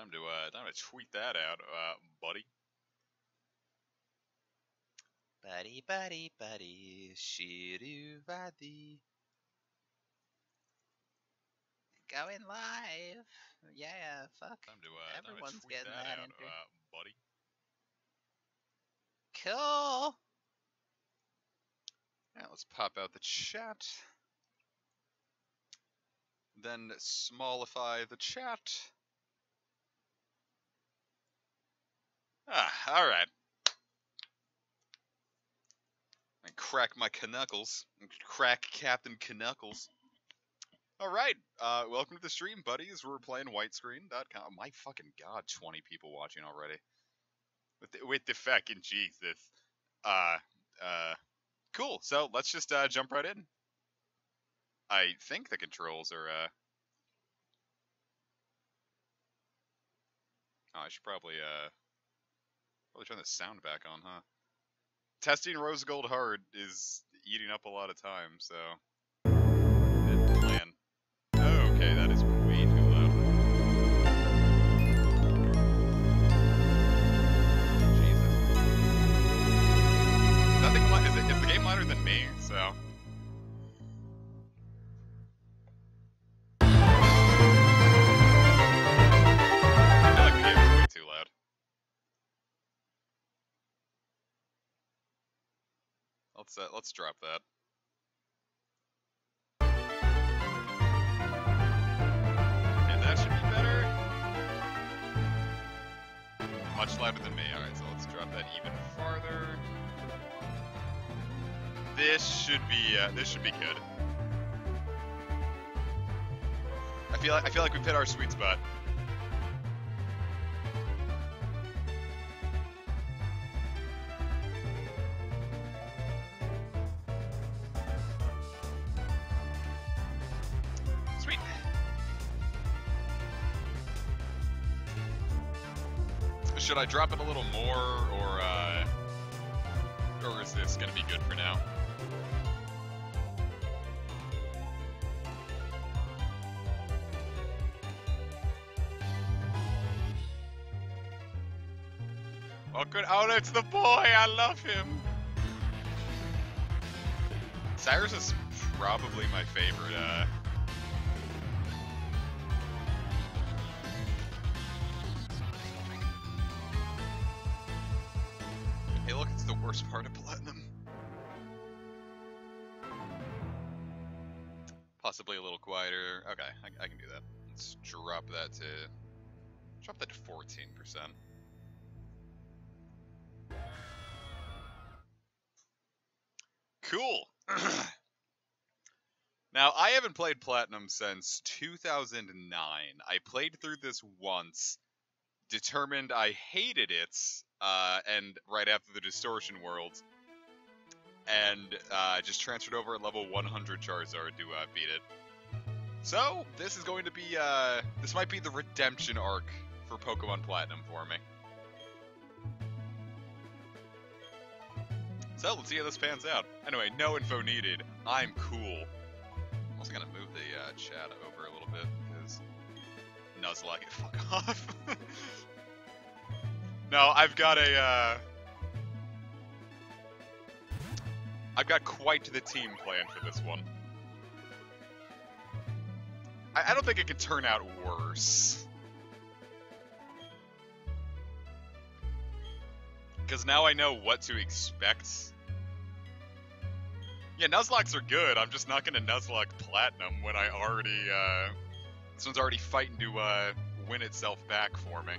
Time to tweet that out, buddy. Buddy, buddy, buddy, shiruvadi. Going live. Yeah, fuck. Everyone's getting that out, entry. buddy. Cool. Now let's pop out the chat. Then smallify the chat. Alright. And crack my knuckles. Crack Captain Knuckles. Alright, welcome to the stream, buddies. We're playing whitescreen.com. My fucking god, 20 people watching already. With the fucking Jesus. Cool, so let's just jump right in. I think the controls are, I should probably turn the sound back on, huh? Testing Rose Gold Hard is eating up a lot of time, so... Plan. Oh, okay, that is way too loud. Jesus. Is the game louder than me, so... I feel like the game is way too loud. Let's drop that. And that should be better. Much louder than me. Alright, so let's drop that even farther. This should be good. I feel like we've hit our sweet spot. Sweet. Should I drop it a little more, or is this gonna be good for now? Oh, good. Oh, it's the boy. I love him. Cyrus is probably my favorite. Hey, look, it's the worst part of Platinum. Possibly a little quieter. Okay, I can do that. Let's drop that to 14%. Cool. Now, I haven't played Platinum since 2009. I played through this once, determined I hated it, and right after the Distortion World, and just transferred over at level 100 Charizard to beat it. So, this is going to be, this might be the redemption arc for Pokemon Platinum for me. So, let's see how this pans out. Anyway, no info needed. I'm cool. I'm also gonna move the chat over a little bit, because Nuzlocke, fuck off. No, I've got quite the team plan for this one. I don't think it could turn out worse. Because now I know what to expect. Yeah, Nuzlocks are good, I'm just not gonna Nuzlocke Platinum when I already, this one's already fighting to, win itself back for me.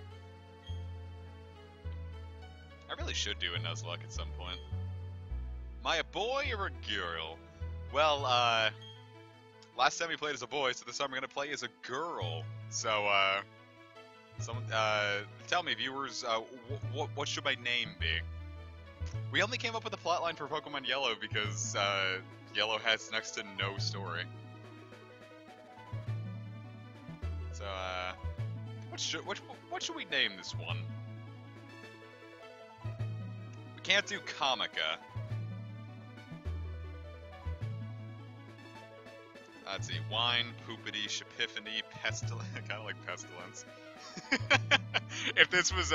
I really should do a Nuzlocke at some point. Am I a boy or a girl? Well, last time we played as a boy, so this time we're gonna play as a girl. So, tell me, viewers, what should my name be? We only came up with a plotline for Pokemon Yellow because, Yellow has next to no story. So, what should we name this one? We can't do Comica. Let's see. Wine, poopity, shapiphany, pestilence. Kind of like pestilence. if this was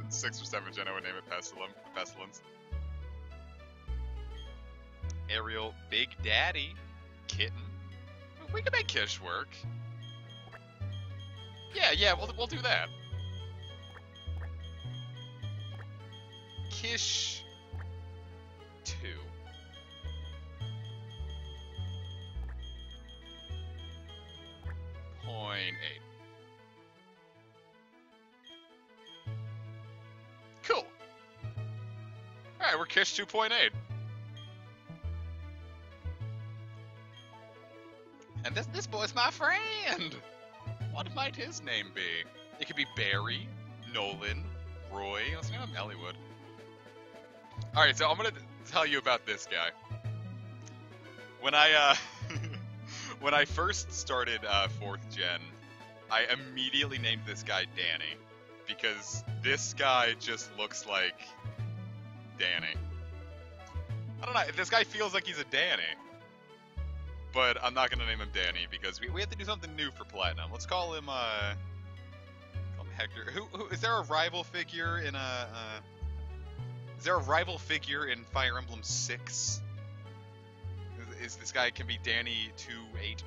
6 or 7 gen, I would name it pestilence. Ariel, Big Daddy, Kitten. We can make Kish work. Yeah, we'll do that. Kish 2. .8. Cool. Alright, we're Kish 2.8. And this boy's my friend! What might his name be? It could be Barry, Nolan, Roy. Let's name him Elliewood. Alright, so I'm gonna tell you about this guy. When I, when I first started 4th gen, I immediately named this guy Danny. Because this guy just looks like Danny. I don't know, this guy feels like he's a Danny. But I'm not gonna name him Danny because we have to do something new for Platinum. Let's call him Hector. Who is there a rival figure in is there a rival figure in Fire Emblem 6? Is this guy can be Danny 2.8?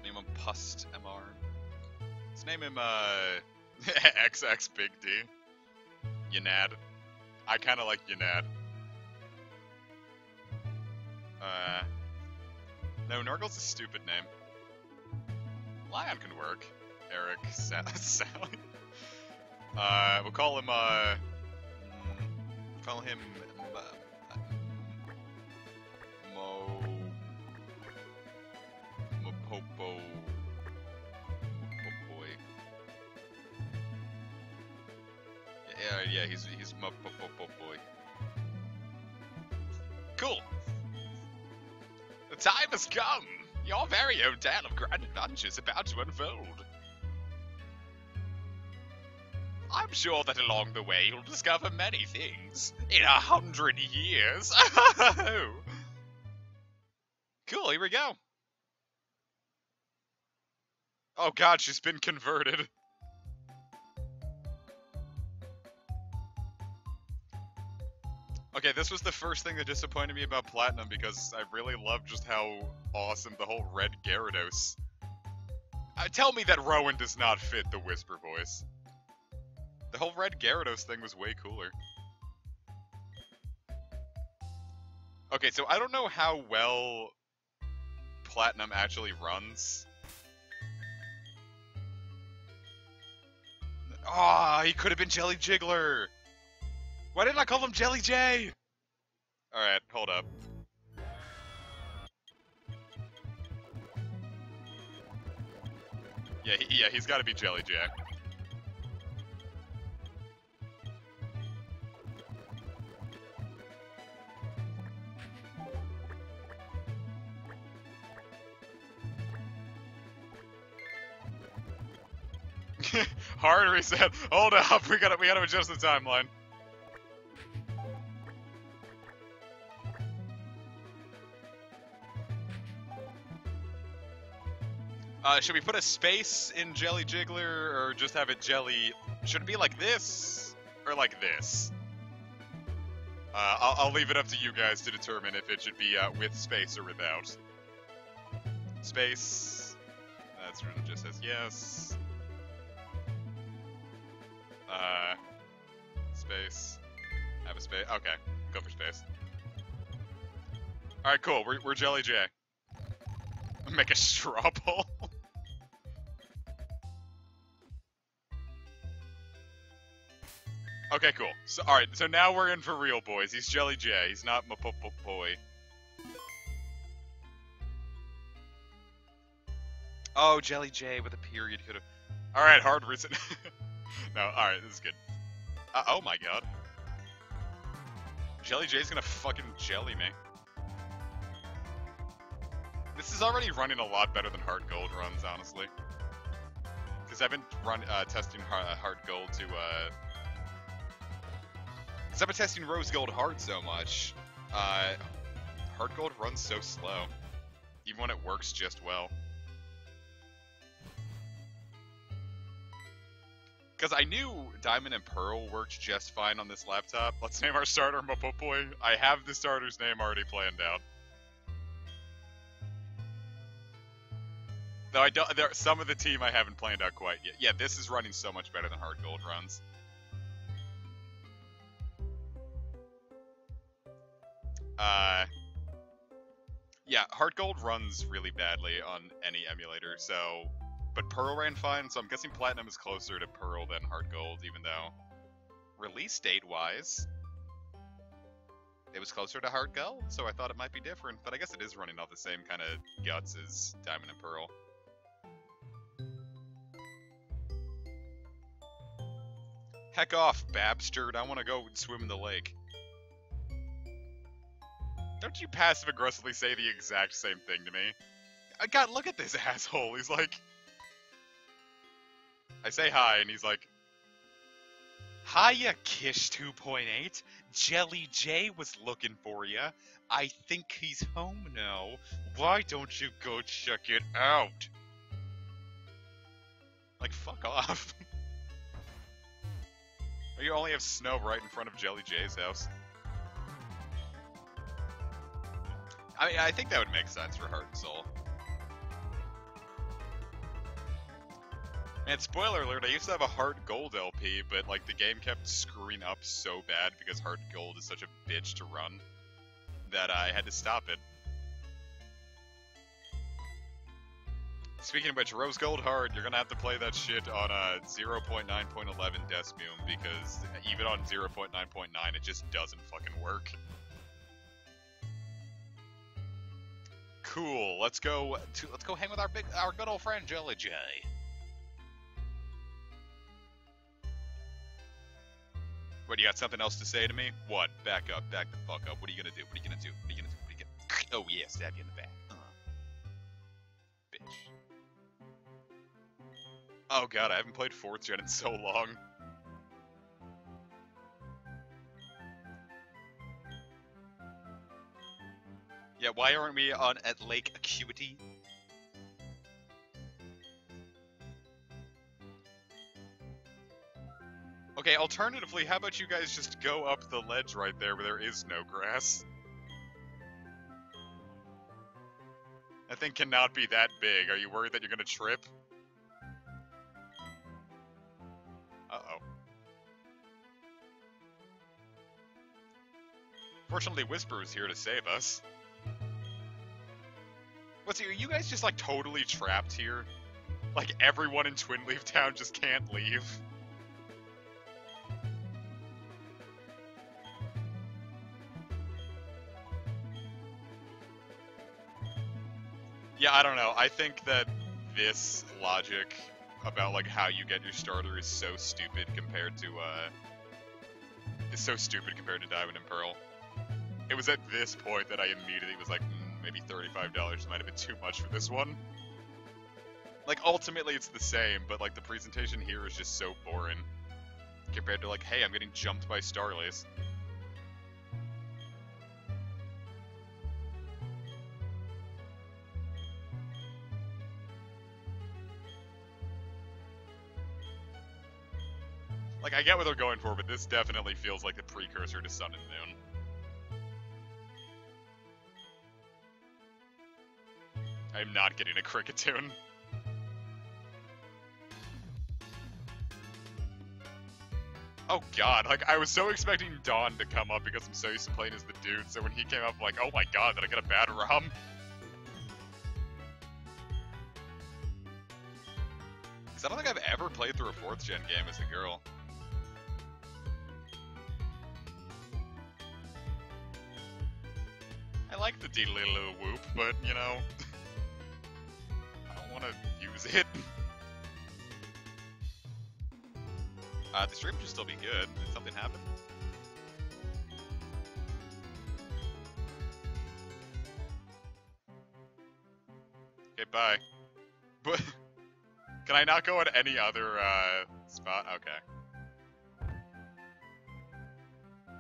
Name him Pust MR. Let's name him XX Big D. Yanad. I kinda like Yanad. No, Norgle's a stupid name. Lion can work. Eric, Sally. We'll call him, Mopopo. Boy. Yeah, he's Mopopo boy. Cool. The time has come! Your very own tale of grand adventures about to unfold. I'm sure that along the way you'll discover many things. In 100 years! Cool, here we go. Oh god, she's been converted. Okay, this was the first thing that disappointed me about Platinum because I really loved just how awesome the whole Red Gyarados. Tell me that Rowan does not fit the Whisper voice. The whole Red Gyarados thing was way cooler. Okay, so I don't know how well Platinum actually runs. Ah, he could have been Jelly Jiggler! Why didn't I call him Jelly J? Alright, hold up. Yeah, he's gotta be Jelly J. Hard reset. Hold up, we gotta adjust the timeline. Should we put a space in Jelly Jiggler, or just have it Jelly... Should it be like this, or like this? I'll leave it up to you guys to determine if it should be with space or without. Space. That's really just says yes. Space. Have a space. Okay, go for space. Alright, cool. We're Jelly J. Make a straw poll. Okay, cool. So, alright, so now we're in for real, boys. He's Jelly J. He's not Boy. Oh, Jelly J with a period could have... Alright, hard reason. No, alright, this is good. Oh my god. Jelly J's gonna fucking jelly me. This is already running a lot better than Hard Gold runs, honestly. Because I've been testing Hard Gold to, Because I've been testing Rose Gold hard so much. Heart Gold runs so slow, even when it works just well. Because I knew Diamond and Pearl worked just fine on this laptop. Let's name our starter Mapopoy. I have the starter's name already planned out. Though I don't, some of the team I haven't planned out quite yet. Yeah, this is running so much better than Heart Gold runs. Yeah, Heart Gold runs really badly on any emulator, so... But Pearl ran fine, so I'm guessing Platinum is closer to Pearl than Heart Gold, even though... Release date-wise... It was closer to Heart Gold, so I thought it might be different, but I guess it is running off the same kind of guts as Diamond and Pearl. Heck off, Babsterd, I want to go and swim in the lake. Don't you passive-aggressively say the exact same thing to me? God, look at this asshole. He's like... I say hi, and he's like... Hiya, Kish 2.8. Jelly J was looking for ya. I think he's home now. Why don't you go check it out? Like, fuck off. You only have snow right in front of Jelly J's house. I mean, I think that would make sense for Heart and Soul. Man, spoiler alert, I used to have a Heart Gold LP, but like the game kept screwing up so bad because Heart Gold is such a bitch to run that I had to stop it. Speaking of which, Rose Gold Hard, you're gonna have to play that shit on 0.9.11 Desmium because even on 0.9.9 it just doesn't fucking work. Cool. Let's go hang with our good old friend Jelly J. What, you got something else to say to me? What? Back up, back the fuck up. What are you gonna do? What are you gonna do? What are you gonna do? What are you gonna... Oh yeah, stab you in the back. Bitch. Oh god, I haven't played 4th gen in so long. Yeah, why aren't we at Lake Acuity? Okay, alternatively, how about you guys just go up the ledge right there where there is no grass? That thing cannot be that big. Are you worried that you're gonna trip? Uh-oh. Fortunately, Whisper is here to save us. What's here? Are you guys just like totally trapped here? Like everyone in Twin Leaf Town just can't leave? Yeah, I don't know. I think that this logic about like how you get your starter is so stupid compared to Diamond and Pearl. It was at this point that I immediately was like, maybe $35 might have been too much for this one. Like, ultimately it's the same, but like the presentation here is just so boring compared to like, hey, I'm getting jumped by Starlace. Like, I get what they're going for, but this definitely feels like the precursor to Sun and Moon. I am not getting a Cricketune. Oh god, like, I was so expecting Dawn to come up because I'm so used to playing as the dude, so when he came up, I'm like, oh my god, did I get a bad ROM? Because I don't think I've ever played through a 4th gen game as a girl. I like the diddly-loo whoop, but, you know, I don't want to use it. The stream should still be good. Did something happen? Okay, bye. But can I not go at any other spot? Okay.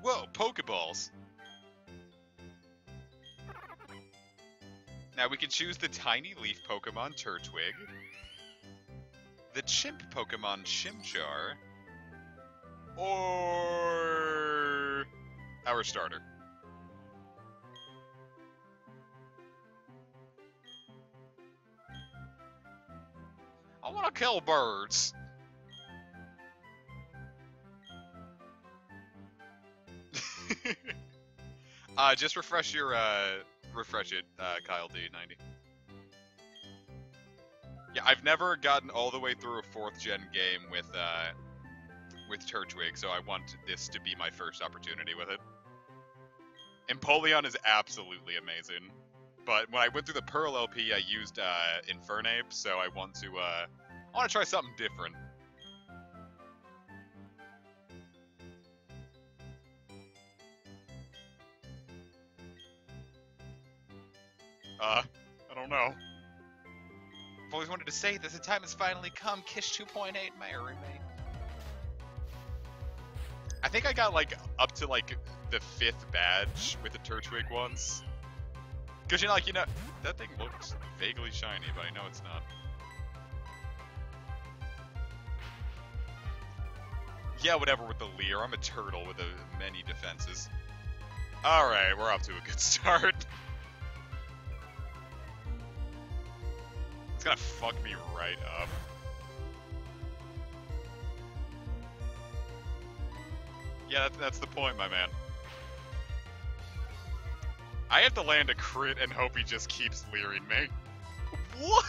Whoa, Pokeballs! Now we can choose the tiny leaf Pokemon Turtwig, the chimp Pokemon Chimchar, or our starter. I want to kill birds. Just refresh your, refresh it, Kyle D90. Yeah, I've never gotten all the way through a 4th gen game with Turtwig, so I want this to be my first opportunity with it. Empoleon is absolutely amazing, but when I went through the Pearl LP, I used Infernape, so I want to try something different. I don't know. I've always wanted to say this. The time has finally come. Kish 2.8, my roommate. I think I got, like, up to, like, the 5th badge with the Turtwig once. Because, you know, that thing looks vaguely shiny, but I know it's not. Yeah, whatever with the Leer. I'm a turtle with many defenses. Alright, we're off to a good start. It's gonna fuck me right up. Yeah, that's the point, my man. I have to land a crit and hope he just keeps leering me. What?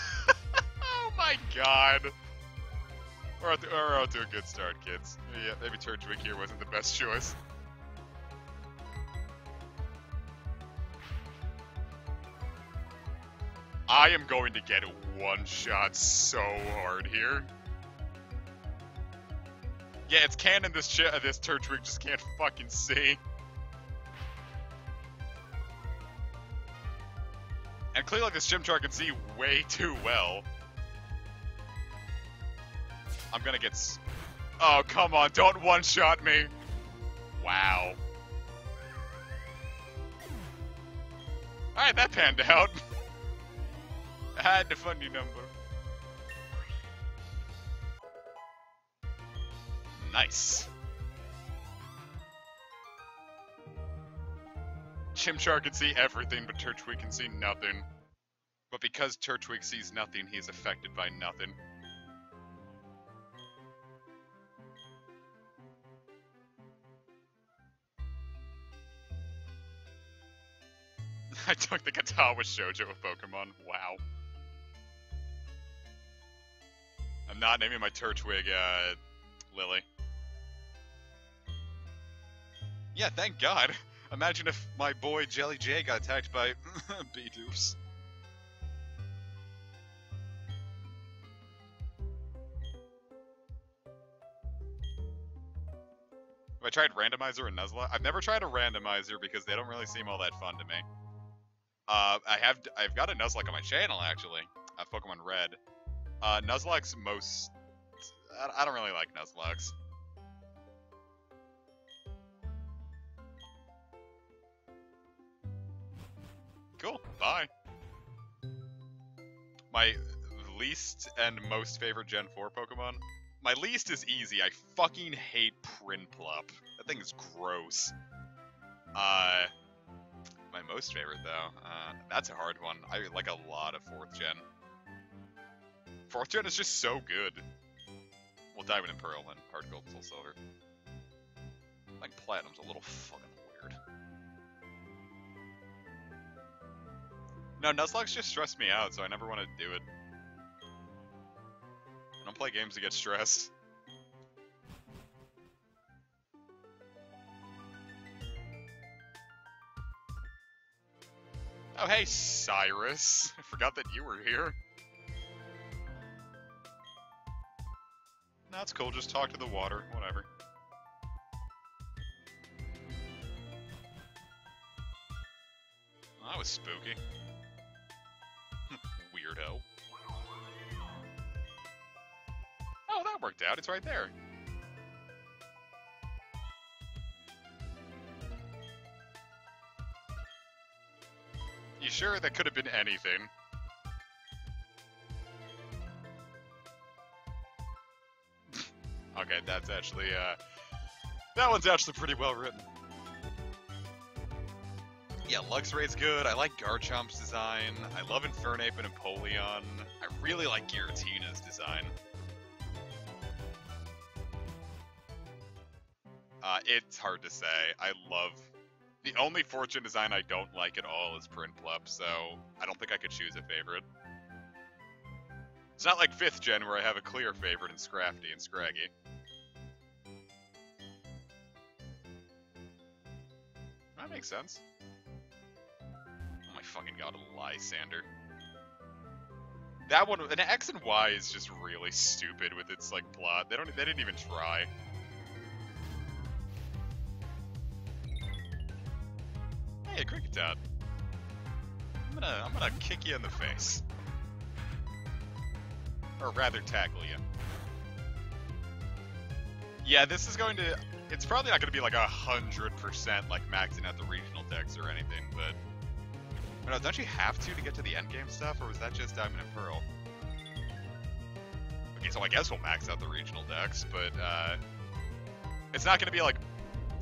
Oh my god. We're out to a good start, kids. Yeah, maybe Turtwig here wasn't the best choice. I am going to get one-shot so hard here. Yeah, it's canon this Turtwig just can't fucking see. And clearly this Chimchar can see way too well. I'm gonna get... Oh, come on, don't one-shot me! Wow. Alright, that panned out. I had the funny number. Nice. Chimchar can see everything, but Turtwig can see nothing. But because Turtwig sees nothing, he is affected by nothing. I took the Katawa Shoujo of Pokemon. Wow. I'm not naming my Turtwig, Lily. Yeah, thank God. Imagine if my boy Jelly J got attacked by B-dupes. Have I tried Randomizer and Nuzlocke? I've never tried a Randomizer because they don't really seem all that fun to me. I've got a Nuzlocke on my channel, actually. Pokemon Red. Nuzlocke's most... I don't really like Nuzlocke's. Cool, bye. My least and most favorite Gen 4 Pokemon? My least is easy. I fucking hate Prinplup. That thing is gross. My most favorite, though, that's a hard one. I like a lot of 4th Gen. 4th Gen is just so good. Well, Diamond and Pearl and Hard Gold and Soul Silver. I think Platinum's a little fucking weird. No, Nuzlocke just stressed me out, so I never want to do it. I don't play games to get stressed. Oh, hey, Cyrus. I forgot that you were here. No, it's cool. Just talk to the water. Whatever. Oh, that was spooky. Weirdo. Oh, that worked out. It's right there. You sure that could have been anything? Okay, that's actually, that one's actually pretty well written. Yeah, Luxray's good. I like Garchomp's design. I love Infernape and Empoleon. I really like Giratina's design. It's hard to say. I love... The only Fortune design I don't like at all is Prinplup, so I don't think I could choose a favorite. It's not like 5th gen where I have a clear favorite in Scrafty and Scraggy. That makes sense. Oh my fucking god, Lysander. That one, an X and Y is just really stupid with its like plot. They didn't even try. Hey, Cricketot. I'm gonna kick you in the face. Or rather, tackle you. Yeah, this is going to... It's probably not going to be like 100% like maxing out the regional decks or anything, but... No, don't you have to get to the endgame stuff, or was that just Diamond and Pearl? Okay, so I guess we'll max out the regional decks, but it's not going to be like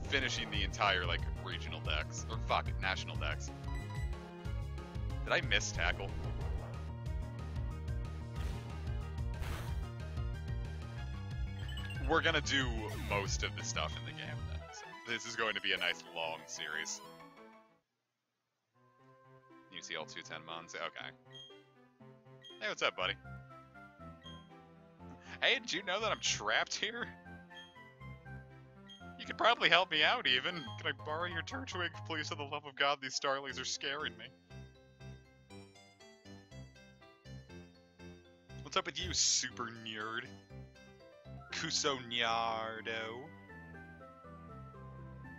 finishing the entire like regional decks, or fuck, national decks. Did I miss tackle? We're gonna do most of the stuff in the game then. So this is going to be a nice long series. UCL 210 months, okay. Hey, what's up, buddy? Hey, did you know that I'm trapped here? You could probably help me out, even. Can I borrow your Turtwig, please? For the love of God, these starlings are scaring me. What's up with you, super nerd? Cusoniardo.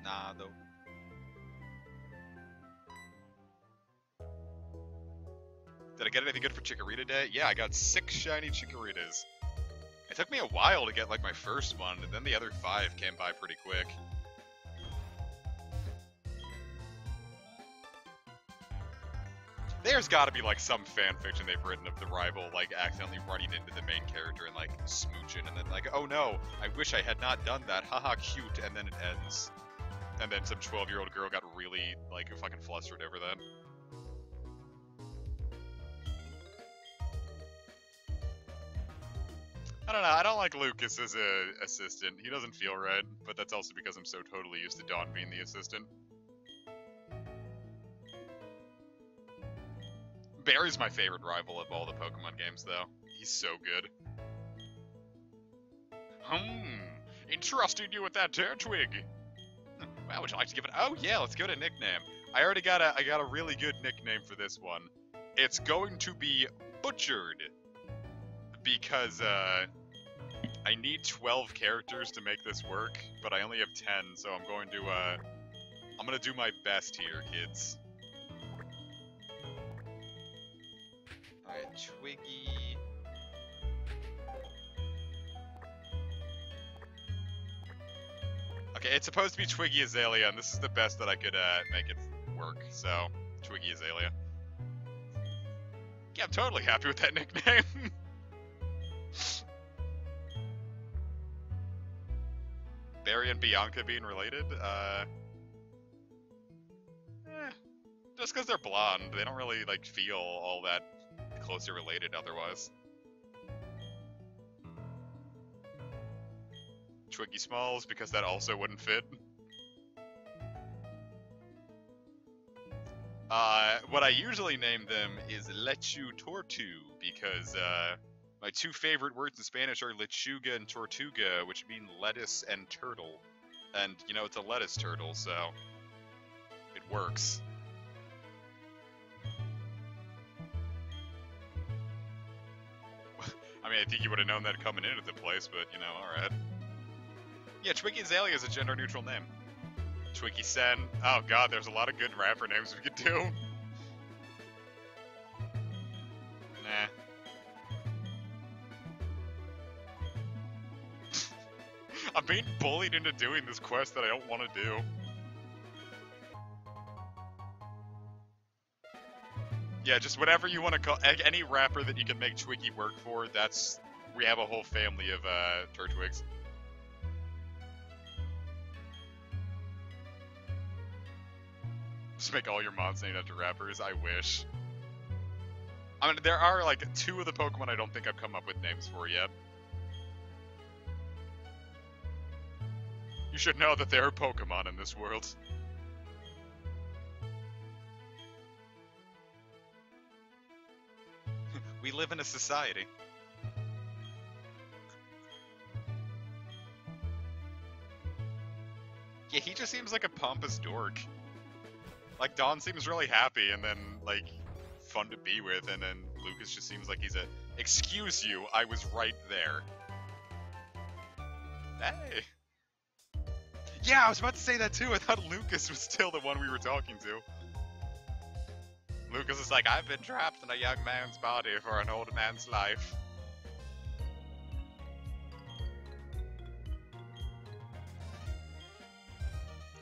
Nado. Did I get anything good for Chikorita Day? Yeah, I got 6 shiny Chikoritas. It took me a while to get like my first one, and then the other 5 came by pretty quick. There's gotta be like some fanfiction they've written of the rival like accidentally running into the main character and like smooching, and then like, oh no, I wish I had not done that, haha cute, and then it ends. And then some 12-year-old girl got really like fucking flustered over that. I don't know, I don't like Lucas as a assistant. He doesn't feel right, but that's also because I'm so totally used to Dawn being the assistant. Barry's my favorite rival of all the Pokemon games, though. He's so good. Entrusting you with that Turtwig. Well, would you like to give it? Oh yeah, let's give it a nickname. I already got a really good nickname for this one. It's going to be Butchered, because I need 12 characters to make this work, but I only have 10, so I'm gonna do my best here, kids. Alright, Twiggy. Okay, it's supposed to be Twiggy Azalea, and this is the best that I could make it work, so Twiggy Azalea. Yeah, I'm totally happy with that nickname. Barry and Bianca being related? Just because they're blonde, they don't really, like, feel all that closely related otherwise. Twiggy Smalls, because that also wouldn't fit. What I usually name them is Lechu Tortu, because, my 2 favorite words in Spanish are lechuga and tortuga, which mean lettuce and turtle. And, you know, it's a lettuce turtle, so it works. I mean, I think you would have known that coming into the place, but, you know, alright. Yeah, Twiggy Azalea is a gender-neutral name. Twiggy Sen. Oh god, there's a lot of good rapper names we could do. Nah. I'm being bullied into doing this quest that I don't want to do. Yeah, just whatever you want to call any rapper that you can make Twiggy work for. We have a whole family of Turtwigs. Just make all your mons named after rappers. I wish. I mean, there are like 2 of the Pokemon I don't think I've come up with names for yet. You should know that there are Pokemon in this world. We live in a society. Yeah, he just seems like a pompous dork. Like, Dawn seems really happy and then, like, fun to be with, and then Lucas just seems like he's a, excuse you, I was right there. Hey. Yeah, I was about to say that too. I thought Lucas was still the one we were talking to. Lucas is like, I've been trapped in a young man's body for an old man's life.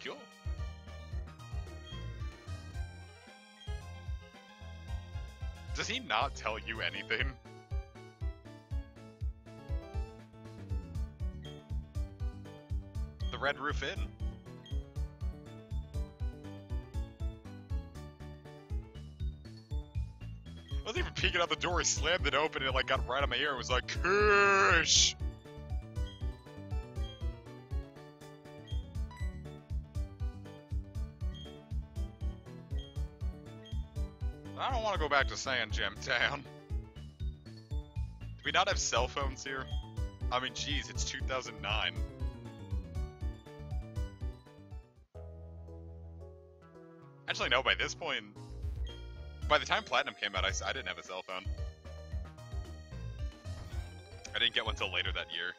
Cool. Does he not tell you anything? The Red Roof Inn. I wasn't even peeking out the door, he slammed it open and it like got right on my ear and was like, Kush! I don't want to go back to Sand Gem Town. Do we not have cell phones here? I mean, geez, it's 2009. Actually, no, by this point, by the time Platinum came out, I didn't have a cell phone. I didn't get one till later that year.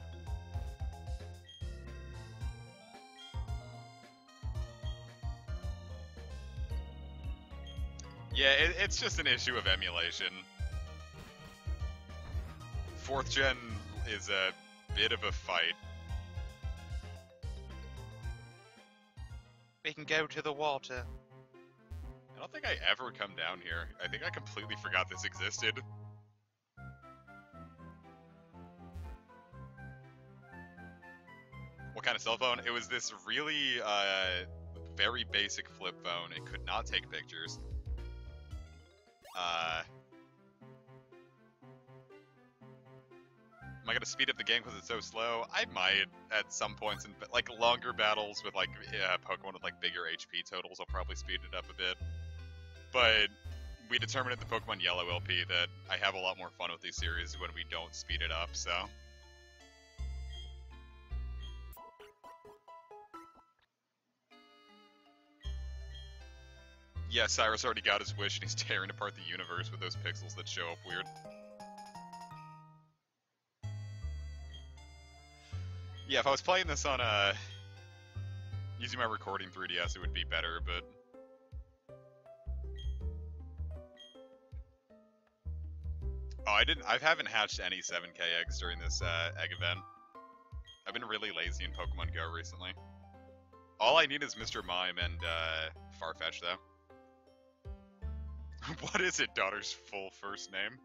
Yeah, it's just an issue of emulation. 4th gen is a bit of a fight. We can go to the water. I don't think I ever come down here. I think I completely forgot this existed. What kind of cell phone? It was this really, very basic flip phone. It could not take pictures. Am I gonna speed up the game because it's so slow? I might at some points in like longer battles with like Pokemon with like bigger HP totals. I'll probably speed it up a bit. But we determined at the Pokemon Yellow LP that I have a lot more fun with these series when we don't speed it up. So. Yeah, Cyrus already got his wish and he's tearing apart the universe with those pixels that show up weird. Yeah, if I was playing this on using my recording 3DS, it would be better, but I haven't hatched any 7K eggs during this egg event. I've been really lazy in Pokemon Go recently. All I need is Mr. Mime and Farfetch, though. What is it, daughter's full first name?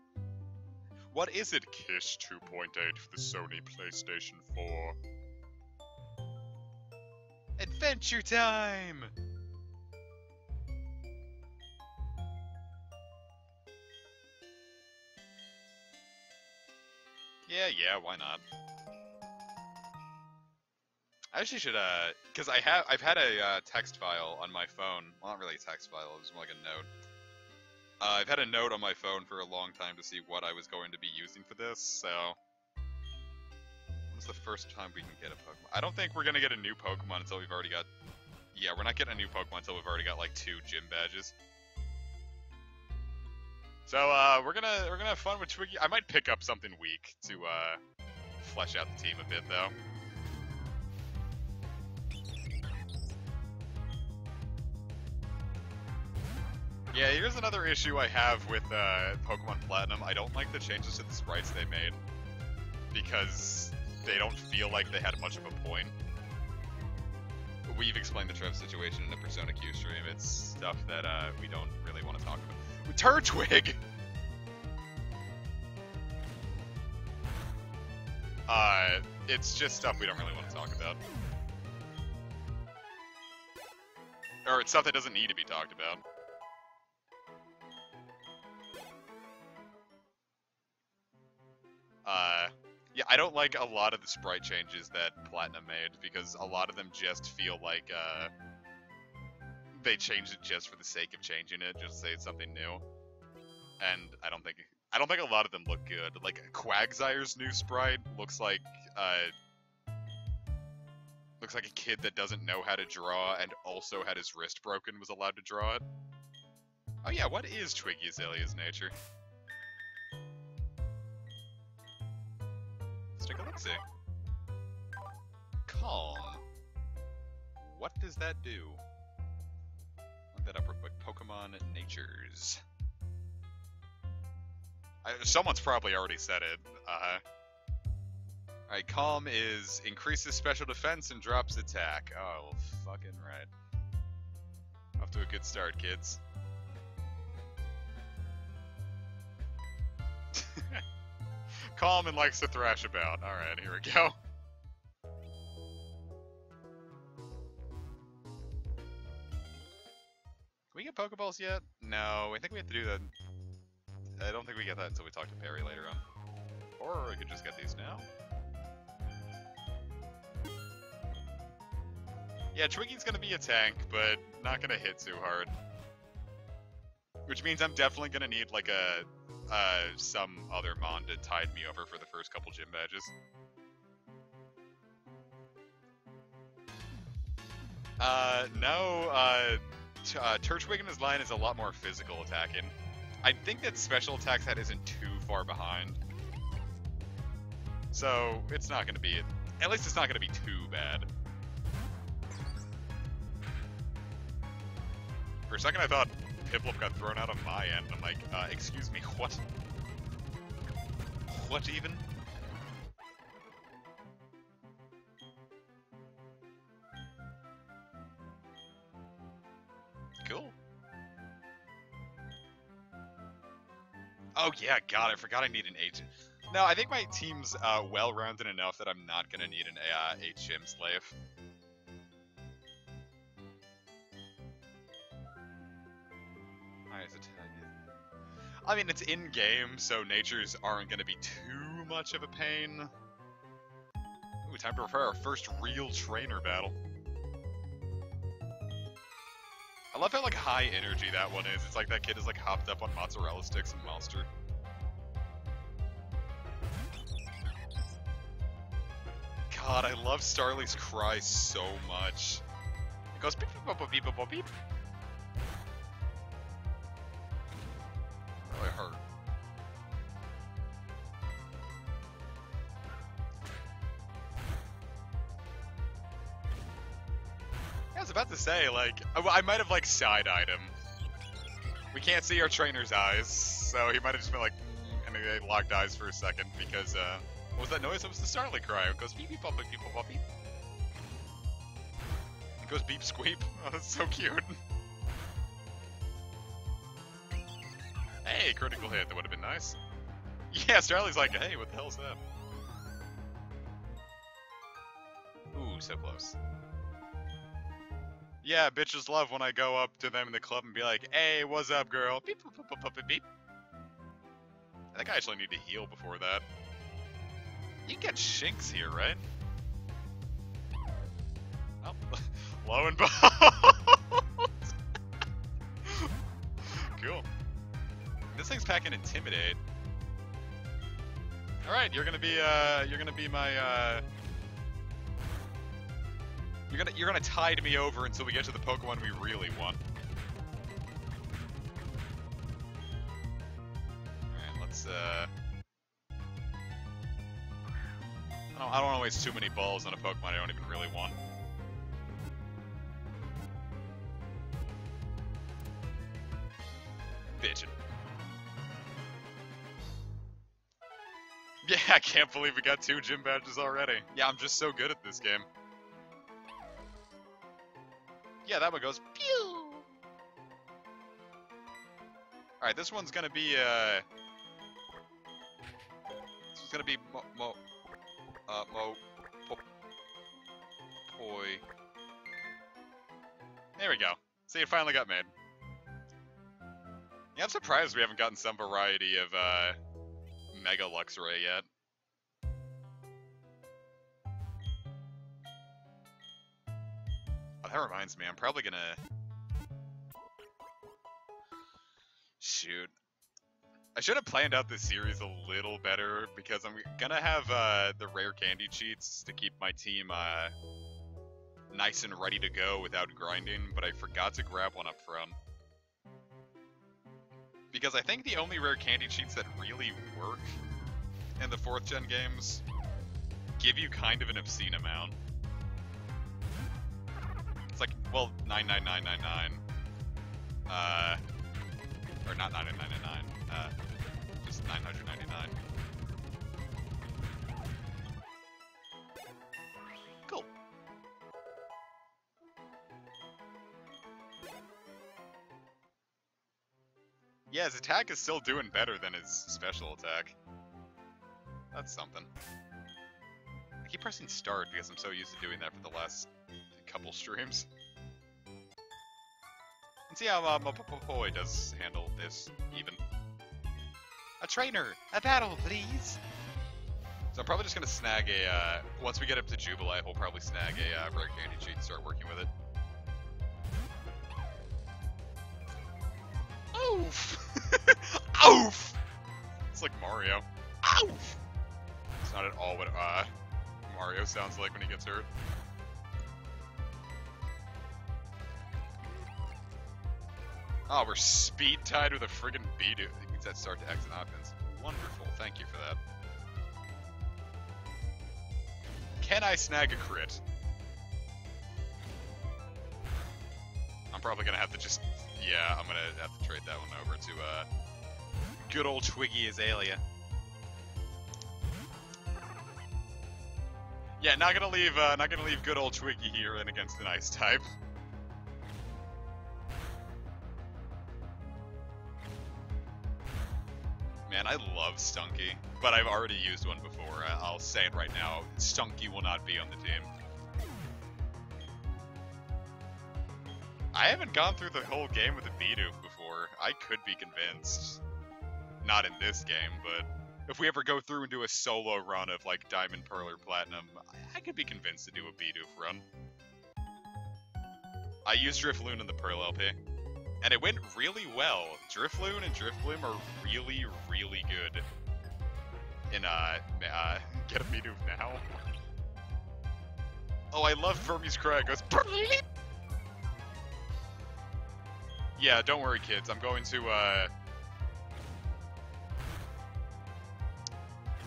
What is it, Kish 2.8 for the Sony PlayStation 4? Adventure time! Yeah, why not? I actually should, because I've had a text file on my phone. Well, not really a text file, it was more like a note. I've had a note on my phone for a long time to see what I was going to be using for this, so... When's the first time we can get a Pokemon? I don't think we're gonna get a new Pokemon until we've already got... Yeah, we're not getting a new Pokemon until we've already got, like, 2 gym badges. So, we're gonna have fun with Twiggy. I might pick up something weak to, flesh out the team a bit, though. Yeah, here's another issue I have with Pokemon Platinum. I don't like the changes to the sprites they made, because they don't feel like they had much of a point. We've explained the Trev situation in the Persona Q stream. It's stuff that we don't really want to talk about. Turtwig! It's just stuff we don't really want to talk about. Or it's stuff that doesn't need to be talked about. Yeah, I don't like a lot of the sprite changes that Platinum made, because a lot of them just feel like, they changed it just for the sake of changing it, just to say it's something new. And I don't think a lot of them look good. Like, Quagsire's new sprite looks like a kid that doesn't know how to draw and also had his wrist broken was allowed to draw it. Oh yeah, what is Twiggy Azalea's nature? Let's take a look-see. Calm. What does that do? Look that up real quick. Pokemon Natures. Someone's probably already said it. Alright, Calm is increases special defense and drops attack. Oh, fucking right. Off to a good start, kids. Calm and likes to thrash about. Alright, here we go. Can we get Pokeballs yet? No, I think we have to do that. I don't think we get that until we talk to Perry later on. Or we could just get these now. Yeah, Twiggy's gonna be a tank, but not gonna hit too hard. Which means I'm definitely gonna need like some other mon to tide me over for the first couple gym badges. No, Turtwig in his line is a lot more physical attacking. I think that special attack set isn't too far behind. So, it's not gonna be, at least it's not gonna be too bad. For a second I thought Piplup got thrown out on my end. I'm like, excuse me, what? What even? Cool. Oh yeah, God, I forgot I need an agent. No, I think my team's well-rounded enough that I'm not gonna need an HM slave. I mean, it's in-game, so natures aren't going to be too much of a pain. Ooh, time to prepare our first real trainer battle. I love how, like, high energy that one is. It's like that kid is, like, hopped up on mozzarella sticks and Monster. God, I love Starly's cry so much. It goes beep beep beep beep beep beep. Really hurt. I was about to say, like, I might have, like, side-eyed him. We can't see our trainer's eyes, so he might have just been like, and he locked eyes for a second, because, what was that noise? It was the Starly cry. It goes beep beep beep beep beep beep. It goes beep squeep. Oh, that's so cute. Hey, critical hit. That would have been nice. Yeah, Starly's like, hey, what the hell is that? Ooh, so close. Yeah, bitches love when I go up to them in the club and be like, hey, what's up, girl? Beep, boop, boop, boop, boop, beep. I think I actually need to heal before that. You can get Shinx here, right? Oh, lo and behold. Cool. This thing's packing Intimidate. All right, you're gonna be my you're gonna tide me over until we get to the Pokemon we really want. All right, let's I don't want to waste too many balls on a Pokemon I don't even really want. Bitchin'. Yeah, I can't believe we got 2 gym badges already. Yeah, I'm just so good at this game. Yeah, that one goes pew! Alright, this one's gonna be, Poi. There we go. See, it finally got made. Yeah, I'm surprised we haven't gotten some variety of, Mega Luxray yet. Oh, that reminds me, I'm probably gonna... Shoot. I should have planned out this series a little better, because I'm gonna have, the rare candy cheats to keep my team, nice and ready to go without grinding, but I forgot to grab one up front. Because I think the only rare candy cheats that really work in the 4th gen games give you kind of an obscene amount. It's like, well, 99999. Or not 9999, just 999. Cool. Yeah, his attack is still doing better than his special attack. That's something. I keep pressing start because I'm so used to doing that for the last couple streams. And see how Poi does handle this, even. A trainer! A battle, please! So I'm probably just gonna snag a, once we get up to Jubilee, we'll probably snag a rare candy cheat and start working with it. Oof! Oof! It's like Mario. Oof! It's not at all what Mario sounds like when he gets hurt. Oh, we're speed tied with a friggin' Beedoo. It means that start to exit offense. Wonderful, thank you for that. Can I snag a crit? I'm probably gonna have to just... Yeah, I'm gonna have to trade that one over to, good old Twiggy Azalea. Yeah, not gonna leave good old Twiggy here in against an ice type. Man, I love Stunky, but I've already used one before. I'll say it right now, Stunky will not be on the team. I haven't gone through the whole game with a Beedoo before. I could be convinced. Not in this game, but if we ever go through and do a solo run of like Diamond, Pearl, or Platinum, I could be convinced to do a Beedoo run. I used Drifloon in the Pearl LP. And it went really well. Drifloon and Drifblim are really, really good in, get a Beedoo now. Oh, I love Burmese Cry. It goes, Burmese! Yeah, don't worry, kids. I'm going to,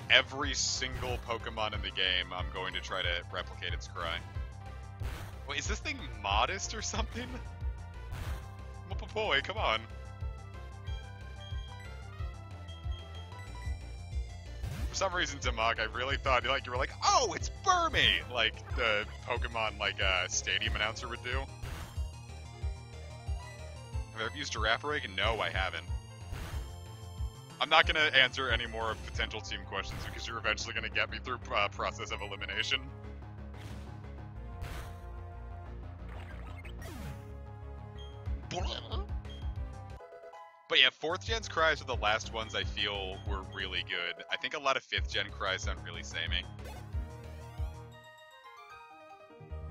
every single Pokemon in the game, I'm going to try to replicate its cry. Wait, is this thing modest or something? Boy, come on. For some reason, Damok, I really thought you were like, oh, it's Burmy! Like the Pokemon stadium announcer would do. Have I ever used Giraffe Rig? No, I haven't. I'm not gonna answer any more potential team questions because you're eventually gonna get me through process of elimination. But yeah, 4th gen's cries are the last ones I feel were really good. I think a lot of 5th gen cries sound really samey.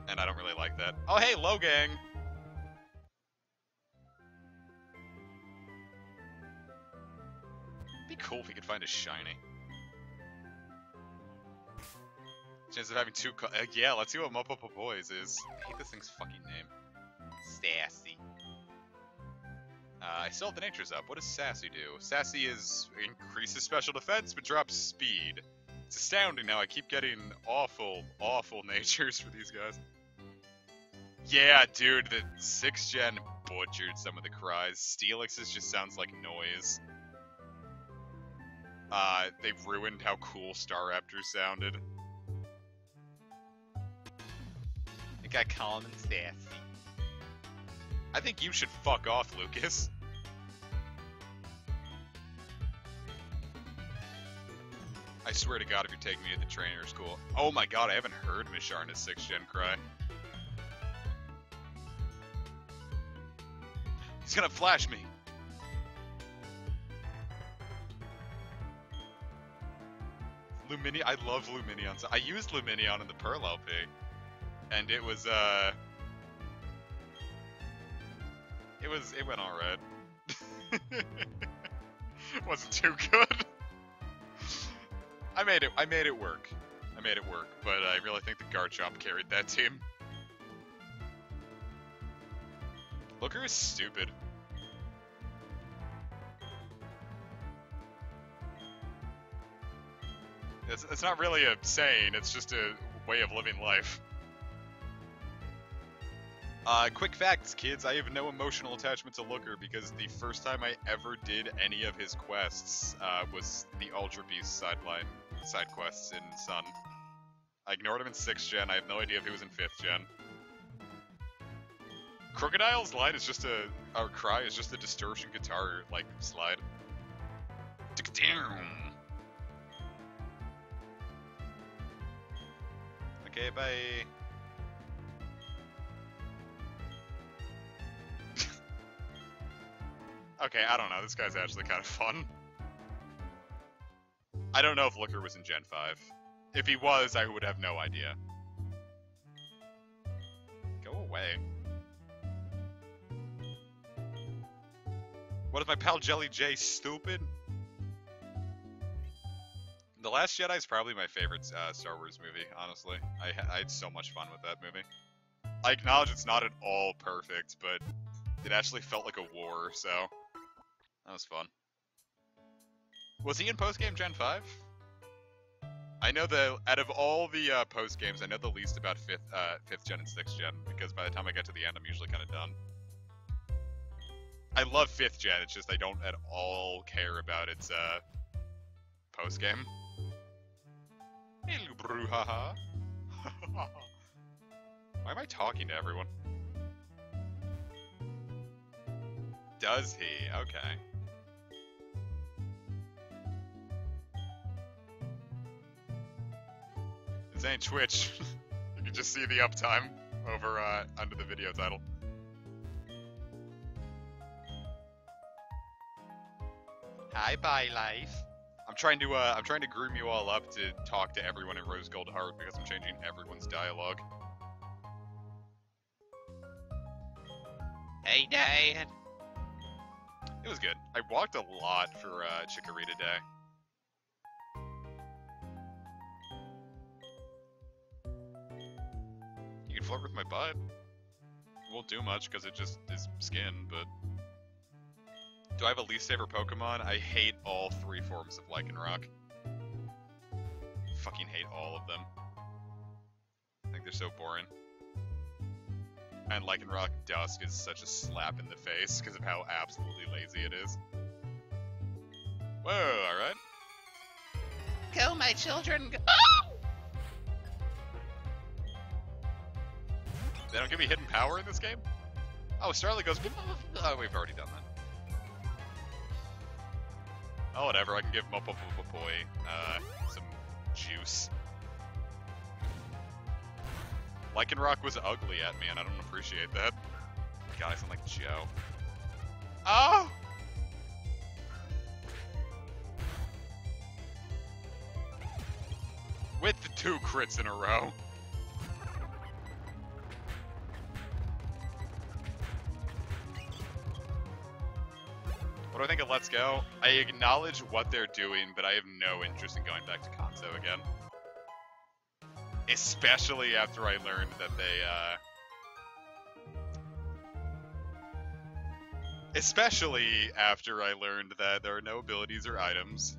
And I don't really like that. Oh hey, Logang! It'd be cool if we could find a shiny. Chance of having 2 yeah, let's see what Mopopo Boys is. I hate this thing's fucking name. Sassy. I still have the natures up. What does Sassy do? Sassy increases special defense, but drops speed. It's astounding now. I keep getting awful, awful natures for these guys. Yeah, dude, the 6th gen butchered some of the cries. Steelix's just sounds like noise. They ruined how cool Staraptor sounded. I think I call him Sassy. I think you should fuck off, Lucas. I swear to God, if you're taking me to the trainer school. Oh my God, I haven't heard Misharna's 6th gen cry. He's gonna flash me. I love Luminion. I used Luminion in the Pearl LP. And it was, it went alright. Wasn't too good. I made it work. But I really think the Garchomp carried that team. Looker is stupid. It's not really a saying, it's just a way of living life. Quick facts, kids, I have no emotional attachment to Looker because the first time I ever did any of his quests was the Ultra Beast side quests in Sun. I ignored him in 6th gen, I have no idea if he was in 5th gen. Crocodile's line is just our cry is just a distortion guitar, like, slide. Okay, bye. Okay, I don't know. This guy's actually kind of fun. I don't know if Looker was in Gen 5. If he was, I would have no idea. Go away. What is my pal Jelly J stupid? The Last Jedi is probably my favorite Star Wars movie, honestly. I had so much fun with that movie. I acknowledge it's not at all perfect, but it actually felt like a war, so that was fun. Was he in post-game Gen 5? I know out of all the post-games, I know the least about 5th gen and 6th gen, because by the time I get to the end, I'm usually kind of done. I love 5th gen, it's just I don't at all care about its post-game. Hello, brouhaha. Why am I talking to everyone? Does he? Okay. This ain't Twitch. You can just see the uptime over under the video title. Hi, bye life. I'm trying to groom you all up to talk to everyone in Rose Gold Heart because I'm changing everyone's dialogue. Hey, Dad. It was good. I walked a lot for Chikorita Day. You can flirt with my butt. It won't do much because it just is skin, but... Do I have a least favorite Pokemon? I hate all 3 forms of Lycanroc. Fucking hate all of them. I think they're so boring. And Lycanroc Dusk is such a slap in the face because of how absolutely lazy it is. Whoa, alright. Go, my children, go! They don't give me hidden power in this game? Oh, Starly goes... Oh, we've already done that. Oh, whatever, I can give Boy some juice. Lycanroc was ugly at me, and I don't appreciate that. God, I sound like Joe. Oh! With the 2 crits in a row. What do I think of Let's Go? I acknowledge what they're doing, but I have no interest in going back to Kanto again. Especially after I learned that Especially after I learned that there are no abilities or items.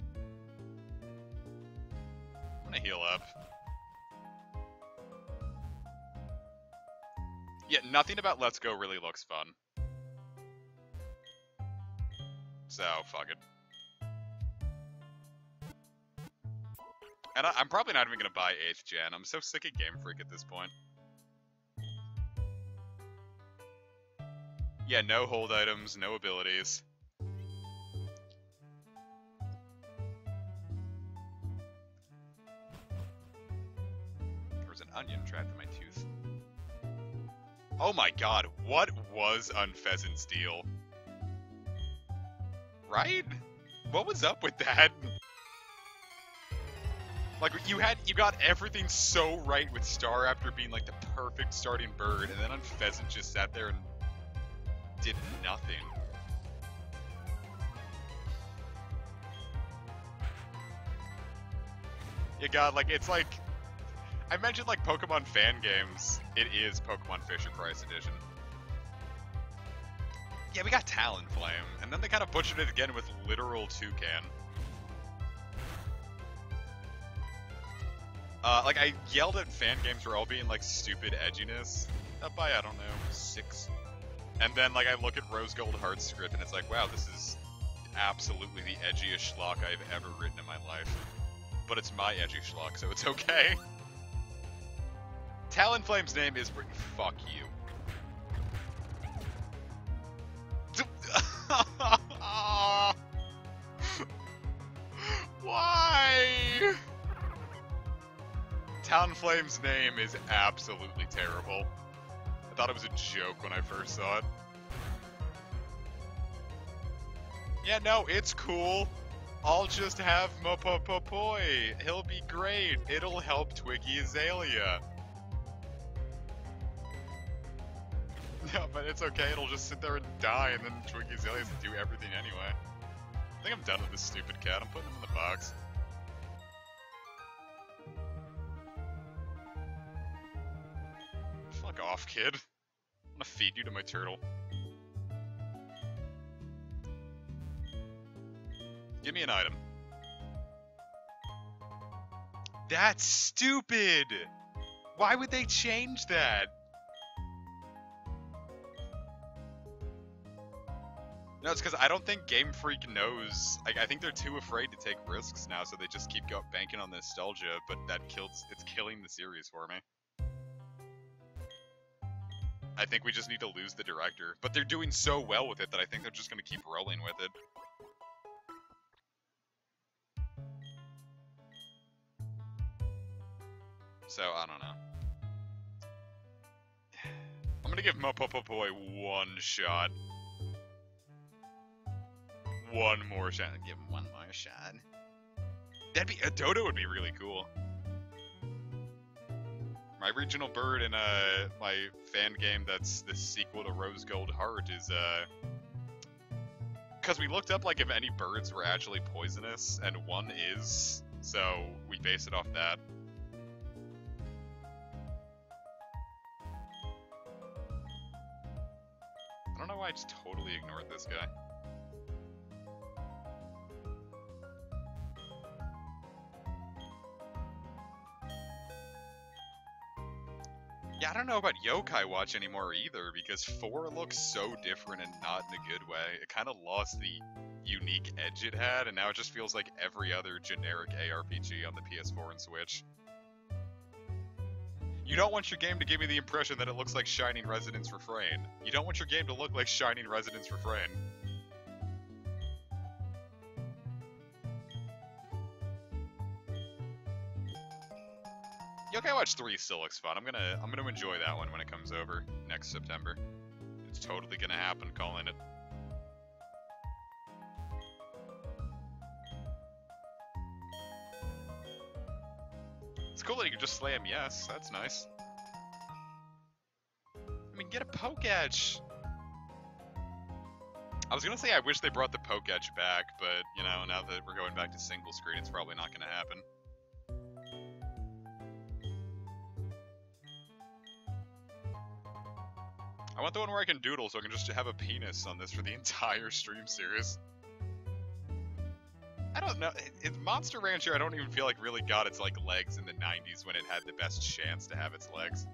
I'm gonna heal up. Yeah, nothing about Let's Go really looks fun. So, fuck it. And I'm probably not even gonna buy 8th gen. I'm so sick of Game Freak at this point. Yeah, no hold items, no abilities. getting trapped in my tooth. Oh my god, what was Unpheasant's deal? Right? What was up with that? Like, you got everything so right with Star after being like the perfect starting bird, and then Unpheasant just sat there and did nothing. You got, like, it's like, I mentioned like Pokemon fan games. It is Pokemon Fisher-Price edition. Yeah, we got Talonflame, and then they kind of butchered it again with literal Toucan. Like, I yelled at fan games for all being, like, stupid edginess. Up by, I don't know, 6. And then, like, I look at Rose Gold Heart script, and it's like, wow, this is absolutely the edgiest schlock I've ever written in my life. But it's my edgy schlock, so it's okay. Talonflame's name is... Fuck you. Why? Talonflame's name is absolutely terrible. I thought it was a joke when I first saw it. Yeah, no, it's cool. I'll just have Mopopopoy. He'll be great. It'll help Twiggy Azalea. No, but it's okay. It'll just sit there and die, and then Twiggy Azalea has to do everything anyway. I think I'm done with this stupid cat. I'm putting him in the box. Fuck off, kid. I'm gonna feed you to my turtle. Give me an item. That's stupid! Why would they change that? No, it's because I don't think Game Freak knows. Like, I think they're too afraid to take risks now, so they just keep banking on nostalgia, but it's killing the series for me. I think we just need to lose the director. But they're doing so well with it that I think they're just going to keep rolling with it. So, I don't know. I'm going to give Mopopopoy one shot. One more shot. Give him one more shot. A dodo would be really cool. My regional bird in my fan game that's the sequel to Rose Gold Heart is because we looked up like if any birds were actually poisonous, and one is, so we base it off that. I don't know why I just totally ignored this guy. Yeah, I don't know about Yokai Watch anymore either, because 4 looks so different and not in a good way. It kind of lost the unique edge it had, and now it just feels like every other generic ARPG on the PS4 and Switch. You don't want your game to give me the impression that it looks like Shining Resonance Refrain. You don't want your game to look like Shining Resonance Refrain. Yokai Watch 3 still looks fun. I'm gonna enjoy that one when it comes over next September. It's totally gonna happen, calling it. It's cool that you can just slam yes. That's nice. I mean, get a Pokétch. I was gonna say I wish they brought the Pokétch back, but you know, now that we're going back to single screen, it's probably not gonna happen. I want the one where I can doodle so I can just have a penis on this for the entire stream series. I don't know. Monster Rancher, I don't even feel like really got its like legs in the 90s when it had the best chance to have its legs.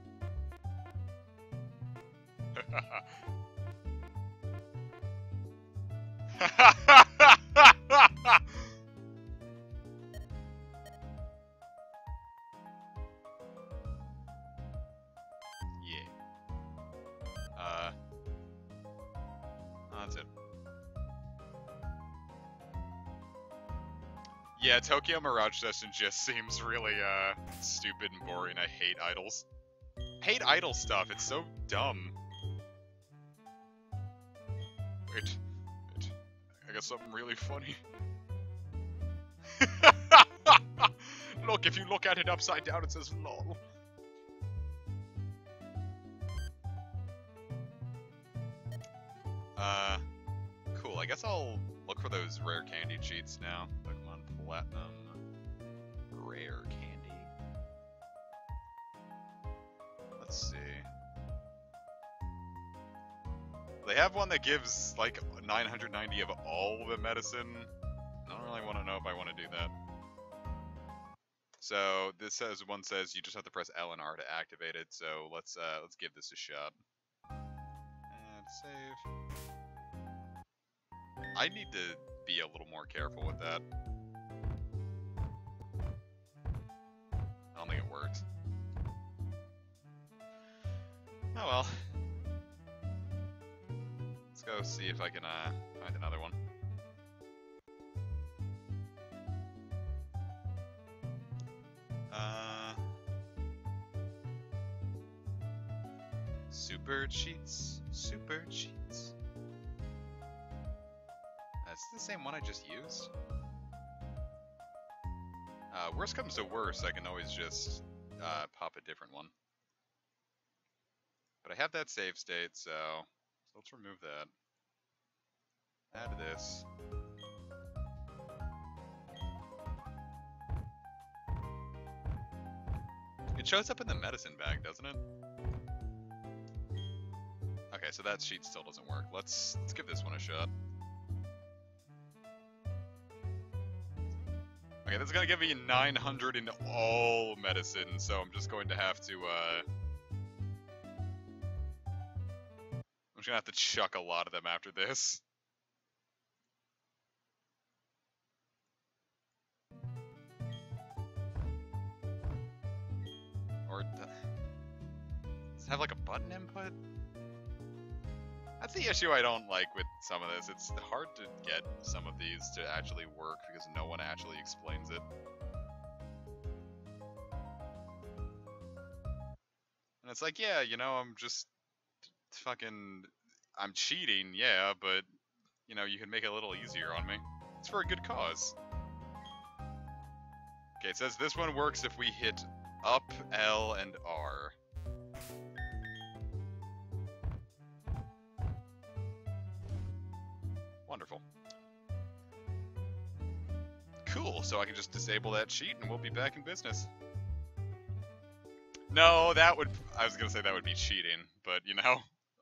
Yeah, Tokyo Mirage Session just seems really, stupid and boring. I hate idols. Hate idol stuff, it's so dumb. Wait. I got something really funny. Look, if you look at it upside down, it says LOL. Cool. I guess I'll look for those rare candy cheats now. Pokemon Platinum. Rare candy. Let's see. They have one that gives, like, 990 of all the medicine. I don't really want to know if I want to do that. So, this says, one says you just have to press L and R to activate it, so let's give this a shot. And save. I need to be a little more careful with that. I don't think it worked. Oh well. Let's go see if I can find another one. Super cheats. Super cheats. Is this the same one I just used? Worst comes to worst, I can always just pop a different one. But I have that save state, so let's remove that. Add this. It shows up in the medicine bag, doesn't it? Okay, so that sheet still doesn't work. Let's give this one a shot. Okay, this is gonna give me 900 in all medicine, so I'm just going to have to, I'm just gonna have to chuck a lot of them after this. Or, does it have like a button input? That's the issue I don't like with some of this. It's hard to get some of these to actually work because no one actually explains it. And it's like, yeah, you know, I'm just fucking... I'm cheating, yeah, but, you know, you can make it a little easier on me. It's for a good cause. Okay, it says this one works if we hit up, L, and R. Wonderful. Cool, so I can just disable that cheat and we'll be back in business. No, that would... I was gonna say that would be cheating, but, you know...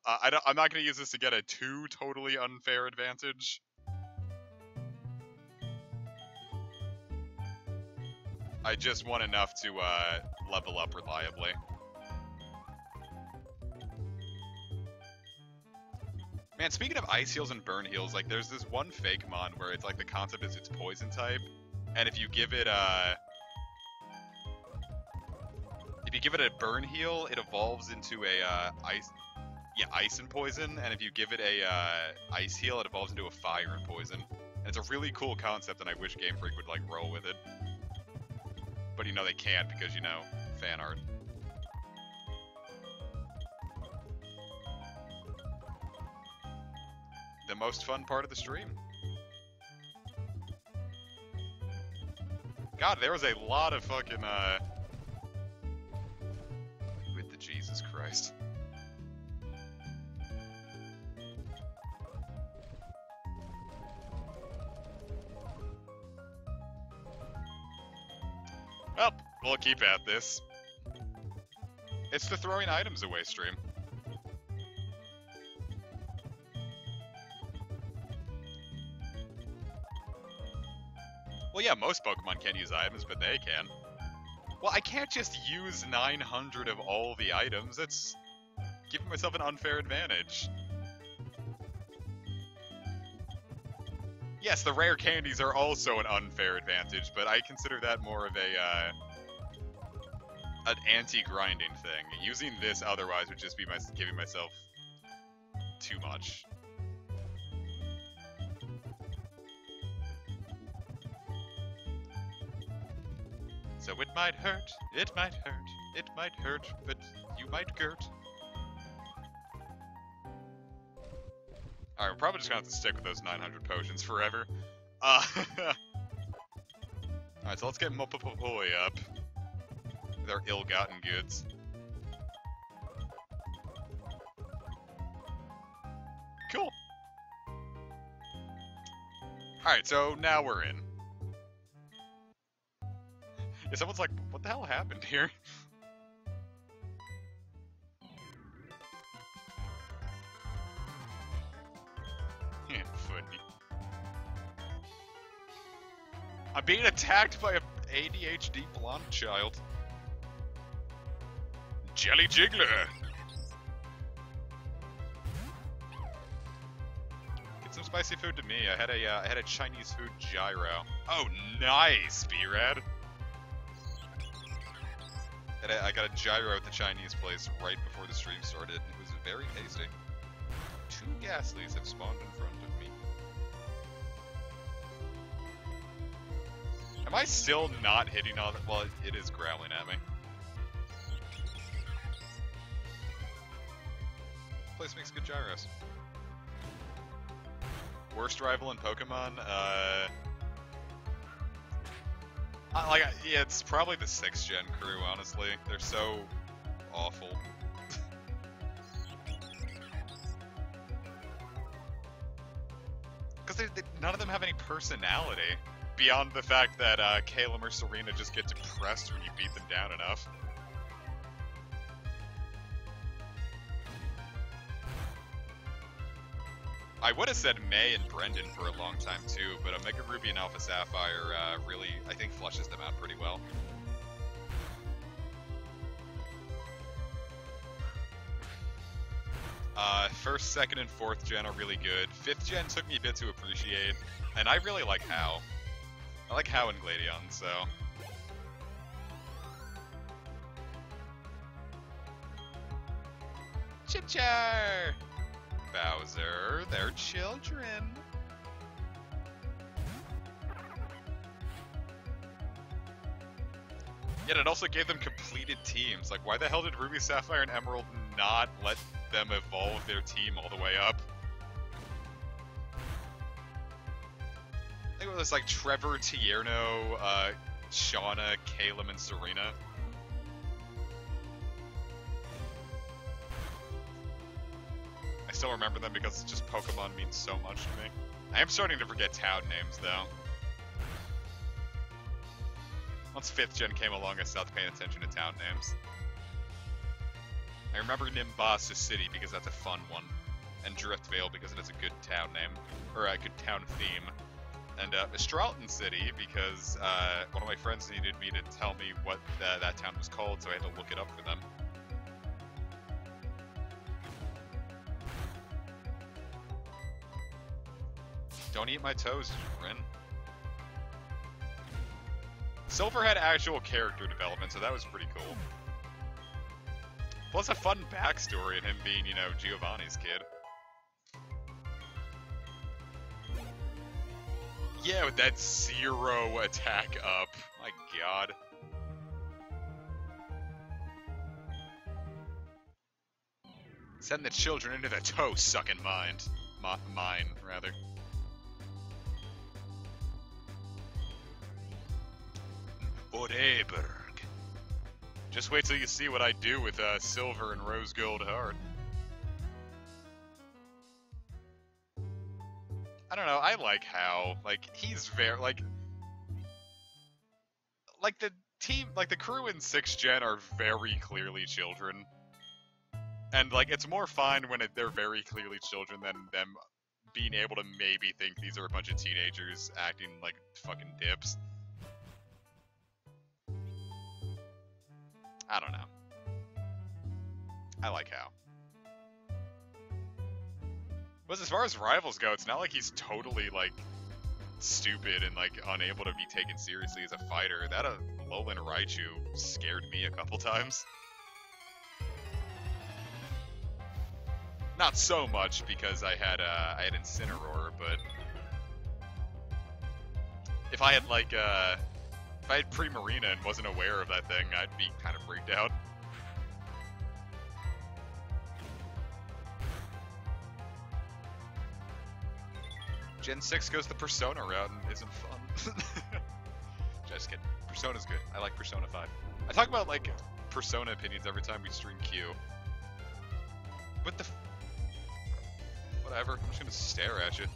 I'm not gonna use this to get a totally unfair advantage. I just want enough to, level up reliably. Man, speaking of ice heals and burn heals, like, there's this one fake mon where it's like the concept is it's poison type, and if you give it a burn heal, it evolves into a ice and poison, and if you give it a ice heal, it evolves into a fire and poison. And it's a really cool concept, and I wish Game Freak would like roll with it, but you know they can't because, you know, fan art. The most fun part of the stream. God, there was a lot of fucking, with the Jesus Christ. Well, we'll keep at this. It's the throwing items away stream. Well, yeah, most Pokemon can't use items, but they can. Well, I can't just use 900 of all the items. That's giving myself an unfair advantage. Yes, the rare candies are also an unfair advantage, but I consider that more of an anti-grinding thing. Using this otherwise would just be giving myself too much. So it might hurt, it might hurt, but you might girt. Alright, we're probably just gonna have to stick with those 900 potions forever. Alright, so let's get Mopopopoi up. With our ill-gotten goods. Cool. Alright, so now we're in. Yeah, someone's like, what the hell happened here? Yeah, funny. I'm being attacked by a ADHD blonde child. Jelly Jiggler! Get some spicy food to me. I had a Chinese food gyro. Oh, nice, B-Rad. I got a gyro at the Chinese place right before the stream started. It was very tasty. 2 Ghastlies have spawned in front of me. Am I still not hitting on it? Well, it is growling at me. Place makes good gyros. Worst rival in Pokemon? Yeah, it's probably the 6th gen crew, honestly. They're so awful. Because none of them have any personality. Beyond the fact that Calum or Serena just get depressed when you beat them down enough. I would have said May and Brendan for a long time too, but Omega Ruby and Alpha Sapphire really, I think, flushes them out pretty well. First, 2nd, and 4th gen are really good. 5th gen took me a bit to appreciate, and I really like How. I like How and Gladion, so... Chimchar! Bowser, they're children. Yet it also gave them completed teams. Like, why the hell did Ruby, Sapphire, and Emerald not let them evolve their team all the way up? I think it was like Trevor, Tierno, Shauna, Calum, and Serena. I still remember them because just Pokemon means so much to me. I am starting to forget town names, though. Once 5th gen came along, I stopped paying attention to town names. I remember Nimbasa City because that's a fun one, and Driftvale because it is a good town name, or a good town theme, and Mistralton City because one of my friends needed me to tell me what that town was called, so I had to look it up for them. Don't eat my toes, Rin. Silver had actual character development, so that was pretty cool. Plus a fun backstory in him being, you know, Giovanni's kid. Yeah, with that 0 attack up. My god. Send the children into the toe-sucking mind. Mine, rather. Oreburg. Just wait till you see what I do with silver and rose gold heart. I don't know, I like how, like, he's very, like the team, like the crew in 6th gen are very clearly children. And like, it's more fun when they're very clearly children than them being able to maybe think these are a bunch of teenagers acting like fucking dips. I don't know. I like how. But as far as rivals go, it's not like he's totally, like, stupid and, like, unable to be taken seriously as a fighter. That Alolan Raichu scared me a couple times. Not so much, because I had Incineroar, but... if I had, like, If I had pre-Marina and wasn't aware of that thing, I'd be kind of freaked out. Gen 6 goes the Persona route and isn't fun. Just kidding. Persona's good. I like Persona 5. I talk about, like, Persona opinions every time we stream Q. What the whatever. I'm just gonna stare at you.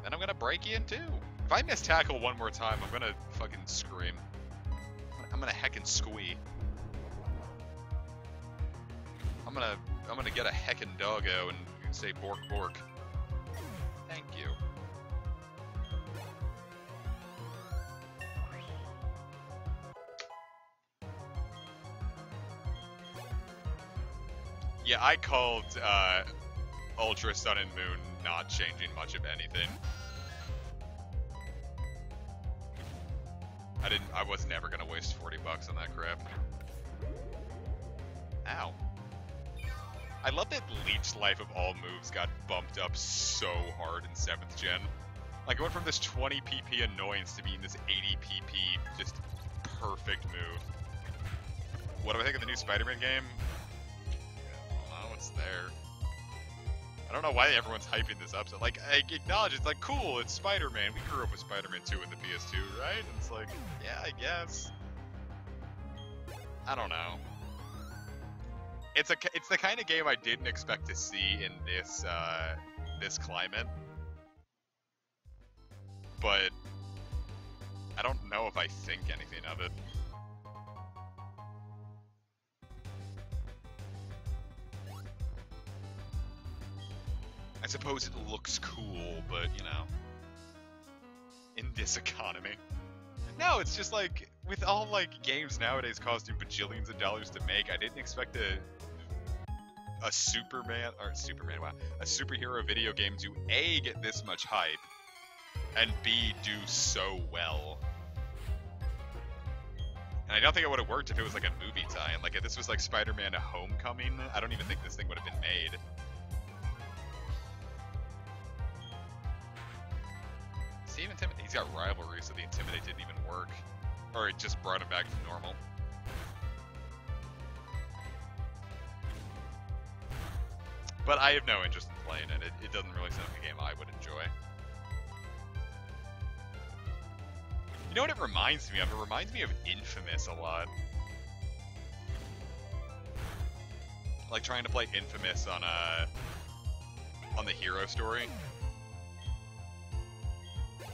Then I'm gonna break you in two. If I miss tackle one more time, I'm gonna fucking scream. I'm gonna heckin' squee. I'm gonna get a heckin' doggo and say bork bork. Thank you. Yeah, I called Ultra Sun and Moon not changing much of anything. I was never gonna waste 40 bucks on that crap. Ow. I love that leech life of all moves got bumped up so hard in 7th gen. Like, it went from this 20 PP annoyance to being this 80 PP just perfect move. What do I think of the new Spider-Man game? Oh, it's there. I don't know why everyone's hyping this up. So, like, I acknowledge it's like, cool, it's Spider-Man. We grew up with Spider-Man 2 in the PS2, right? And it's like, yeah, I guess. I don't know. It's the kind of game I didn't expect to see in this this climate. But I don't know if I think anything of it. I suppose it looks cool, but, you know, in this economy. No, it's just like, with all, like, games nowadays costing bajillions of dollars to make, I didn't expect a superhero video game to A, get this much hype, and B, do so well. And I don't think it would have worked if it was like a movie tie-in. Like, if this was like Spider-Man Homecoming, I don't even think this thing would have been made. See, even he's got rivalry, so the Intimidate didn't even work. Or it just brought him back to normal. But I have no interest in playing it. It doesn't really sound like a game I would enjoy. You know what it reminds me of? It reminds me of Infamous a lot. Like trying to play Infamous on the hero story.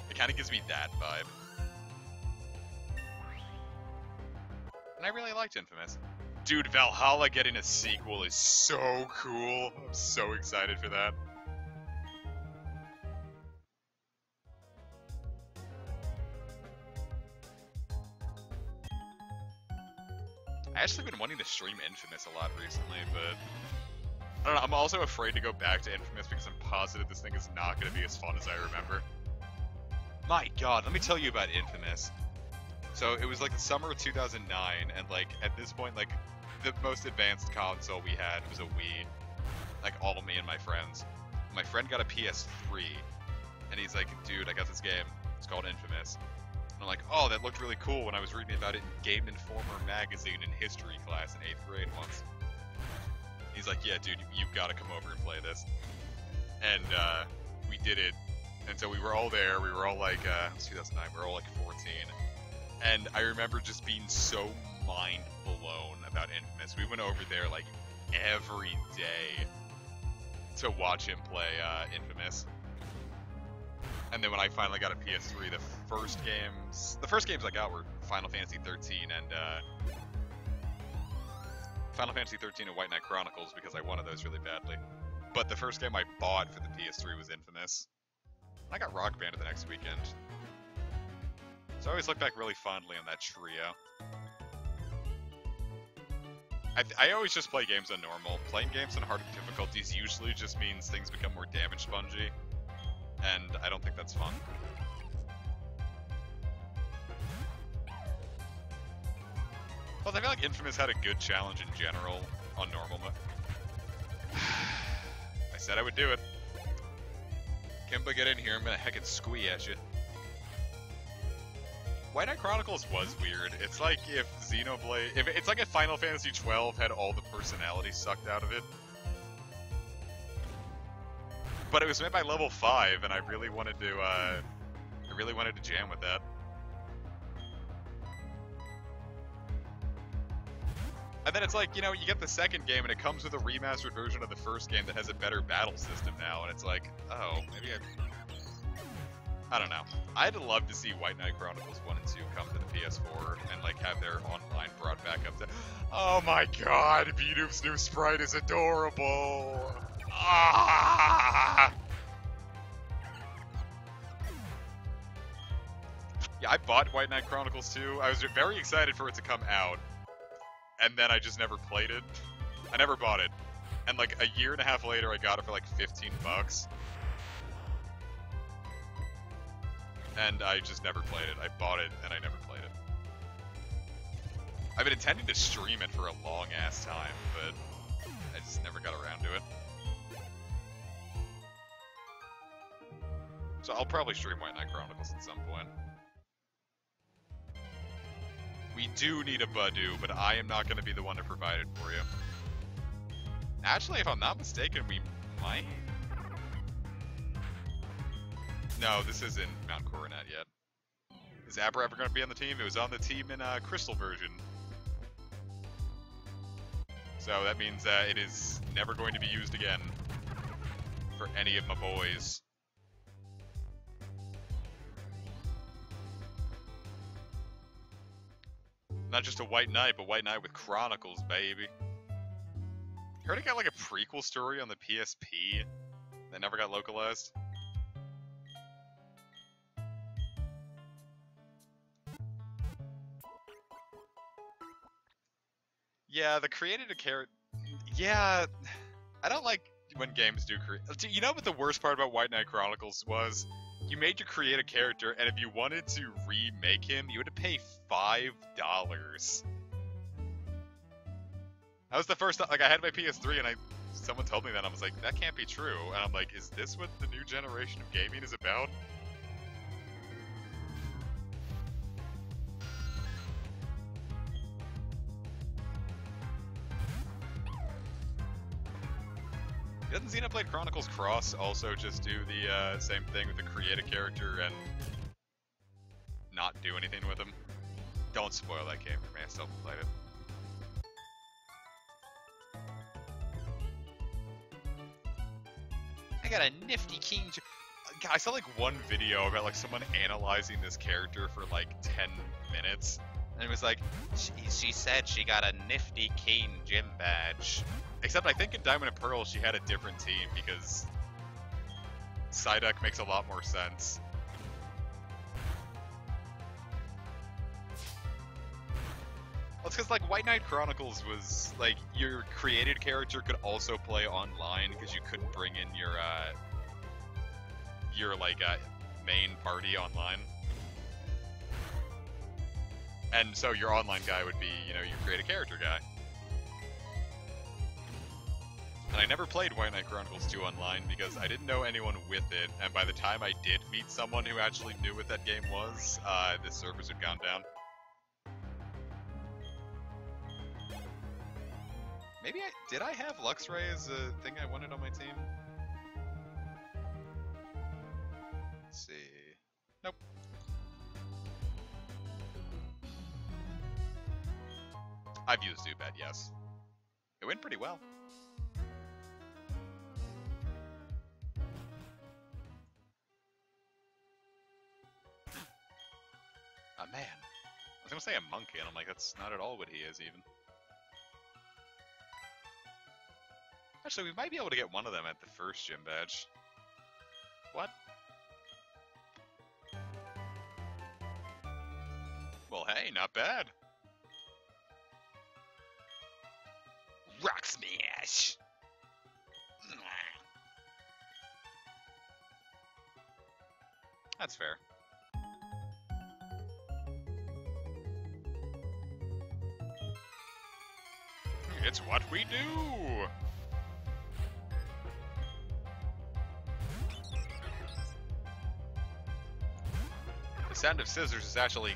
It kind of gives me that vibe. And I really liked Infamous. Dude, Valhalla getting a sequel is so cool. I'm so excited for that. I actually been wanting to stream Infamous a lot recently, but I don't know, I'm also afraid to go back to Infamous because I'm positive this thing is not going to be as fun as I remember. My god, let me tell you about Infamous. So it was like the summer of 2009, and like at this point, like the most advanced console we had was a Wii. Like all of me and my friends. My friend got a PS3, and he's like, dude, I got this game. It's called Infamous. And I'm like, oh, that looked really cool when I was reading about it in Game Informer magazine in history class in 8th grade once. He's like, yeah, dude, you've got to come over and play this. And we did it. And so we were all there. We were all like, it was 2009. We were all like 14. And I remember just being so mind blown about Infamous. We went over there like every day to watch him play Infamous. And then when I finally got a PS3, the first games I got were Final Fantasy 13 and White Knight Chronicles because I wanted those really badly. But the first game I bought for the PS3 was Infamous. I got Rock Band the next weekend. So I always look back really fondly on that trio. I always just play games on normal. Playing games on harder difficulties usually just means things become more damage spongy. And I don't think that's fun. Plus, I feel like Infamous had a good challenge in general on normal mode. I said I would do it. Kimba, get in here. I'm gonna heckin' squee at you. White Knight Chronicles was weird. It's like if Xenoblade... It's like if Final Fantasy XII had all the personality sucked out of it. But it was made by level 5, and I really wanted to jam with that. And then it's like, you know, you get the second game, and it comes with a remastered version of the first game that has a better battle system now, and it's like, oh, maybe I don't know. I'd love to see White Knight Chronicles 1 and 2 come to the PS4 and, like, have their online brought back up to... Oh my god, Bidoof's new sprite is adorable! Ah! Yeah, I bought White Knight Chronicles 2. I was very excited for it to come out. And then I just never played it. I never bought it. And like a year and a half later, I got it for like 15 bucks. And I just never played it. I bought it and I never played it. I've been intending to stream it for a long ass time, but I just never got around to it. So I'll probably stream White Knight Chronicles at some point. We do need a Badoo, but I am not going to be the one to provide it for you. Actually, if I'm not mistaken, we might... No, this isn't Mount Coronet yet. Is Abra ever going to be on the team? It was on the team in Crystal version. So that means it is never going to be used again for any of my boys. Not just a White Knight, but White Knight with Chronicles, baby. Heard it got like a prequel story on the PSP that never got localized. Yeah, the created a character... Yeah, I don't like when games do create... You know what the worst part about White Knight Chronicles was? You made to create a character, and if you wanted to remake him, you had to pay $5. That was the first time, like, I had my PS3, and someone told me that, and I was like, that can't be true. And I'm like, is this what the new generation of gaming is about? Doesn't Xenoblade Chronicles Cross also just do the same thing with the create a character and not do anything with him? Don't spoil that game for me, I still haven't played it. I got a nifty king... I saw like one video about like someone analyzing this character for like 10 minutes. And it was like, she said she got a nifty Keen gym badge. Except I think in Diamond and Pearl she had a different team because Psyduck makes a lot more sense. Well, it's because like White Knight Chronicles was like your created character could also play online because you couldn't bring in your main party online. And so your online guy would be, you know, your create a character guy. And I never played White Knight Chronicles 2 online because I didn't know anyone with it, and by the time I did meet someone who actually knew what that game was, the servers had gone down. Maybe did I have Luxray as a thing I wanted on my team? Let's see. Nope. I've used Zubat, yes. It went pretty well. Oh man. I was gonna say a monkey, and I'm like, that's not at all what he is, even. Actually, we might be able to get one of them at the first gym badge. What? Well, hey, not bad. Rock Smash! That's fair. It's what we do! sound of scissors is actually...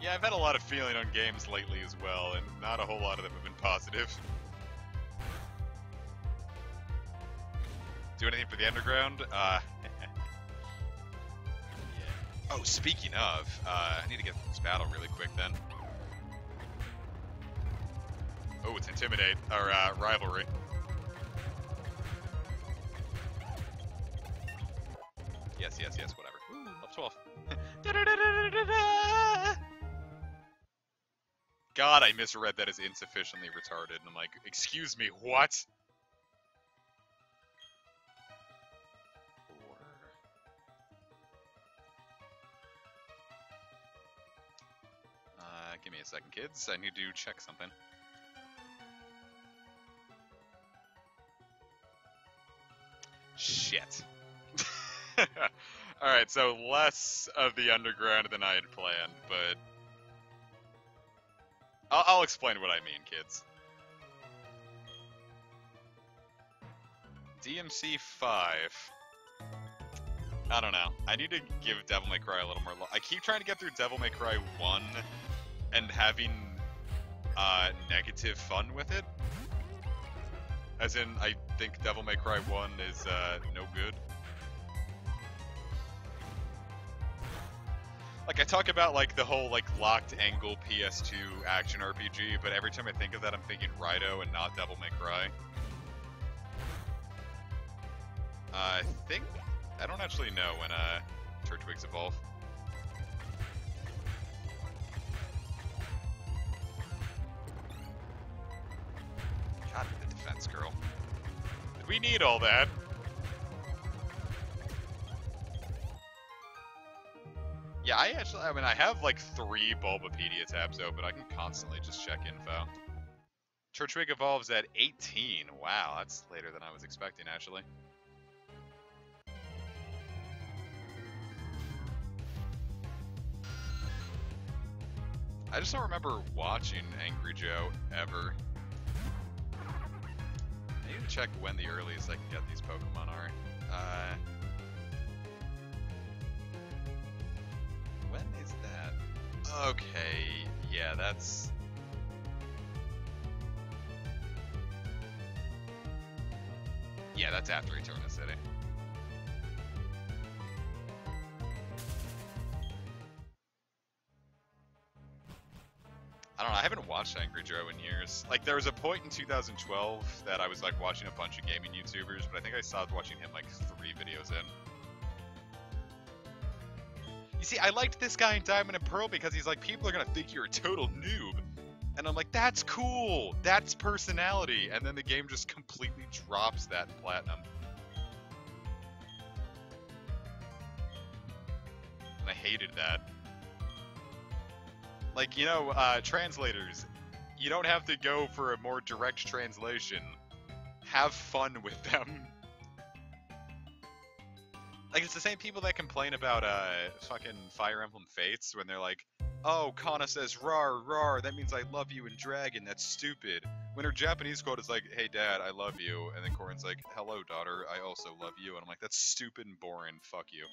Yeah, I've had a lot of feeling on games lately as well, and not a whole lot of them have been positive. Do anything for the underground? Yeah. Oh, speaking of, I need to get this battle really quick then. Oh, it's Intimidate, or Rivalry. Yes, yes, yes, whatever. Ooh, level 12. God, I misread that as insufficiently retarded, and I'm like, excuse me, what? Give me a second, kids. I need to check something. Shit. Alright, so less of the underground than I had planned, but... I'll explain what I mean, kids. DMC 5. I don't know. I need to give Devil May Cry a little more I keep trying to get through Devil May Cry 1 and having negative fun with it. As in, I think Devil May Cry 1 is no good. Like, I talk about, like, the whole, like, locked angle PS2 action RPG, but every time I think of that, I'm thinking Raito and not Devil May Cry. I think... I don't actually know when, Turtwigs evolve. God, the defense girl. Did we need all that? Yeah, I mean, I have like 3 Bulbapedia tabs open. I can constantly just check info. Turtwig evolves at 18. Wow, that's later than I was expecting, actually. I just don't remember watching Angry Joe ever. I need to check when the earliest I can get these Pokemon are. When is that? Okay, yeah, that's... Yeah, that's after Eterna City. I don't know, I haven't watched Angry Joe in years. Like, there was a point in 2012 that I was, like, watching a bunch of gaming YouTubers, but I think I stopped watching him, like, 3 videos in. You see, I liked this guy in Diamond and Pearl because he's like, people are gonna think you're a total noob. And I'm like, that's cool! That's personality! And then the game just completely drops that in Platinum. And I hated that. Like, you know, translators, you don't have to go for a more direct translation. Have fun with them. Like, it's the same people that complain about, fucking Fire Emblem Fates, when they're like, oh, Kana says rar, rar, that means I love you in Dragon, that's stupid. When her Japanese quote is like, hey dad, I love you, and then Corin's like, hello daughter, I also love you, and I'm like, that's stupid and boring, fuck you.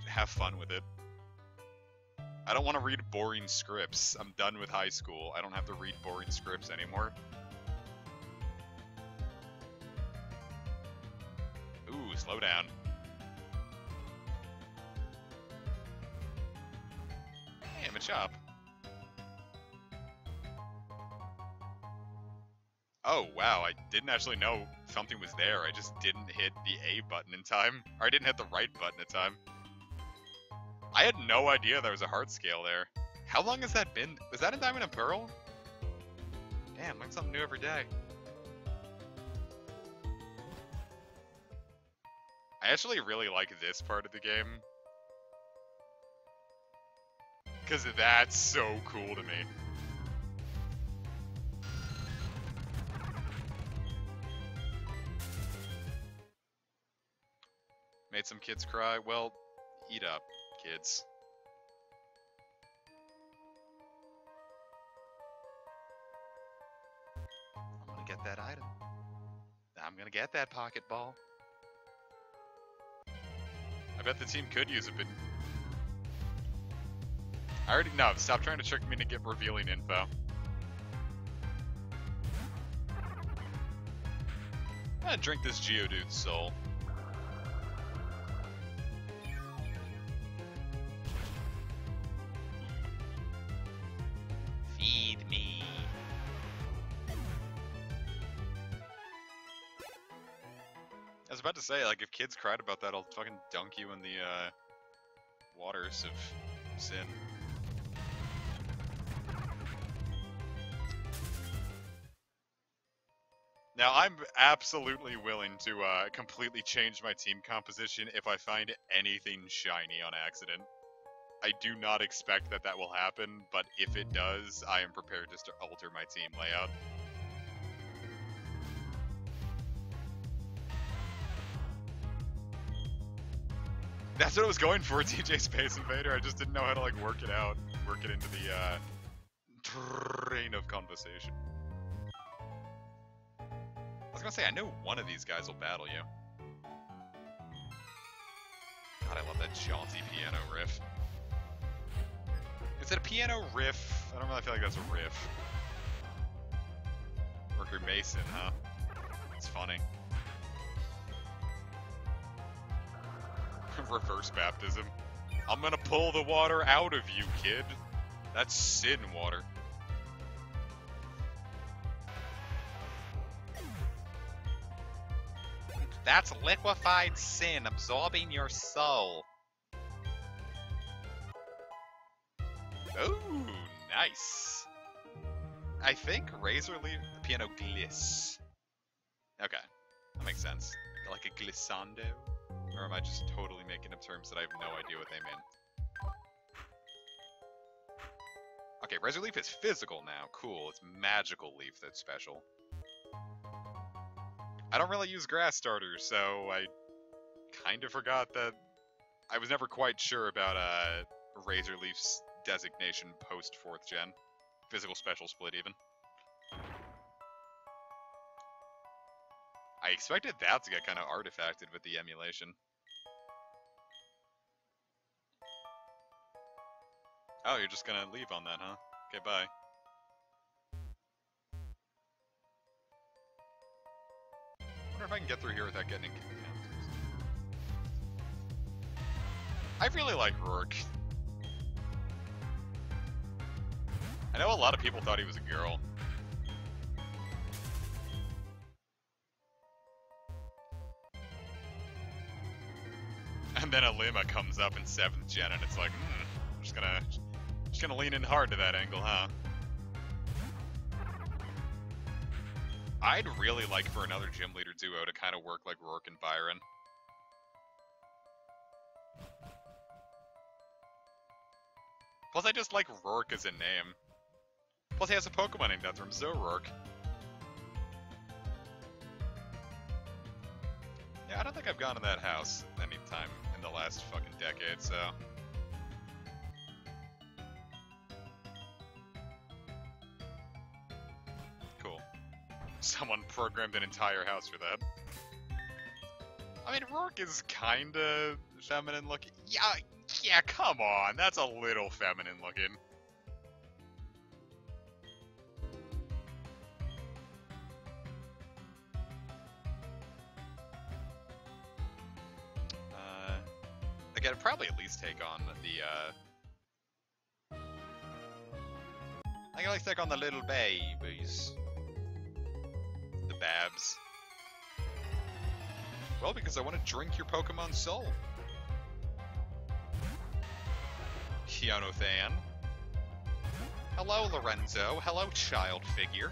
Have fun with it. I don't want to read boring scripts. I'm done with high school. I don't have to read boring scripts anymore. Ooh, slow down. Hey, I'm a chop. Oh, wow, I didn't actually know something was there. I just didn't hit the A button in time. Or I didn't hit the right button in time. I had no idea there was a heart scale there. How long has that been? Was that in Diamond and Pearl? Damn, learn something new every day. I actually really like this part of the game. Because that's so cool to me. Made some kids cry? Well, eat up, kids. I'm gonna get that item. I'm gonna get that pocket ball. I bet the team could use a bit. I already know. Stop trying to trick me to get revealing info. I'm gonna drink this Geodude's soul. Feed me. I was about to say, like, if kids cried about that, I'll fucking dunk you in the, waters of sin. Now, I'm absolutely willing to, completely change my team composition if I find anything shiny on accident. I do not expect that that will happen, but if it does, I am prepared just to alter my team layout. That's what I was going for, TJ Space Invader. I just didn't know how to, like, work it out. Work it into the, train of conversation. I was gonna say, I know one of these guys will battle you. God, I love that jaunty piano riff. Is it a piano riff? I don't really feel like that's a riff. Mercury Mason, huh? It's funny. Reverse baptism. I'm gonna pull the water out of you, kid. That's sin water. That's liquefied sin absorbing your soul. Oh, nice. I think Razor Leaf, Piano Gliss. Okay, that makes sense. Like a glissando? Or am I just totally making up terms that I have no idea what they mean? Okay, Razor Leaf is physical now. Cool, it's Magical Leaf that's special. I don't really use grass starters, so I kind of forgot that I was never quite sure about Razor Leaf's designation post 4th gen. Physical special split, even. I expected that to get kind of artifacted with the emulation. Oh, you're just gonna leave on that, huh? Okay, bye. I wonder if I can get through here without getting confused. I really like Rourke. I know a lot of people thought he was a girl. And then Alima comes up in 7th gen and it's like, I'm just gonna lean in hard to that angle, huh? I'd really like for another gym leader duo to kind of work like Rourke and Byron. Plus, I just like Rourke as a name. Plus, he has a Pokemon named after him, Zoroark. Yeah, I don't think I've gone to that house any time in the last fucking decade, so... Cool. Someone programmed an entire house for that. I mean, Rourke is kinda feminine looking. Yeah, come on, that's a little feminine looking. I could probably at least take on the, I can at least take on the little babies. The Babs. Well, because I want to drink your Pokemon soul. Keonothan. Hello, Lorenzo. Hello, child figure.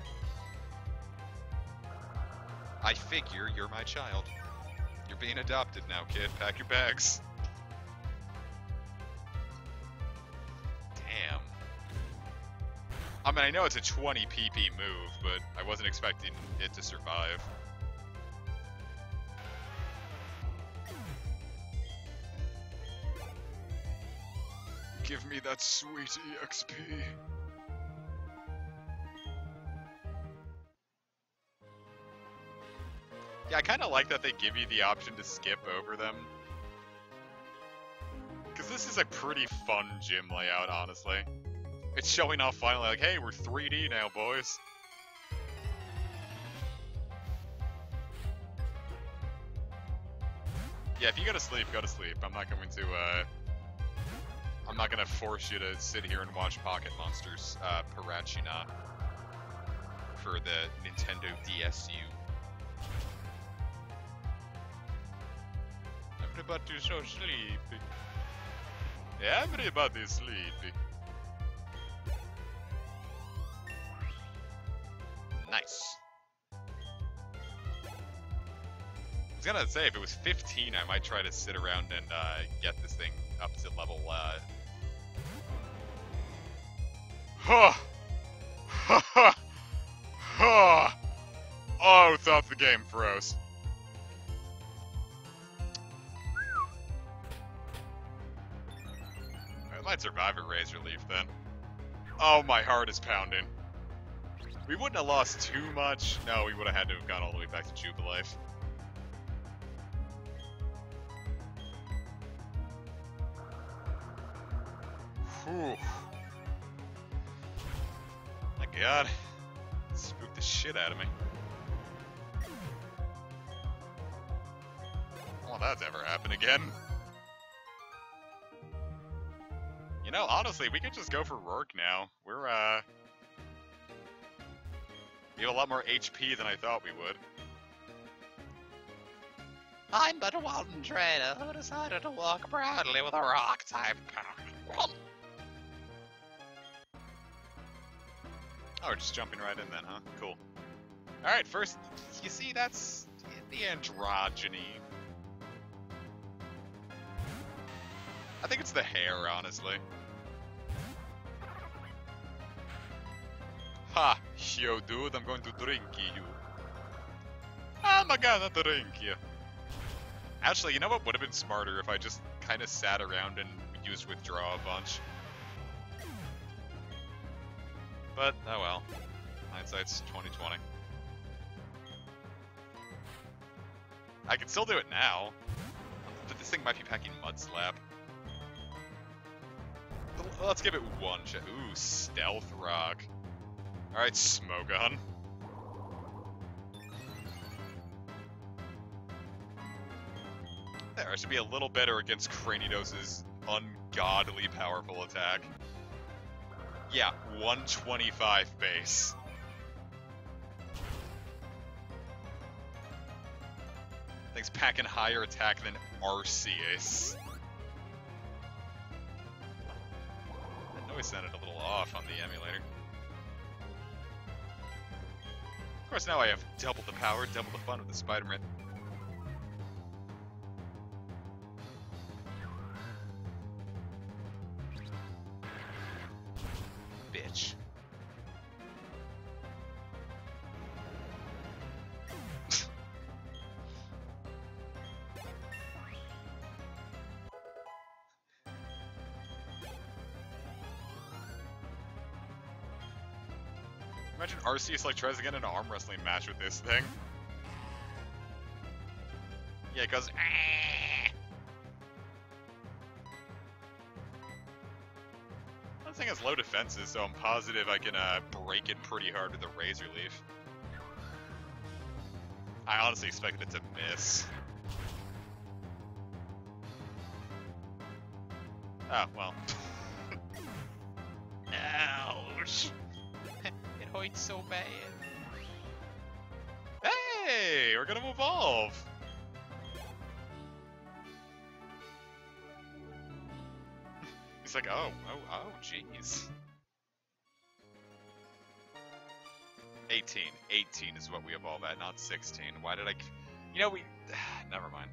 I figure you're my child. You're being adopted now, kid. Pack your bags. Damn. I mean, I know it's a 20 PP move, but I wasn't expecting it to survive. Give me that sweet EXP. Yeah, I kind of like that they give you the option to skip over them. Because this is a pretty fun gym layout, honestly. It's showing off finally, like, hey, we're 3D now, boys. Yeah, if you gotta sleep, go to sleep. I'm not going to, I'm not gonna force you to sit here and watch Pocket Monsters, Parachina for the Nintendo DSU. Everybody's so sleepy. Everybody's sleepy. Nice. I was gonna say, if it was 15, I might try to sit around and get this thing up to level, Oh, thought the game froze. I might survive a razor leaf then. Oh, my heart is pounding. We wouldn't have lost too much. No, we would have had to have gone all the way back to Jubilife. Whew. My god. It spooked the shit out of me. I don't want that to ever happen again. You know, honestly, we could just go for Rourke now. We're, we have a lot more HP than I thought we would. I'm but a Walden trader who decided to walk proudly with a rock-type power. Oh, we're just jumping right in then, huh? Cool. Alright, first, you see, that's the androgyny. I think it's the hair, honestly. Ha! Yo, dude, I'm going to drink you. I'm gonna drink you. Actually, you know what would have been smarter if I just kind of sat around and used withdraw a bunch. But, oh well. Hindsight's 20/20. I can still do it now. But this thing might be packing Mud Slap. Let's give it one shot. Ooh, Stealth Rock. Alright, Smogon. There, I should be a little better against Cranidos' ungodly powerful attack. Yeah, 125 base. Thing's packing higher attack than Arceus. That noise sounded a little off on the emulator. Of course, now I have double the power, double the fun with the Spider-Man. Bitch. Imagine Arceus like tries to get an arm wrestling match with this thing. Yeah, it goes. This thing has low defenses, so I'm positive I can break it pretty hard with a Razor Leaf. I honestly expected it to miss. Oh, well. Ouch. It hurts so bad. Hey, we're gonna evolve. He's like, oh, jeez. 18 is what we evolve at, not 16. Why did I, you know, never mind.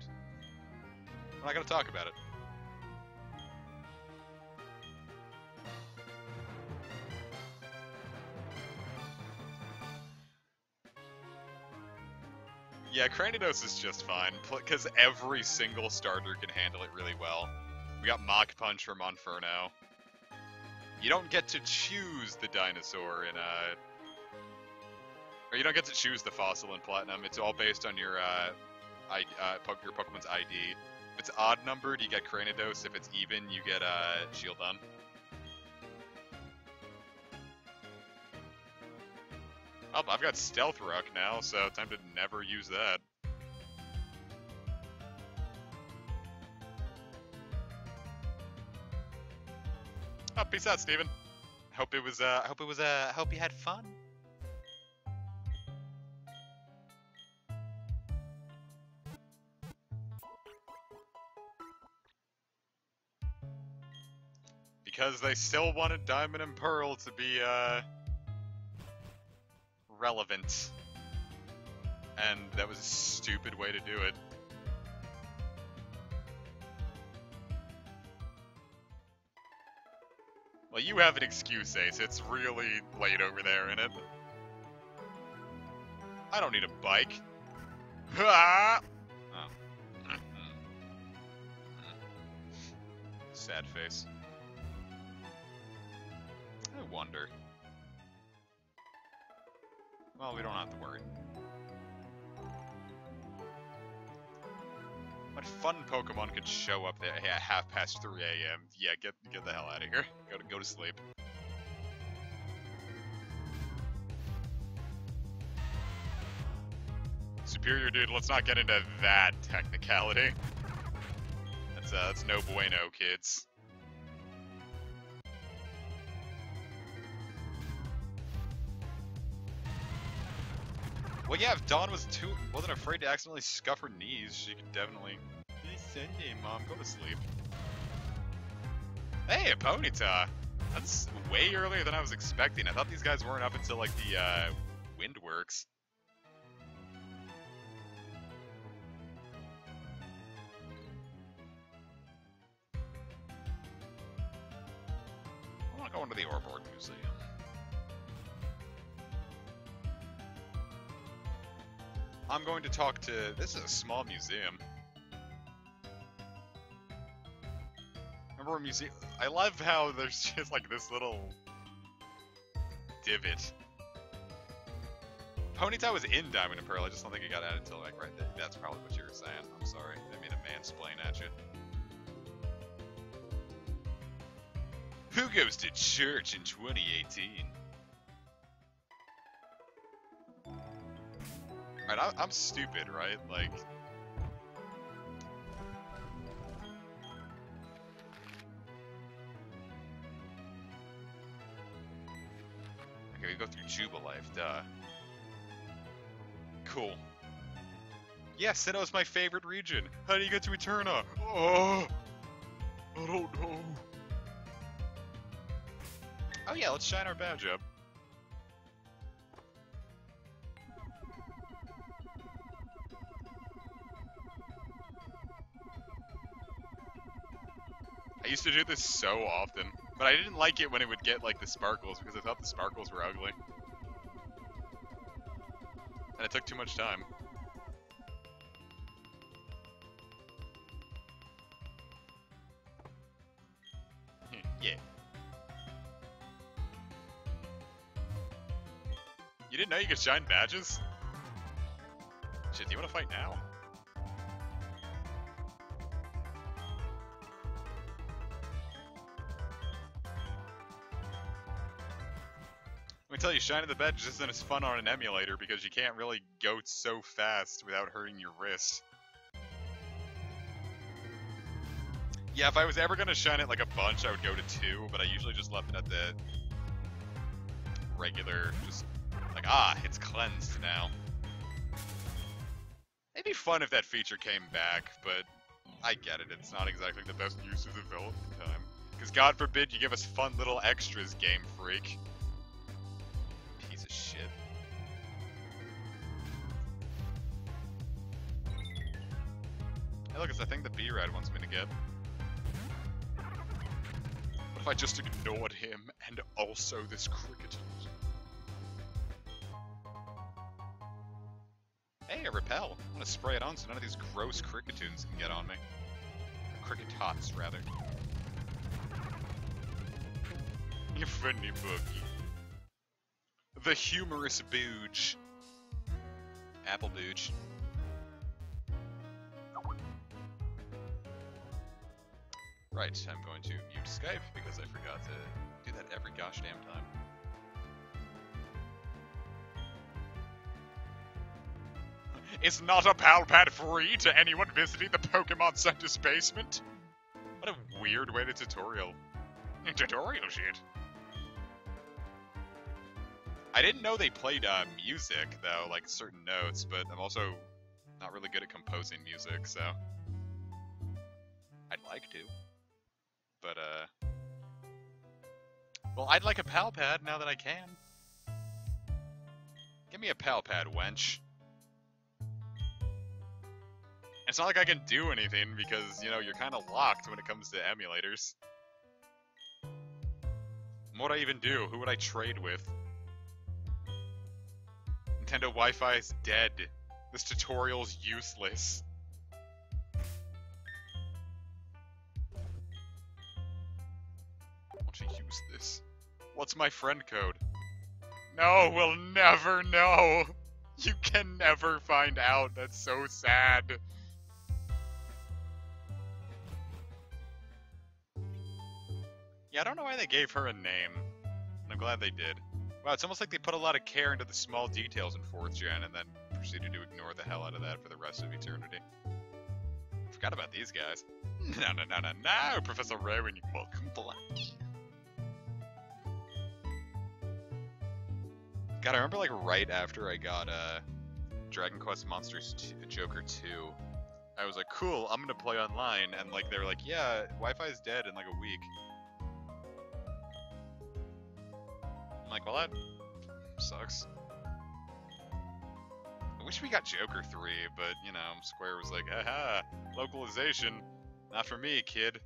I'm not gonna talk about it. Yeah, Cranidos is just fine, because every single starter can handle it really well. We got Mach Punch from Monferno. You don't get to choose the dinosaur in Or you don't get to choose the fossil in Platinum. It's all based on your your Pokemon's ID. If it's odd numbered, you get Cranidos. If it's even, you get Shieldon. Oh, I've got Stealth Rock now, so time to never use that. Oh, peace out, Steven. Hope you had fun. Because they still wanted Diamond and Pearl to be, relevant. And that was a stupid way to do it. Well, you have an excuse, Ace. It's really late over there, isn't it? I don't need a bike. Ah! Oh. Sad face. I wonder. Well, we don't have to worry. What fun Pokemon could show up there at 3:30 a.m. Yeah, get the hell out of here. Go to sleep. Superior dude, let's not get into that technicality. That's no bueno, kids. Well, yeah, if Dawn wasn't afraid to accidentally scuff her knees, she could definitely. It's Sunday, Mom. Go to sleep. Hey, a Ponyta. That's way earlier than I was expecting. I thought these guys weren't up until like the Windworks. I want to go into the Orborg Museum. I'm going to talk to... This is a small museum. Remember a museum... I love how there's just like this little... divot. Ponyta was in Diamond and Pearl, I just don't think it got added until like right there. That's probably what you were saying. I'm sorry. I didn't mean to mansplain at you. Who goes to church in 2018? Alright, I'm stupid, right? Like... Okay, we go through Jubilife, duh. Cool. Yeah, Sinnoh's my favorite region. How do you get to Eterna? Oh, I don't know. Oh yeah, let's shine our badge up. I used to do this so often, but I didn't like it when it would get like the sparkles because I thought the sparkles were ugly. And it took too much time. Yeah. You didn't know you could shine badges? Shit, do you want to fight now? Let me tell you, shining the badge isn't as fun on an emulator because you can't really go so fast without hurting your wrist. Yeah, if I was ever gonna shine it like a bunch, I would go to 2, but I usually just left it at the regular, just like, it's cleansed now. It'd be fun if that feature came back, but I get it, it's not exactly the best use of development time. Because God forbid you give us fun little extras, Game Freak. Piece of shit. Hey look, it's the thing that B-Rad wants me to get. What if I just ignored him and also this cricket? Hey, a repel. I'm gonna spray it on so none of these gross cricketoons can get on me. Cricketots, rather. You funny boogie. The humorous booge. Apple Booch. Right, I'm going to mute Skype because I forgot to do that every gosh damn time. Is not a pal pad free to anyone visiting the Pokemon Center's basement? What a weird way to tutorial. Tutorial shit. I didn't know they played music, though, like certain notes, but I'm also not really good at composing music, so I'd like to. But, well, I'd like a pal pad now that I can. Give me a pal pad, wench. It's not like I can do anything because, you know, you're kind of locked when it comes to emulators. What would I even do? Who would I trade with? Nintendo Wi-Fi is dead. This tutorial's useless. Why don't you use this? What's my friend code? No, we'll never know. You can never find out. That's so sad. Yeah, I don't know why they gave her a name. I'm glad they did. Wow, it's almost like they put a lot of care into the small details in 4th gen and then proceeded to ignore the hell out of that for the rest of eternity. Forgot about these guys. No, Professor Rowan, you welcome black. God, I remember like right after I got Dragon Quest Monsters Joker 2, I was like, cool, I'm gonna play online, and like they were like, yeah, Wi-Fi is dead in like a week. I'm like, well, that sucks. I wish we got Joker 3, but, you know, Square was like, haha, localization, not for me, kid.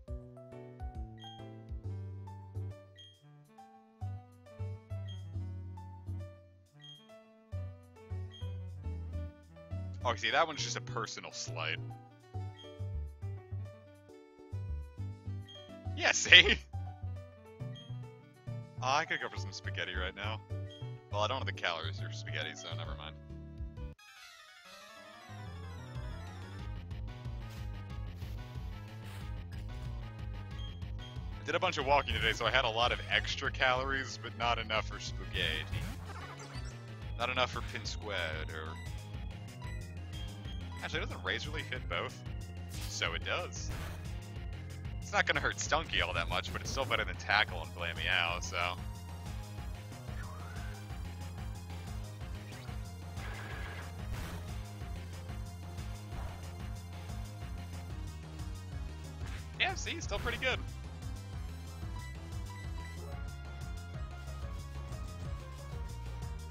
Oh, see, that one's just a personal slight. Yeah, see? Oh, I could go for some spaghetti right now. Well, I don't have the calories for spaghetti, so never mind. I did a bunch of walking today, so I had a lot of extra calories, but not enough for spaghetti. Not enough for pin squad, or... Actually, doesn't Razorly fit both? So it does. It's not gonna hurt Stunky all that much, but it's still better than Tackle and Play Me Out, so... Yeah, see, still pretty good.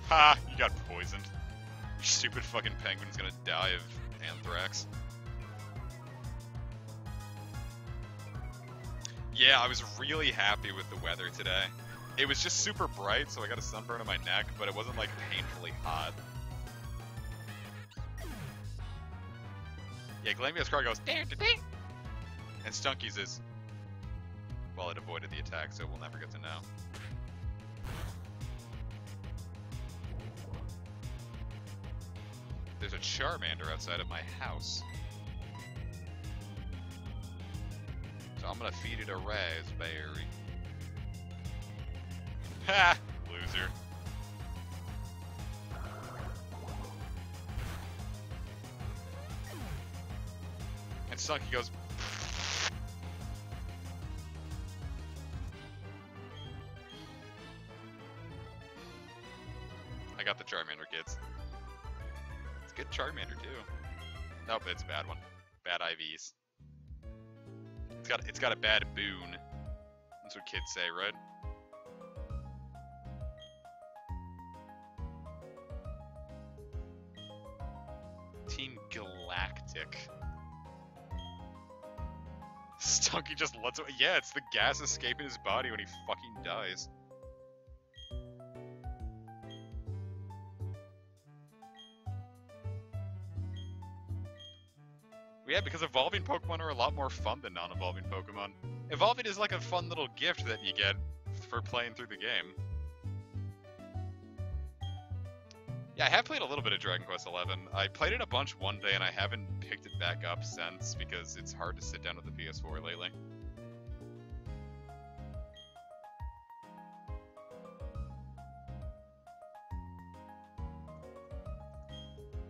Ha! You got poisoned. Your stupid fucking penguin's gonna die of anthrax. Yeah, I was really happy with the weather today. It was just super bright, so I got a sunburn on my neck, but it wasn't like painfully hot. Yeah, Glamia's car goes ding ding ding, and Stunky's is, well, it avoided the attack, so we'll never get to know. There's a Charmander outside of my house. So I'm gonna feed it a raspberry. Ha! Loser. And Stunky goes... I got the Charmander, kids. It's a good Charmander, too. Nope, it's a bad one. Bad IVs. It's got a bad boon. That's what kids say, right? Team Galactic. Stunky just lets it. Yeah, it's the gas escaping his body when he fucking dies. Yeah, because evolving Pokemon are a lot more fun than non-evolving Pokemon. Evolving is like a fun little gift that you get for playing through the game. Yeah, I have played a little bit of Dragon Quest XI. I played it a bunch one day, and I haven't picked it back up since because it's hard to sit down with the PS4 lately.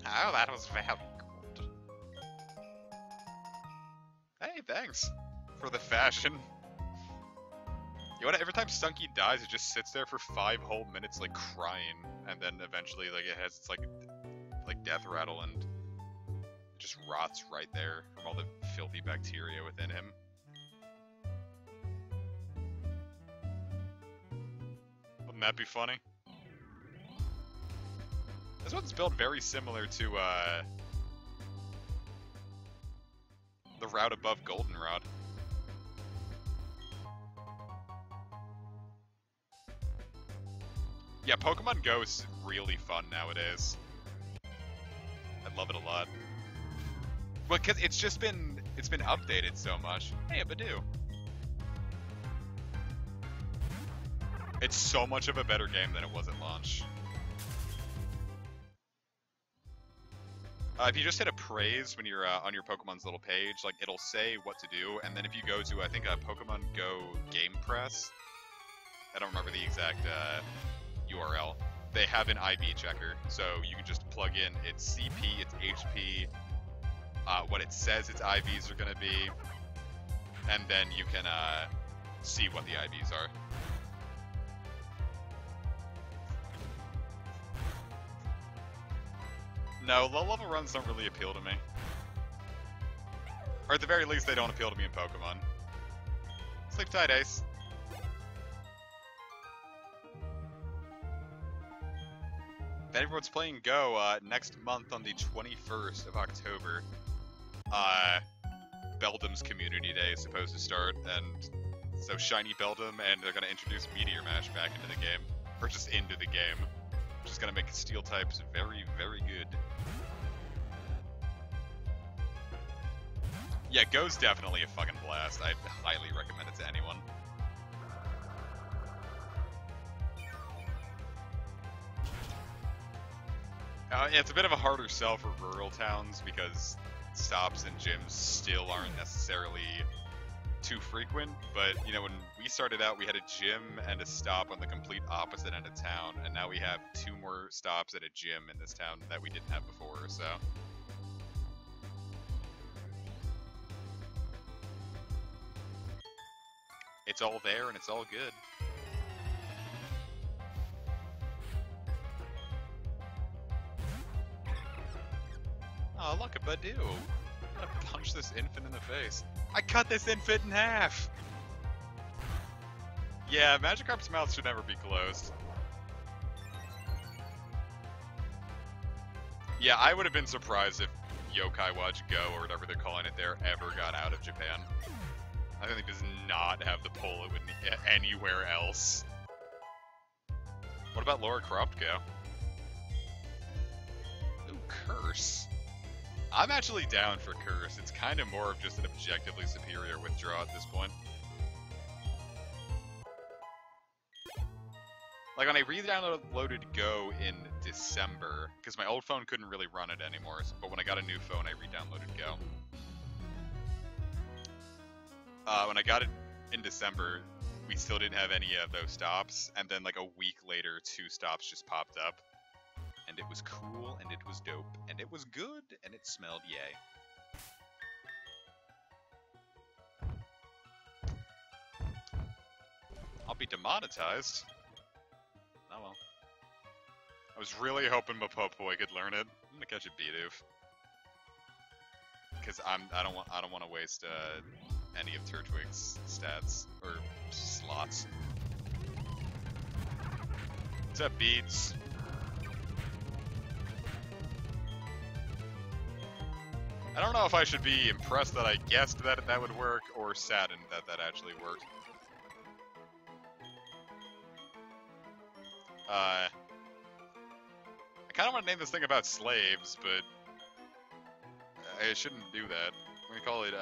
Oh, that was very good. Hey, thanks for the fashion. You know what? Every time Stunky dies, it just sits there for 5 whole minutes, like crying, and then eventually, like it has its like death rattle, and it just rots right there from all the filthy bacteria within him. Wouldn't that be funny? This one's built very similar to the route above Goldenrod. Yeah, Pokemon Go is really fun nowadays. I love it a lot. Well, cause it's been updated so much. Hey, a Badoo. It's so much of a better game than it was at launch. If you just hit appraise when you're on your Pokemon's little page, like it'll say what to do, and then if you go to I think a Pokemon Go Game Press, I don't remember the exact URL. They have an IV checker, so you can just plug in its CP, its HP, what it says its IVs are gonna be, and then you can see what the IVs are. No, low level runs don't really appeal to me. Or at the very least, they don't appeal to me in Pokemon. Sleep tight, Ace. If everyone's playing Go, next month on the 21st of October, Beldum's Community Day is supposed to start, and so Shiny Beldum, and they're gonna introduce Meteor Mash back into the game, or just into the game, which is gonna make Steel types very, very good. Yeah, Go's definitely a fucking blast. I highly recommend it to anyone. It's a bit of a harder sell for rural towns because stops and gyms still aren't necessarily too frequent, but you know, when we started out, we had a gym and a stop on the complete opposite end of town, and now we have 2 more stops at a gym in this town that we didn't have before, so. It's all there and it's all good. Oh, look, a Badoo. I'm gonna punch this infant in the face. I cut this infant in half! Yeah, Magikarp's mouth should never be closed. Yeah, I would have been surprised if Yokai Watch Go, or whatever they're calling it there, ever got out of Japan. I think it does not have the pull it would need anywhere else. What about Laura Croft Go? Ooh, Curse. I'm actually down for Curse. It's kind of more of just an objectively superior withdraw at this point. Like when I re-downloaded Go in December, because my old phone couldn't really run it anymore, but when I got a new phone, I re-downloaded Go. When I got it in December, we still didn't have any of those stops, and then like a week later, 2 stops just popped up. And it was cool, and it was dope, and it was good, and it smelled yay. I'll be demonetized. Oh well. I was really hoping Mapopoi could learn it. I'm gonna catch a Bidoof. Because I don't want to waste any of Turtwig's stats or slots. What's up, Beats? I don't know if I should be impressed that I guessed that that would work, or saddened that that actually worked. I kind of want to name this thing about slaves, but I shouldn't do that. I'm gonna call it,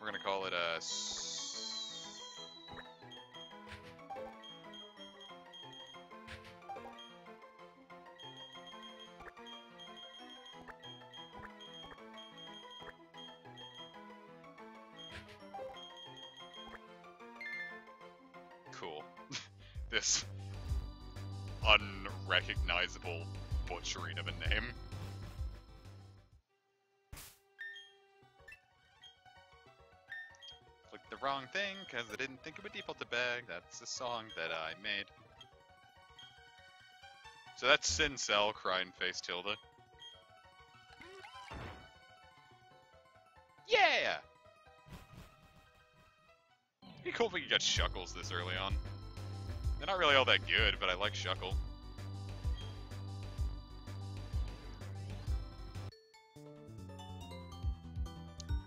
we're gonna call it, cool. This unrecognizable butchering of a name. Clicked the wrong thing because I didn't think it would default to bag. That's a song that I made. So that's Sinnoh, crying face tilde. Yeah! It'd be cool if we could get Shuckles this early on. They're not really all that good, but I like Shuckle.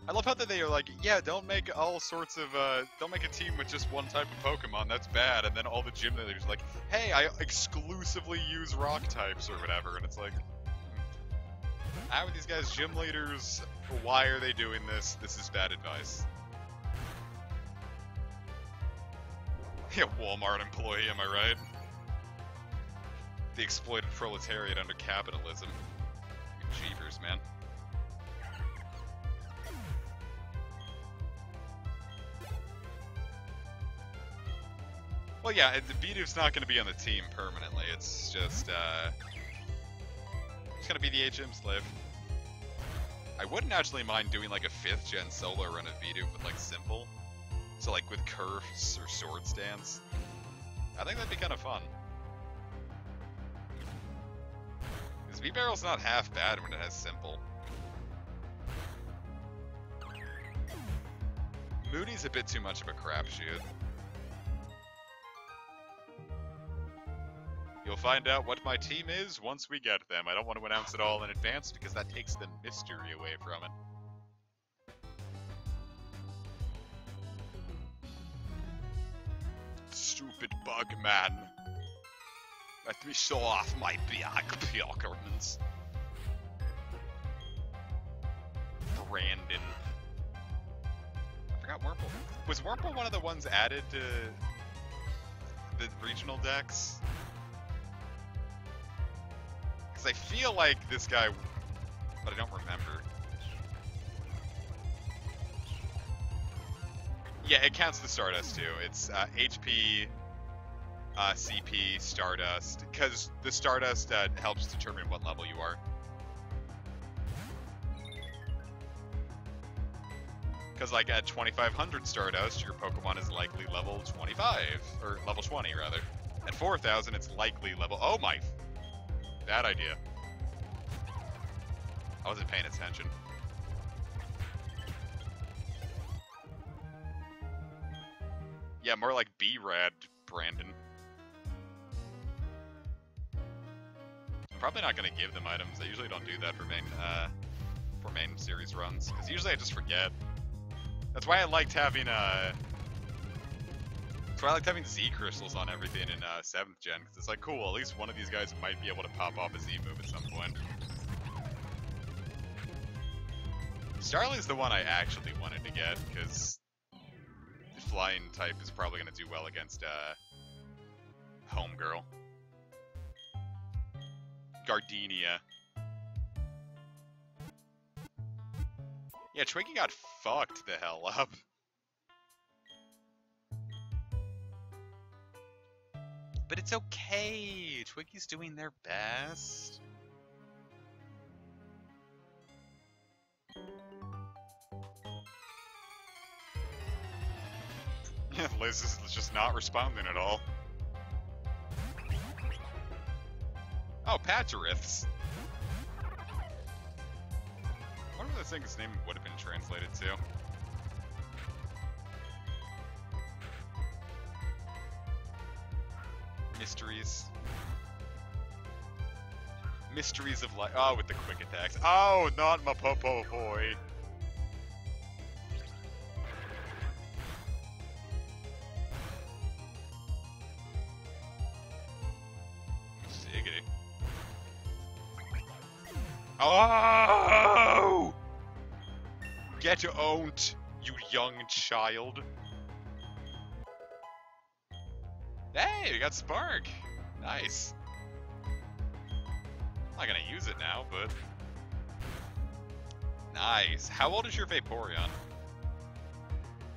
I love how that they are like, yeah, don't make all sorts of, don't make a team with just one type of Pokemon, that's bad, and then all the gym leaders are like, hey, I exclusively use rock types or whatever, and it's like, how are these guys gym leaders? Why are they doing this? This is bad advice. Yeah, Walmart employee, am I right? The exploited proletariat under capitalism. Jeepers, man. Well, yeah, Bidoo's not going to be on the team permanently. It's just, it's going to be the HM slave. I wouldn't actually mind doing like a 5th gen solo run of Bidoo, but like simple. So like with curves or sword stance. I think that'd be kind of fun. Because V-Barrel's not half bad when it has simple. Moody's a bit too much of a crapshoot. You'll find out what my team is once we get them. I don't want to announce it all in advance because that takes the mystery away from it. Stupid bug man. Let me show off my big Pokemons. Brandon. I forgot Wurmple. Was Wurmple one of the ones added to the regional decks? Because I feel like this guy, but I don't remember. Yeah, it counts the Stardust too. It's HP, CP, Stardust, because the Stardust helps determine what level you are. Because like at 2500 Stardust, your Pokemon is likely level 25, or level 20 rather. At 4000, it's likely level, oh my, bad idea. I wasn't paying attention. Yeah, more like B-Rad, Brandon. I'm probably not going to give them items. I usually don't do that for main series runs, because usually I just forget. That's why I liked having Z crystals on everything in 7th gen, because it's like, cool, at least one of these guys might be able to pop off a Z move at some point. Starly's the one I actually wanted to get, because flying type is probably going to do well against Homegirl. Gardenia. Yeah, Twinkie got fucked the hell up. But it's okay. Twinkie's doing their best. Liz is just not responding at all. Oh, Patcheriths. What were the things his name would have been translated to? Mysteries. Mysteries of life. Oh, with the quick attacks. Oh, not my Popo boy. Oh! Get owned, you young child. Hey, we got Spark. Nice. I'm not gonna use it now, but... Nice. How old is your Vaporeon?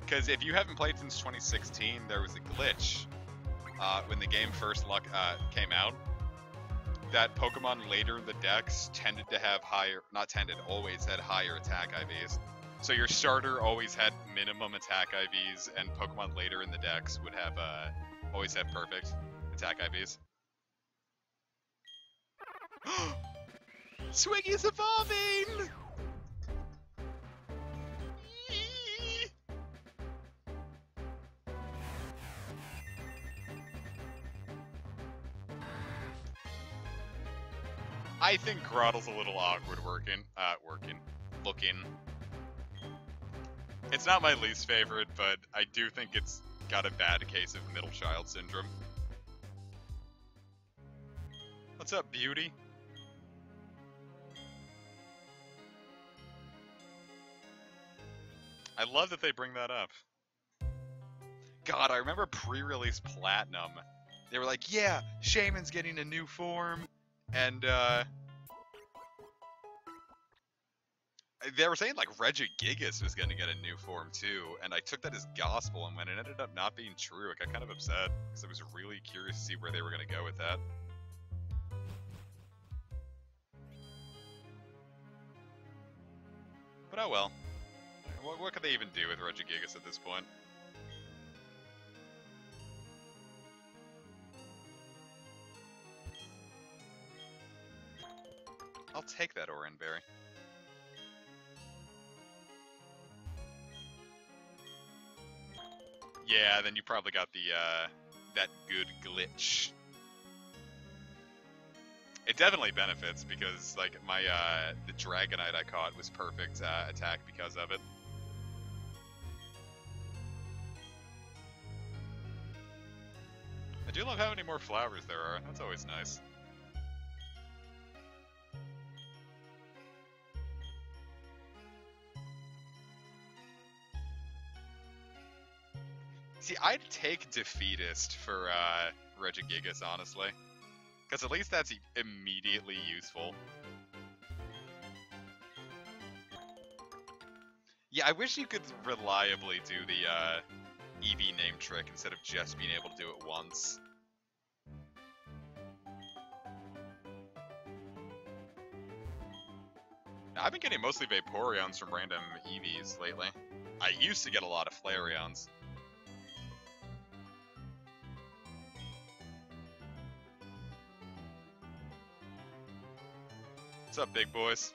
Because if you haven't played since 2016, there was a glitch when the game first came out, that Pokemon later in the decks tended to have higher, not tended, always had higher attack IVs. So your starter always had minimum attack IVs, and Pokemon later in the decks would have always have perfect attack IVs. Swiggy is evolving! I think Grottle's a little awkward looking. It's not my least favorite, but I do think it's got a bad case of middle child syndrome. What's up, beauty? I love that they bring that up. God, I remember pre-release Platinum. They were like, yeah, Shaman's getting a new form. And, they were saying, like, Regigigas was going to get a new form, too. And I took that as gospel, and when it ended up not being true, I got kind of upset. Because I was really curious to see where they were going to go with that. But oh well. What could they even do with Regigigas at this point? I'll take that Oranberry. Yeah, then you probably got the, that good glitch. It definitely benefits because, like, my, the Dragonite I caught was perfect, attack because of it. I do love how many more flowers there are. That's always nice. See, I'd take Defeatist for Regigigas, honestly. Because at least that's immediately useful. Yeah, I wish you could reliably do the EV name trick instead of just being able to do it once. I've been getting mostly Vaporeons from random EVs lately. I used to get a lot of Flareons. What's up, big boys?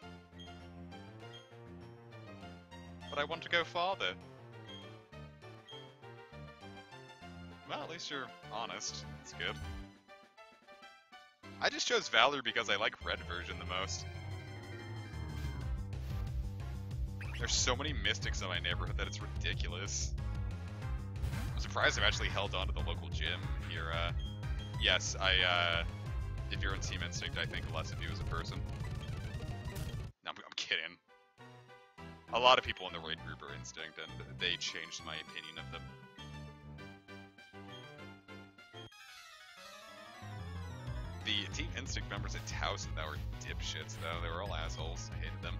But I want to go farther. Well, at least you're honest. That's good. I just chose Valor because I like red version the most. There's so many mystics in my neighborhood that it's ridiculous. I'm surprised I've actually held on to the local gym here. Yes, if you're in Team Instinct, I think less of you as a person. No, I'm kidding. A lot of people in the raid group are Instinct, and they changed my opinion of them. The Team Instinct members at Towson that were dipshits, though. They were all assholes. I hated them.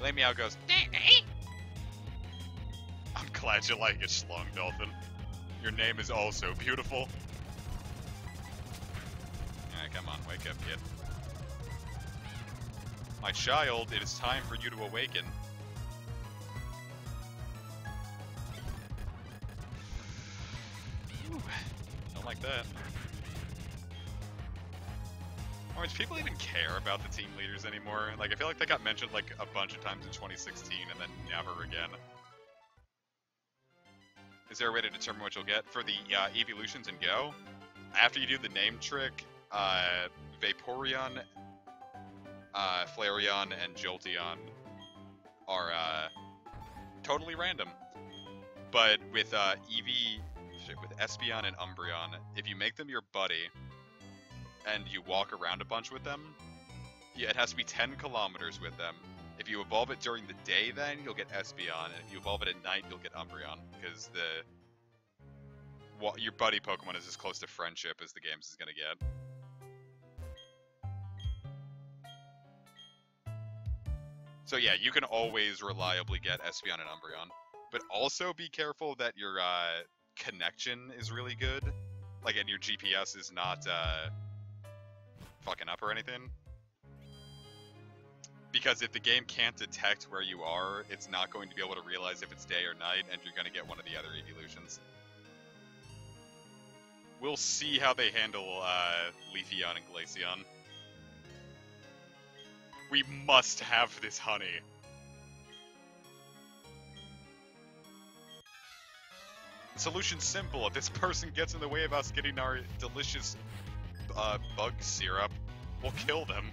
Lay me out goes, I'm glad you like it, Schlong Dolphin. Your name is also beautiful. Alright, come on, wake up, kid. My child, it is time for you to awaken. Ooh, don't like that. Or do people even care about the team leaders anymore? Like, I feel like they got mentioned like a bunch of times in 2016 and then never again. Is there a way to determine what you'll get for the evolutions in Go? After you do the name trick, Vaporeon, Flareon, and Jolteon are totally random. But with with Espeon and Umbreon, if you make them your buddy, and you walk around a bunch with them, yeah, it has to be 10 kilometers with them. If you evolve it during the day, then you'll get Espeon, and if you evolve it at night, you'll get Umbreon, because your buddy Pokemon is as close to friendship as the games is gonna get. So yeah, you can always reliably get Espeon and Umbreon. but also be careful that your connection is really good, like, and your GPS is not fucking up or anything. Because if the game can't detect where you are, it's not going to be able to realize if it's day or night, and you're going to get one of the other evolutions. We'll see how they handle Leafeon and Glaceon. We must have this honey. The solution's simple. If this person gets in the way of us getting our delicious bug syrup, we'll kill them.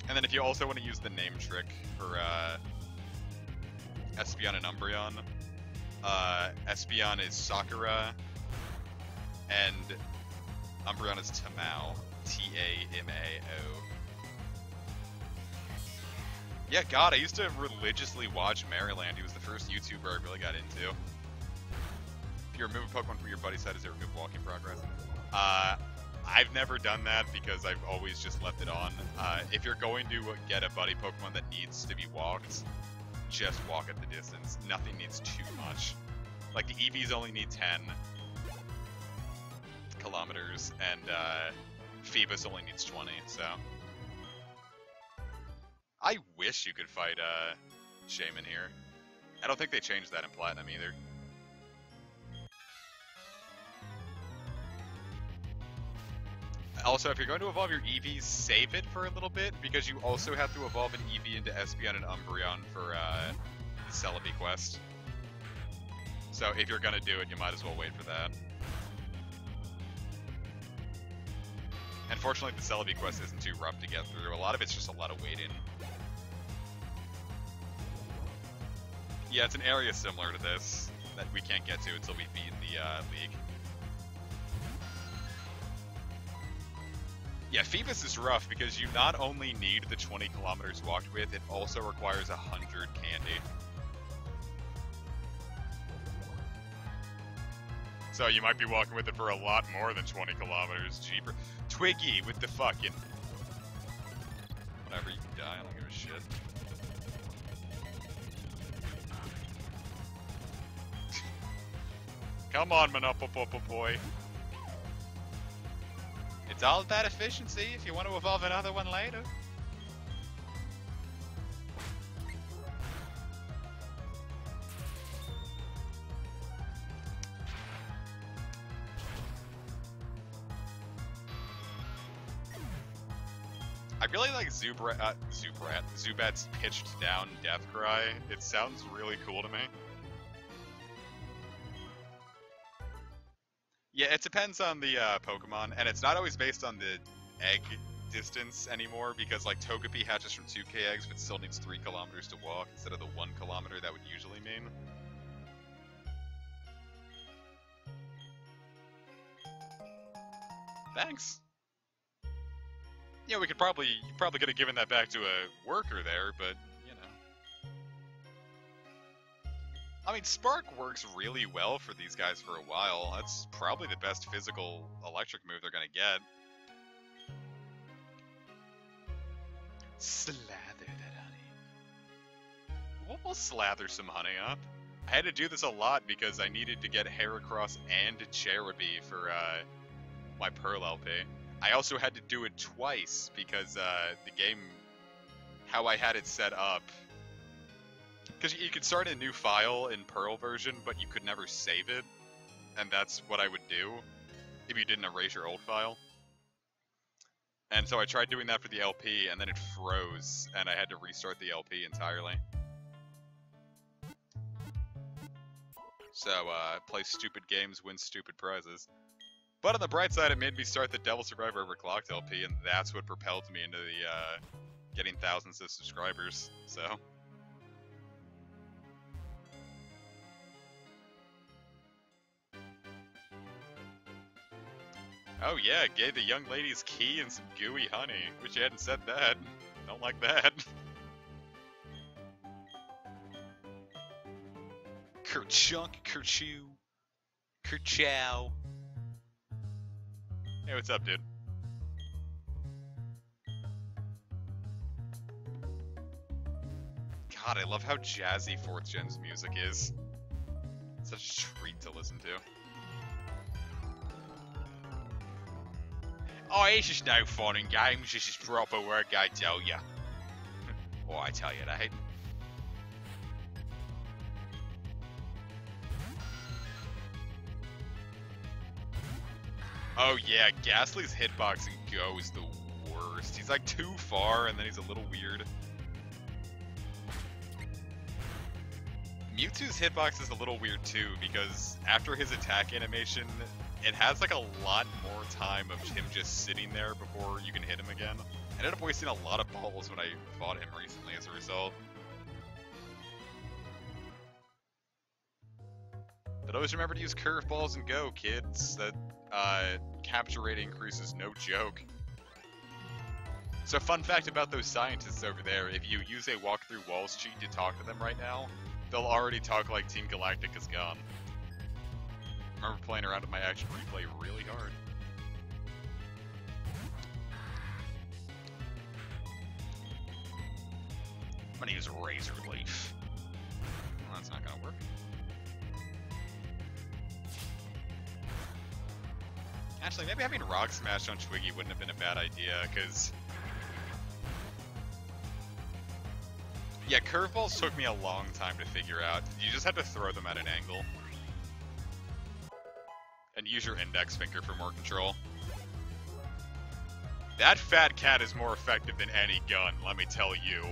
And then if you also want to use the name trick for Espeon and Umbreon, Espeon is Sakura, and Umbreon is Tamao. Tamao. Yeah, God, I used to religiously watch Maryland. He was the first YouTuber I really got into. If you remove a Pokemon from your buddy's side, is it remove walking progress? I've never done that because I've always just left it on. If you're going to get a buddy Pokemon that needs to be walked, just walk at the distance. Nothing needs too much. Like, the EVs only need 10 kilometers, and Phoebus only needs 20, so... I wish you could fight Shaman here. I don't think they changed that in Platinum either. Also, if you're going to evolve your EVs, save it for a little bit, because you also have to evolve an EV into Espeon and Umbreon for the Celebi quest. So if you're gonna do it, you might as well wait for that. Unfortunately, the Celebi quest isn't too rough to get through. A lot of it's just a lot of waiting. Yeah, it's an area similar to this that we can't get to until we beat the league. Yeah, Phoebus is rough because you not only need the 20 kilometers walked with, it also requires 100 candy. So you might be walking with it for a lot more than 20 kilometers. Cheaper. Twiggy with the fucking... Whatever, you can die, I don't give a shit. Come on, Monopopopo boy. It's all about efficiency if you want to evolve another one later. I really like Zubat's pitched down death cry. It sounds really cool to me. Yeah, it depends on the Pokemon, and it's not always based on the egg distance anymore, because like Togepi hatches from 2k eggs but still needs 3 kilometers to walk instead of the 1 kilometer that would usually mean. Thanks. Yeah, you probably could have given that back to a worker there, but you know. I mean, Spark works really well for these guys for a while. That's probably the best physical electric move they're gonna get. Slather that honey. We'll slather some honey up. I had to do this a lot because I needed to get Heracross and Cherubi for my Pearl LP. I also had to do it twice because the game, how I had it set up, because you could start a new file in Pearl version, but you could never save it, and that's what I would do if you didn't erase your old file. And so I tried doing that for the LP, and then it froze, and I had to restart the LP entirely. So, play stupid games, win stupid prizes. But on the bright side, it made me start the Devil Survivor Overclocked LP, and that's what propelled me into the, getting thousands of subscribers, so... Oh yeah, gave the young ladies key and some gooey honey. Wish you hadn't said that. Don't like that. Kerchunk, kerchew, kerchow. Hey, what's up, dude? God, I love how jazzy 4th Gen's music is. It's such a treat to listen to. Oh, it's just no fun and games, this is proper work, I tell ya. Oh, I tell you that. Oh yeah, Ghastly's hitbox in Go is the worst. He's like too far and then he's a little weird. Mewtwo's hitbox is a little weird too because after his attack animation, it has like a lot more time of him just sitting there before you can hit him again. I ended up wasting a lot of balls when I fought him recently as a result. But always remember to use curveballs and Go, kids. That capture rate increase is no joke. So fun fact about those scientists over there, if you use a walk through walls cheat to talk to them right now, they'll already talk like Team Galactic is gone. I remember playing around with my action replay really hard. I'm gonna use Razor Leaf. Well, that's not gonna work. Actually, maybe having Rock Smash on Twiggy wouldn't have been a bad idea, because... Yeah, curveballs took me a long time to figure out. You just had to throw them at an angle. And use your index finger for more control. That fat cat is more effective than any gun, let me tell you.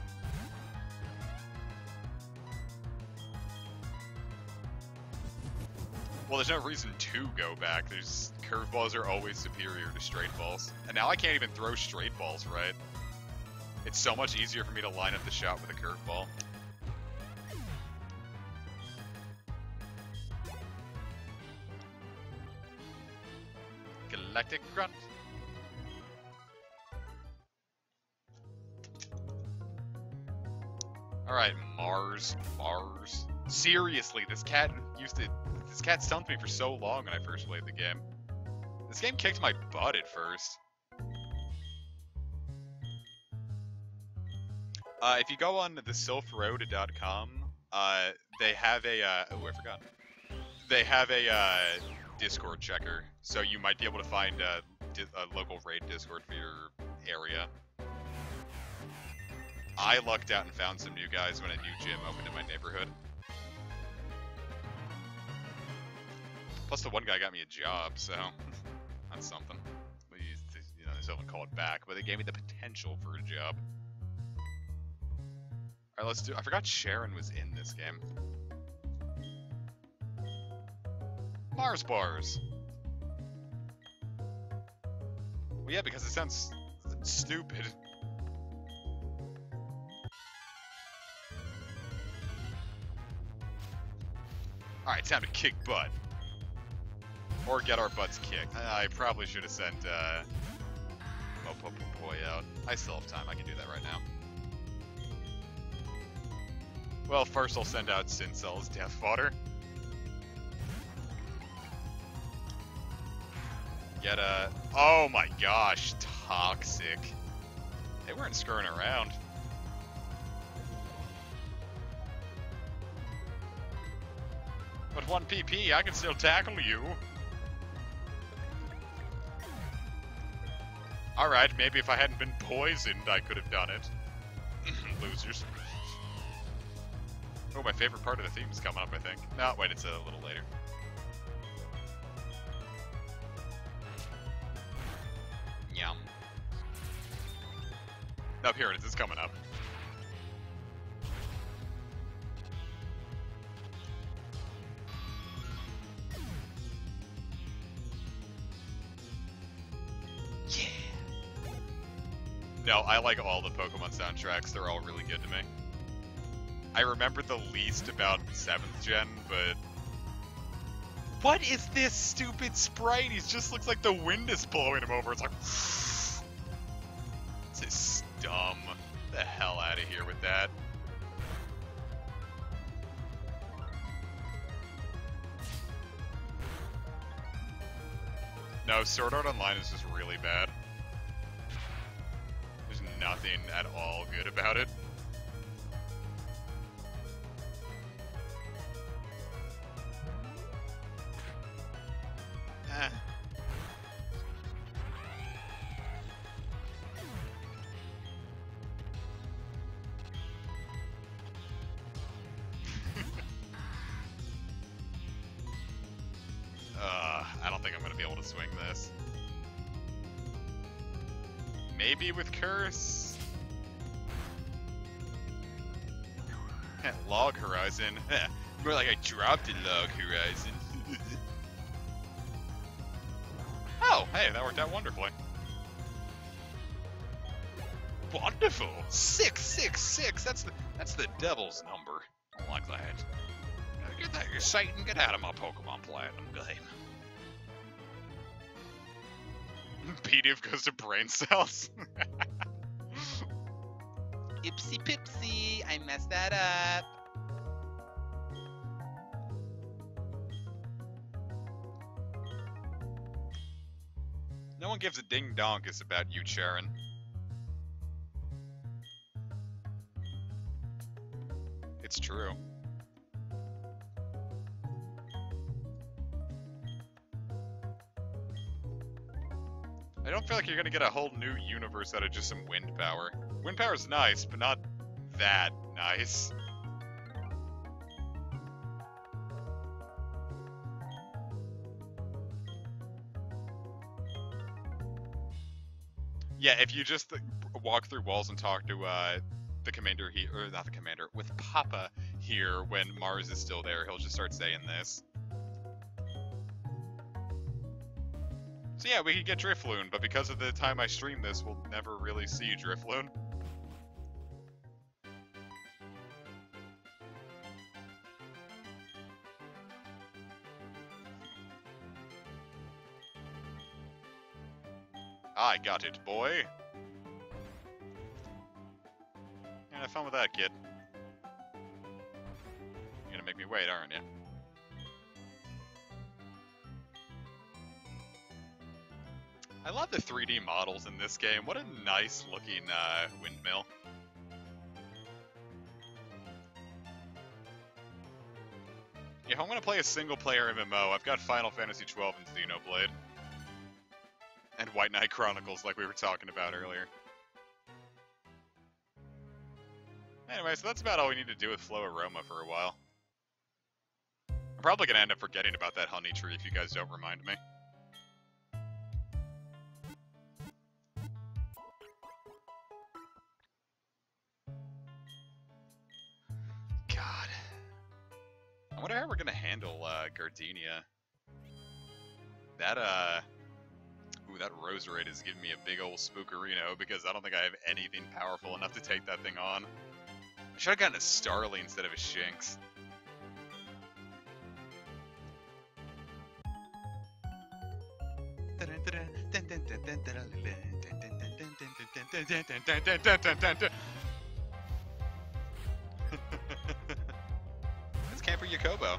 Well, there's no reason to go back. There's curveballs are always superior to straight balls. And now I can't even throw straight balls, right? It's so much easier for me to line up the shot with a curveball. Galactic Grunt. Alright, Mars. Seriously, this cat stumped me for so long when I first played the game. This game kicked my butt at first. If you go on thesylphroad.com, they have a, oh, I forgot. They have a, Discord checker, so you might be able to find a local raid Discord for your area. I lucked out and found some new guys when a new gym opened in my neighborhood. Plus the one guy got me a job, so that's something. You know, they still haven't called back, but they gave me the potential for a job. Alright, let's do... I forgot Sharon was in this game. Mars bars! Well, yeah, because it sounds stupid. Alright, time to kick butt. Or get our butts kicked. I probably should have sent, Boy out. I still have time, I can do that right now. Well, first I'll send out Sincell's Death Fodder. Get a... Oh my gosh, toxic. They weren't screwing around. With 1 PP, I can still tackle you. Alright, maybe if I hadn't been poisoned, I could have done it. Losers. Oh, my favorite part of the theme is coming up, I think. No, wait, it's a little later. Yum. Up here it is, it's coming up. Yeah. No, I like all the Pokemon soundtracks, they're all really good to me. I remember the least about 7th gen, but... What is this stupid sprite? He just looks like the wind is blowing him over. It's like... This is dumb. Get the hell out of here with that. No, Sword Art Online is just really bad. There's nothing at all good about it. don't think I'm gonna be able to swing this. Maybe with Curse? Log Horizon. More like I dropped a Log Horizon. Oh, hey, that worked out wonderfully. Wonderful! 666! That's the devil's number. I don't like that. Get that, Satan, get out of my Pokemon Platinum game. PDF goes to brain cells. Ipsy pipsy, I messed that up. No one gives a ding donkus about you, Sharon. It's true. I don't feel like you're gonna get a whole new universe out of just some wind power. Wind power's nice, but not that nice. Yeah, if you just walk through walls and talk to the commander here, or not the commander, with Papa here when Mars is still there, he'll just start saying this. So yeah, we could get Drifloon, but because of the time I stream this, we'll never really see Drifloon. I got it, boy. Yeah, have fun with that, kid. You're gonna make me wait, aren't you? I love the 3D models in this game. What a nice looking windmill. If I'm gonna play a single player MMO, I've got Final Fantasy XII and Xenoblade. And White Knight Chronicles, like we were talking about earlier. Anyway, so that's about all we need to do with Flow Aroma for a while. I'm probably gonna end up forgetting about that honey tree if you guys don't remind me. God. I wonder how we're gonna handle Gardenia. That ooh, that Roserade is giving me a big old spookerino because I don't think I have anything powerful enough to take that thing on. I should have gotten a Starly instead of a Shinx. It's Camper Yakobo.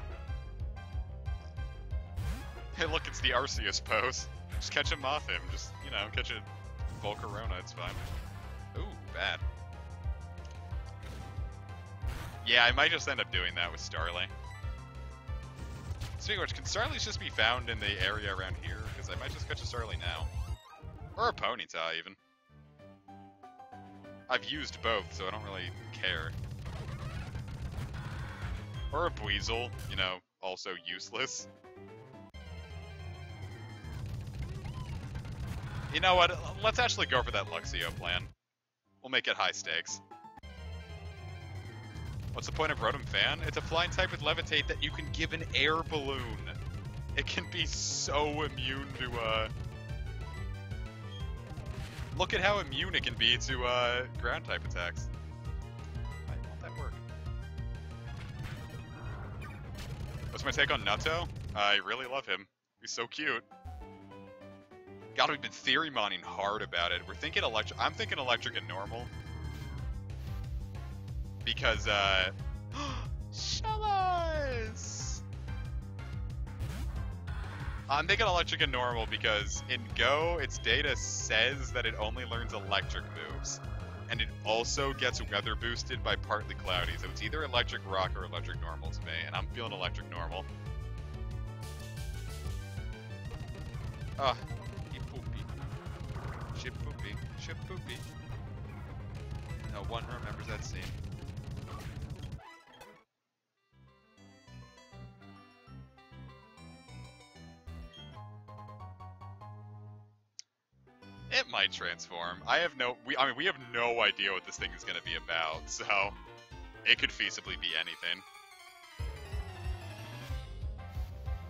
Hey look, it's the Arceus pose. Just catch him off him. Just, you know, catch a Volcarona, it's fine. Ooh, bad. Yeah, I might just end up doing that with Starly. Speaking of which, can Starlys just be found in the area around here? Because I might just catch a Starly now. Or a Ponyta, even. I've used both, so I don't really care. Or a Buizel, you know, also useless. You know what? Let's actually go for that Luxio plan. We'll make it high stakes. What's the point of Rotom Fan? It's a flying type with Levitate that you can give an air balloon. It can be so immune to, Look at how immune it can be to, ground type attacks. Why won't that work? What's my take on Nutto? I really love him. He's so cute. God, we've been theory mining hard about it. We're thinking electric. I'm thinking electric and normal. Because, Shellas! I'm thinking electric and normal because in Go, its data says that it only learns electric moves. And it also gets weather boosted by partly cloudy. So it's either electric rock or electric normal to me. And I'm feeling electric normal. Ship poopy. No one remembers that scene. It might transform. I have no... we have no idea what this thing is going to be about, so... It could feasibly be anything.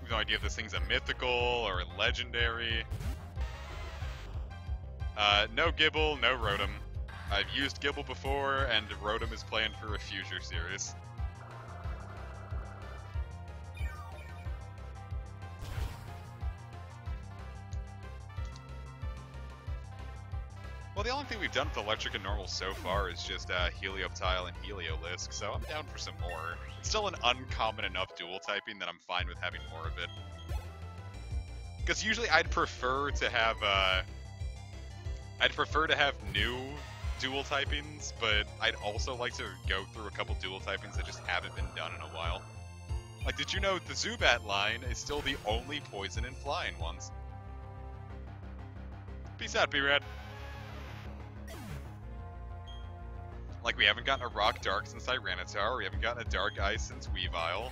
We have no idea if this thing's a mythical or a legendary. No Gibble, no Rotom. I've used Gibble before, and Rotom is planned for a future series. Well, the only thing we've done with Electric and Normal so far is just Helioptile and Heliolisk, so I'm down for some more. It's still an uncommon enough dual typing that I'm fine with having more of it. Because usually I'd prefer to have new dual typings, but I'd also like to go through a couple dual typings that just haven't been done in a while. Like, did you know the Zubat line is still the only poison and flying ones? Peace out, B-Rad. Like, we haven't gotten a Rock Dark since Tyranitar, we haven't gotten a Dark Ice since Weavile.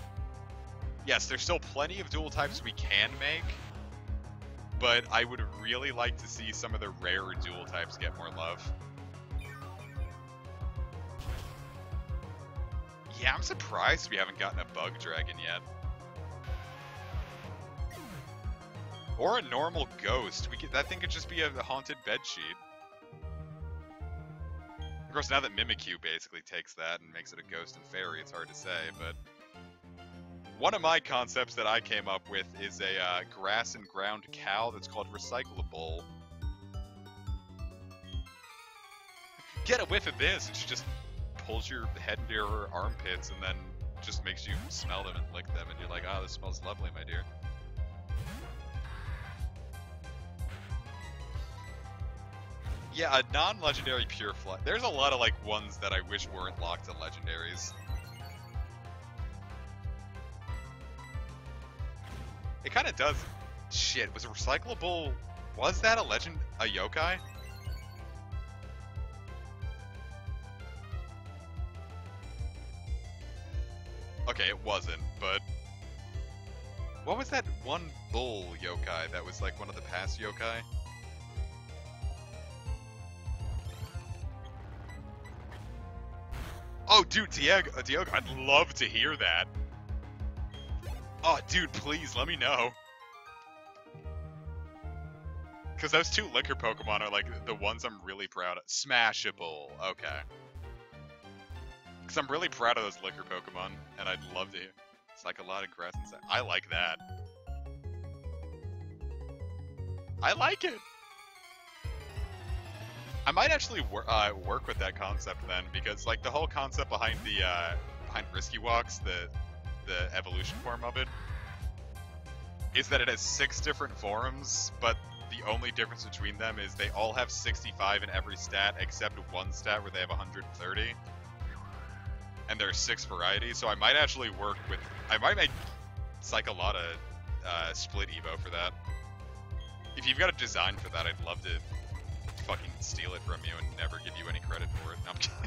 Yes, there's still plenty of dual types we can make, but I would really like to see some of the rarer dual types get more love. Yeah, I'm surprised we haven't gotten a Bug Dragon yet. Or a normal Ghost. That thing could just be a haunted bedsheet. Of course, now that Mimikyu basically takes that and makes it a Ghost and Fairy, it's hard to say, but... One of my concepts that I came up with is a grass and ground cow that's called Recyclable. Get a whiff of this, and she just pulls your head into your armpits and then just makes you smell them and lick them, and you're like, oh, this smells lovely, my dear. Yeah, a non-legendary pure fly. There's a lot of like ones that I wish weren't locked to legendaries. It kind of does. Shit, was a Recyclable? Was that a legend? A yokai? Okay, it wasn't, but... What was that one bull yokai that was like one of the past yokai? Oh, dude, Diego, I'd love to hear that. Oh, dude, please, let me know. Because those two Liquor Pokemon are, like, the ones I'm really proud of. Smashable, okay. Because I'm really proud of those Liquor Pokemon, and I'd love to hear. It's like a lot of grass inside. I like that. I like it! I might actually work with that concept then, because like the whole concept behind the behind Risky Walks, the evolution form of it, is that it has 6 different forms, but the only difference between them is they all have 65 in every stat except one stat where they have 130, and there are 6 varieties. So I might actually work with, I might make Psycholotta split Evo for that. If you've got a design for that, I'd love to fucking steal it from you and never give you any credit for it. No, I'm kidding.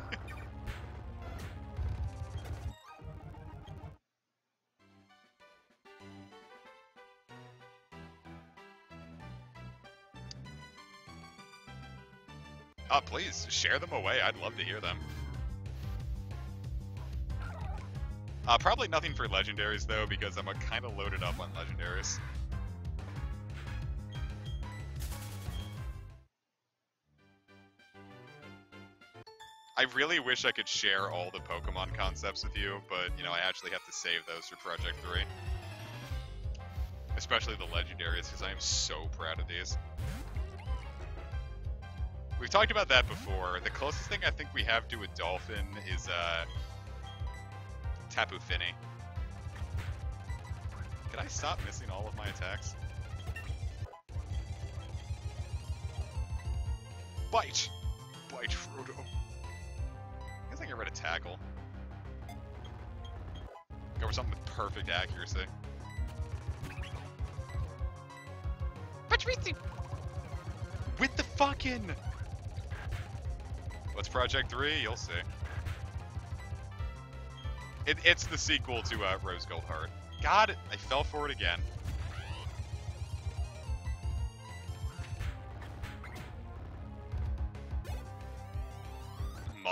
Please, share them away. I'd love to hear them. Probably nothing for legendaries, though, because I'm kind of loaded up on legendaries. I really wish I could share all the Pokemon concepts with you, but, you know, I actually have to save those for Project 3. Especially the legendaries, because I am so proud of these. We've talked about that before. The closest thing I think we have to a dolphin is, Tapu Fini. Can I stop missing all of my attacks? Bite! Bite, Frodo. I guess I get rid of Tackle. Go for something with perfect accuracy. With the fucking... What's Project 3? You'll see. It's the sequel to Rose Gold Heart. God, I fell for it again.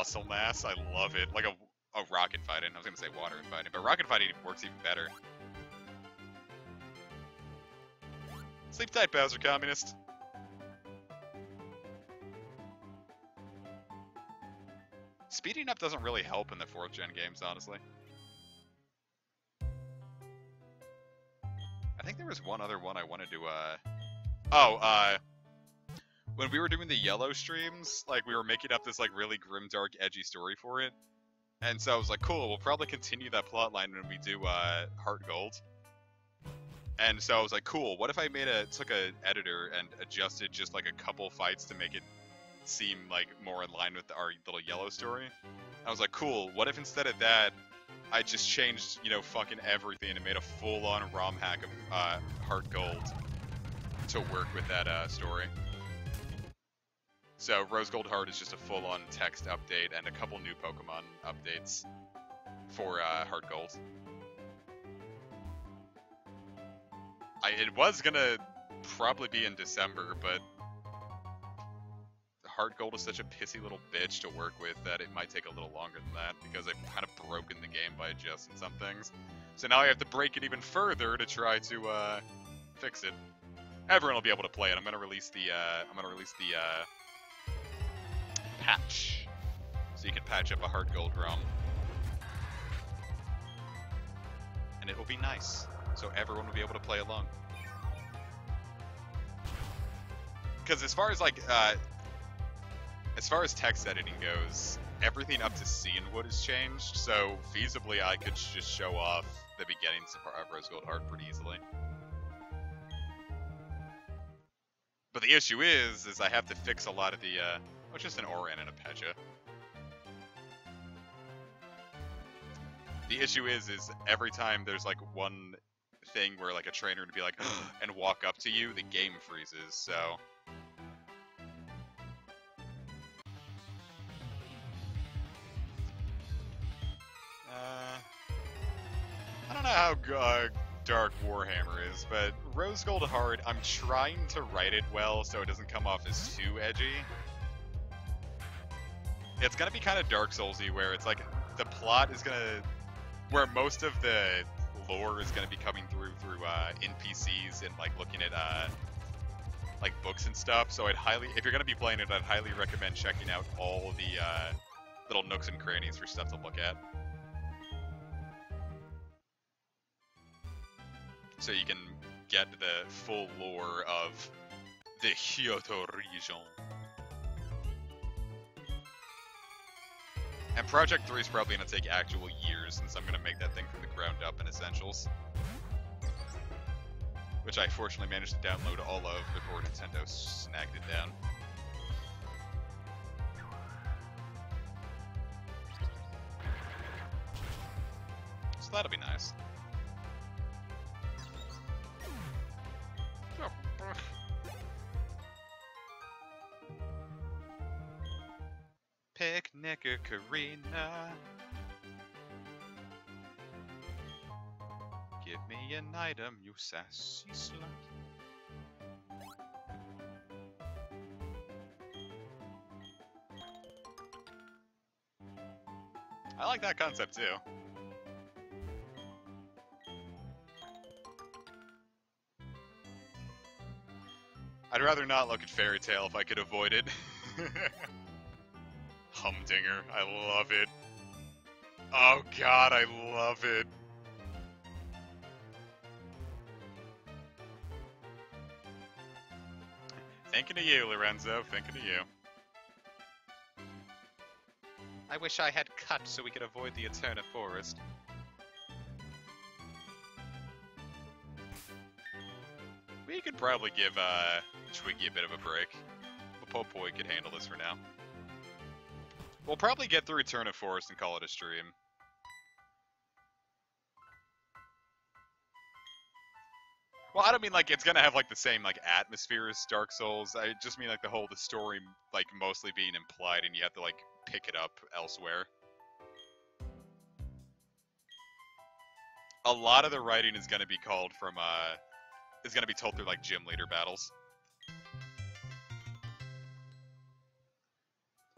muscle mass. I love it. Like a rocket fighting. I was gonna say water and fighting, but rocket fighting works even better. Sleep tight, Bowser Communist. Speeding up doesn't really help in the 4th gen games, honestly. I think there was one other one I wanted to, when we were doing the yellow streams, like, we were making up this, like, really grimdark, edgy story for it. And so I was like, cool, we'll probably continue that plotline when we do, Heart Gold. And so I was like, cool, what if I took an editor and adjusted just, like, a couple fights to make it seem, like, more in line with our little yellow story? I was like, cool, what if instead of that, I just changed, you know, fucking everything and made a full-on ROM hack of, Heart Gold to work with that, story. So, Rose Gold Heart is just a full-on text update and a couple new Pokemon updates for, Heart Gold. It was gonna probably be in December, but Heart Gold is such a pissy little bitch to work with that it might take a little longer than that, because I've kind of broken the game by adjusting some things. So now I have to break it even further to try to, fix it. Everyone will be able to play it. I'm gonna release the, patch. So you can patch up a Heart Gold ROM. And it will be nice. So everyone will be able to play along. Because as far as, like, as far as text editing goes, everything up to Sinnoh has changed, so feasibly I could just show off the beginnings of Rose Gold Heart pretty easily. But the issue is I have to fix a lot of the, oh, just an Oran and a Pecha. The issue is every time there's, like, one thing where, like, a trainer would be like, and walk up to you, the game freezes, so... I don't know how dark Warhammer is, but Rose Gold Heart, I'm trying to write it well so it doesn't come off as too edgy. It's gonna be kind of Dark Souls-y, where it's like, the plot is gonna... where most of the lore is gonna be coming through NPCs and, like, looking at, like, books and stuff, so I'd highly... if you're gonna be playing it, I'd highly recommend checking out all the, little nooks and crannies for stuff to look at. So you can get the full lore of the Kyoto region. And Project 3 is probably going to take actual years, since I'm going to make that thing from the ground up in Essentials. Which I fortunately managed to download all of before Nintendo snagged it down. So that'll be nice. Picnicker Karina, give me an item, you sassy slut. I like that concept too. I'd rather not look at Fairy Tail if I could avoid it. Humdinger, I love it. Oh god, I love it. Thinking of you, Lorenzo, thinking of you. I wish I had cut so we could avoid the Eterna Forest. We could probably give Twiggy a bit of a break. The Popoi could handle this for now. We'll probably get through Eterna Forest and call it a stream. Well, I don't mean like it's gonna have like the same like atmosphere as Dark Souls. I just mean like the story like mostly being implied and you have to like pick it up elsewhere. A lot of the writing is gonna be called from is gonna be told through like gym leader battles.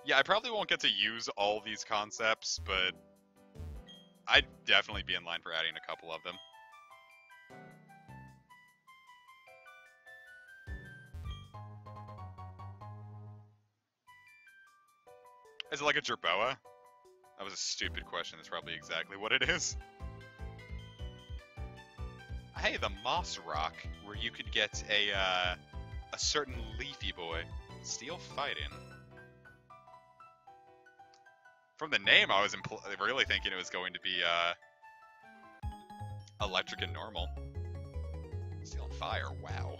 Yeah, I probably won't get to use all these concepts, but I'd definitely be in line for adding a couple of them. Is it like a jerboa? That was a stupid question. That's probably exactly what it is. Hey, the Moss Rock, where you could get a certain leafy boy. Steel fighting. From the name, I was really thinking it was going to be electric and normal. Steel and fire, wow.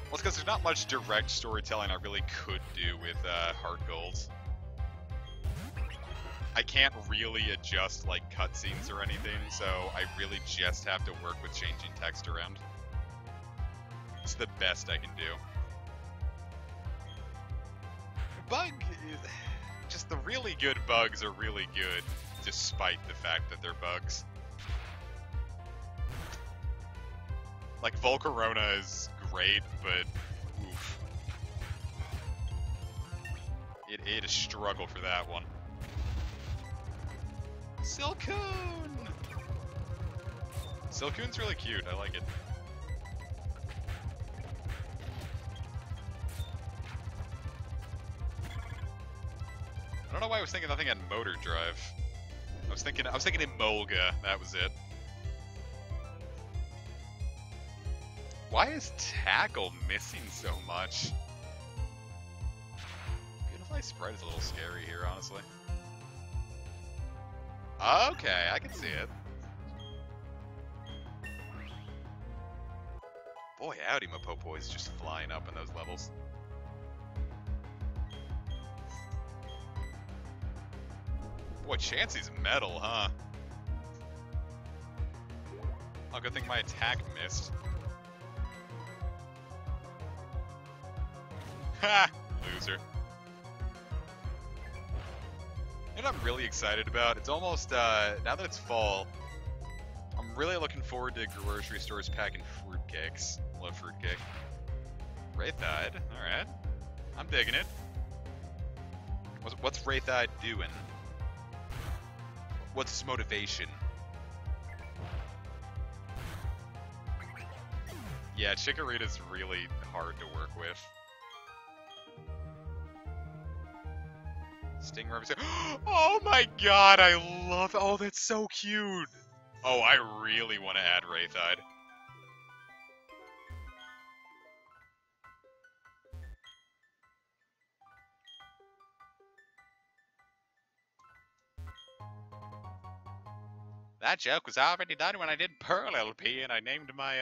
Well, it's because there's not much direct storytelling I really could do with Heart Gold. I can't really adjust like cutscenes or anything, so I really just have to work with changing text around. It's the best I can do. Just the really good bugs are really good, despite the fact that they're bugs. Like, Volcarona is great, but oof. It has struggled for that one. Silcoon! Silcoon's really cute, I like it. I don't know why I was thinking nothing had motor drive. I was thinking Emolga, that was it. Why is Tackle missing so much? Beautiful Sprite is a little scary here, honestly. Okay, I can see it. Boy, howdy, Mopopo is just flying up in those levels. Boy, Chansey's metal, huh? Oh, good thing my attack missed. Ha! Loser. You know what I'm really excited about? It's almost, now that it's fall, I'm really looking forward to grocery stores packing fruitcakes. Love fruitcake. Wraithide, alright. I'm digging it. What's Wraithide doing? What's his motivation? Yeah, Chikorita's really hard to work with. Sting represent. Oh my god, I love. Oh, that's so cute. Oh, I really want to add Wraithide. That joke was already done when I did Pearl LP, and I named my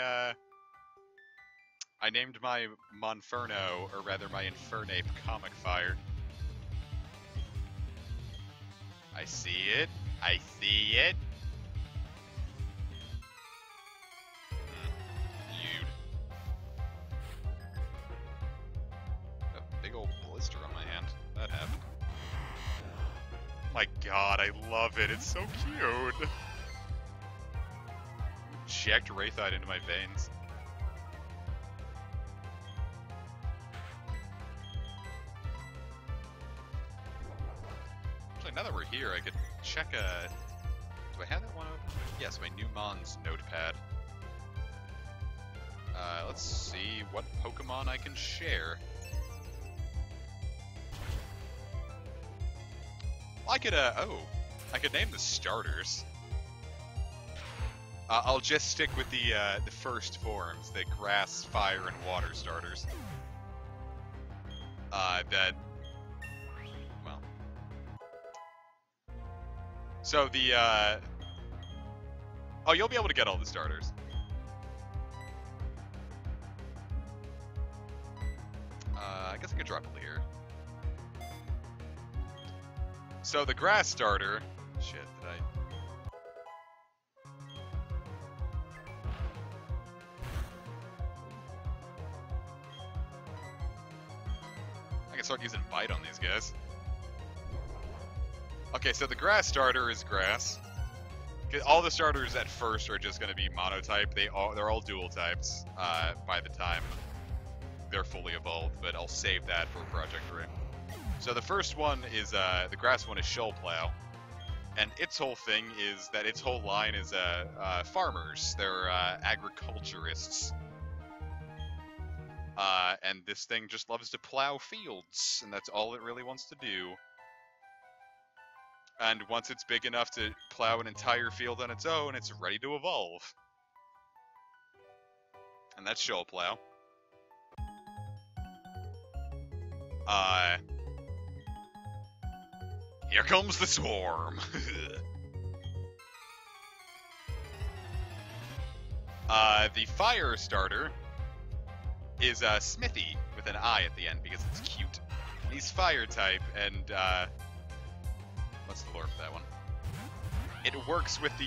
Monferno, or rather my Infernape Comic Fire. I see it. I see it. Dude. A big old blister on my hand. That happened. My god, I love it. It's so cute. Inject Wraithide into my veins. Actually, now that we're here, I could check do I have that one open? Yes, my new Mons notepad. Let's see what Pokemon I can share. Well, I could, I could name the starters. I'll just stick with the first forms, the grass, fire, and water starters. Well. So oh, you'll be able to get all the starters. I guess I could drop it here. So the grass starter, shit, did I? I can start using bite on these guys. Okay, so the grass starter is grass. All the starters at first are just going to be monotype. They're all dual types by the time they're fully evolved, but I'll save that for Project 3. So the first one is, the grass one is Shoal Plow. And its whole thing is that its whole line is farmers. They're agriculturists. And this thing just loves to plow fields, and that's all it really wants to do. And once it's big enough to plow an entire field on its own, it's ready to evolve. And that's Shoal Plow. Here comes the swarm. The fire starter is Smithy with an I at the end because it's cute. He's fire type, and what's the lore for that one? It works with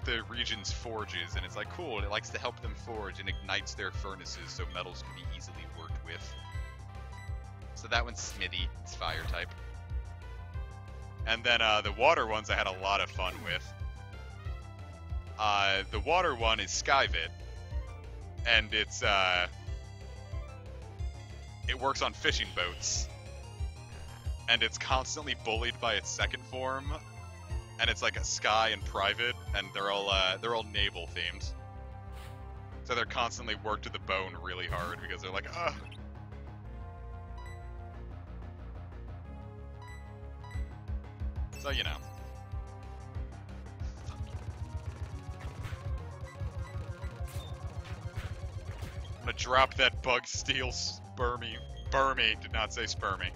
the region's forges, and it's like cool. It likes to help them forge and ignites their furnaces so metals can be easily worked with. So that one's Smithy. It's fire type. And then the water ones I had a lot of fun with. The water one is Skyvit, and it's it works on fishing boats, and it's constantly bullied by its second form, and it's like a Sky and Private, and they're all naval themed. So they're constantly worked to the bone really hard because they're like, ugh. So, you know. I'm gonna drop that bug steel spermy. Burmy, did not say spermy.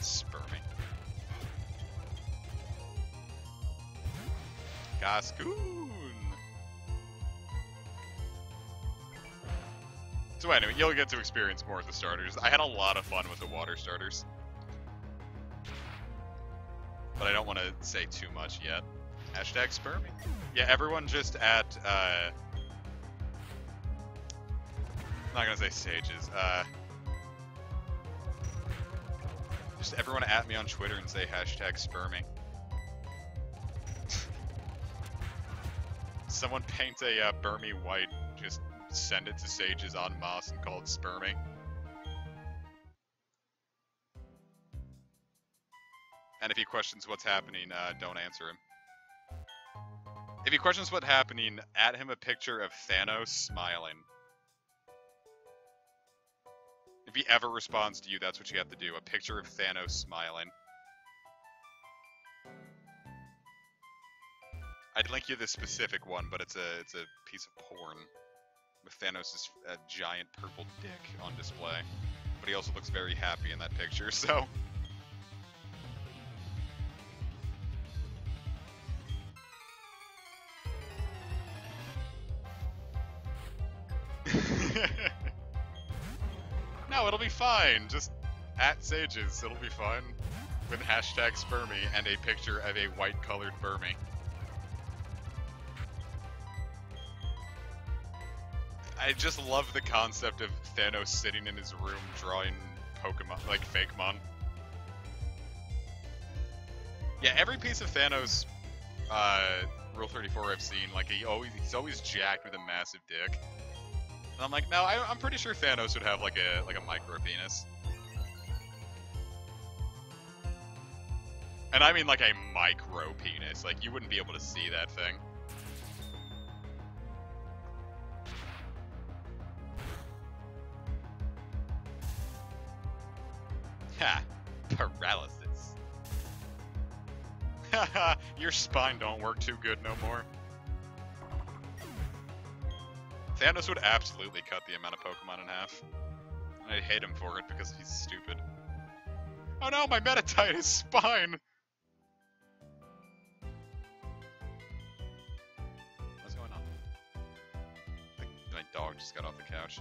Spermy. Gascoon! So anyway, you'll get to experience more of the starters. I had a lot of fun with the water starters. But I don't want to say too much yet. Hashtag spermy. Yeah, everyone just at, I'm not gonna say sages, just everyone at me on Twitter and say hashtag spermy. Someone paint a Burmy white, just send it to sages en masse and call it spermy. And if he questions what's happening, don't answer him. If he questions what's happening, add him a picture of Thanos smiling. If he ever responds to you, that's what you have to do. A picture of Thanos smiling. I'd link you this specific one, but it's a piece of porn with Thanos' giant purple dick on display. But he also looks very happy in that picture, so... No, it'll be fine. Just at Sages, it'll be fine. With hashtag spermy and a picture of a white-colored Burmy. I just love the concept of Thanos sitting in his room drawing Pokemon, like Fakemon. Yeah, every piece of Thanos, Rule 34 I've seen, like he's always jacked with a massive dick. And I'm like, no, I'm pretty sure Thanos would have like a micro penis. And I mean like a micro penis, like you wouldn't be able to see that thing. Ha! Paralysis. Haha, your spine don't work too good no more. Thanos would absolutely cut the amount of Pokemon in half. And I'd hate him for it because he's stupid. Oh no, my Metatite is spine! What's going on? I think my dog just got off the couch.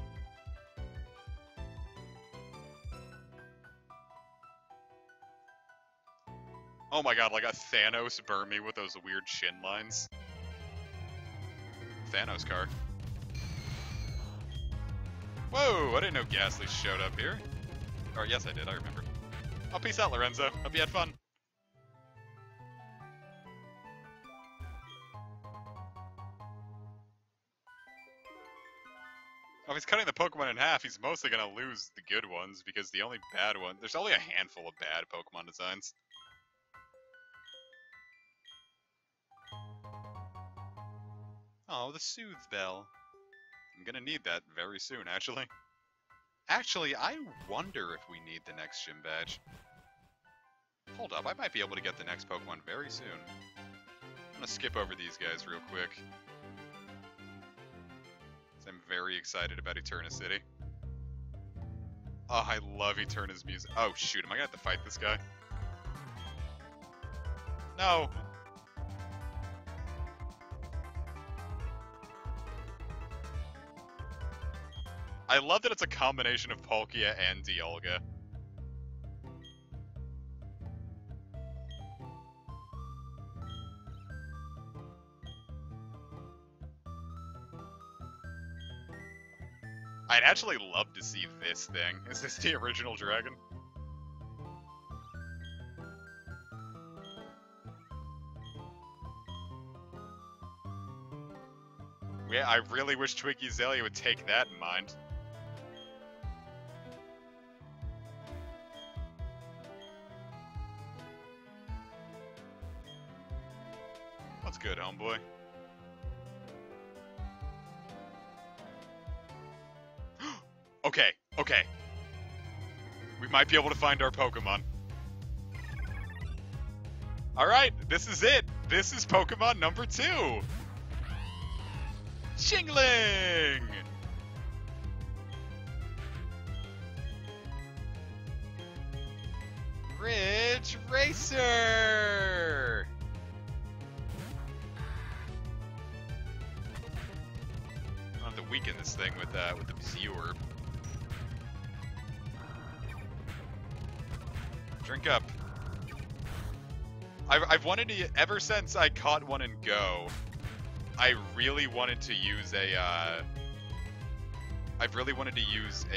Oh my god, like a Thanos Burmy with those weird chin lines. Thanos car. Whoa, I didn't know Ghastly showed up here. Or yes I did, I remember. Oh, peace out, Lorenzo. Hope you had fun. if he's cutting the Pokemon in half, he's mostly gonna lose the good ones, because the only bad one... There's only a handful of bad Pokemon designs. Oh, the Soothe Bell. I'm gonna need that very soon, actually. Actually, I wonder if we need the next gym badge. Hold up, I might be able to get the next Pokemon very soon. I'm gonna skip over these guys real quick. I'm very excited about Eterna City. Oh, I love Eterna's music. Oh, shoot, am I gonna have to fight this guy? No! I love that it's a combination of Palkia and Dialga. I'd actually love to see this thing. Is this the original dragon? Yeah, I really wish Twiggy Azalea would take that in mind. What's good, homeboy? Okay, okay. We might be able to find our Pokemon. Alright, this is it. This is Pokemon number 2. Chingling! Ridge Racer! I'll have to weaken this thing with the Zyorb. Drink up. I've wanted to, ever since I caught one in Go, I really wanted to use a,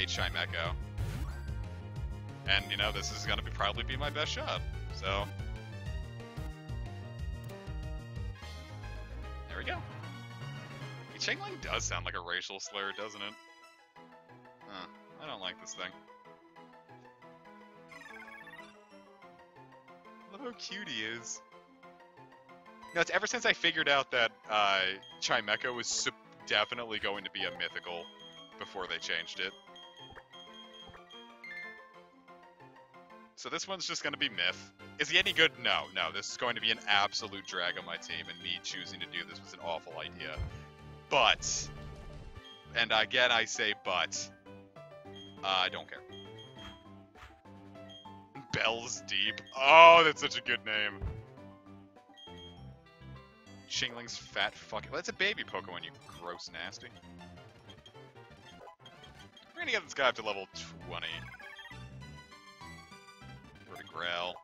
Chimecho. And, you know, this is gonna probably be my best shot, so. There we go. Chingling does sound like a racial slur, doesn't it? Huh, I don't like this thing. Look how cute he is. You know, it's ever since I figured out that Chimecho was definitely going to be a mythical before they changed it. So this one's just going to be myth. Is he any good? No, no. This is going to be an absolute drag on my team, and me choosing to do this was an awful idea. But, and again I say but, I don't care. Bells Deep. Oh, that's such a good name. Chingling's fat fucking... Well, that's a baby Pokemon, you gross nasty. We're gonna get this guy up to level 20. Growl.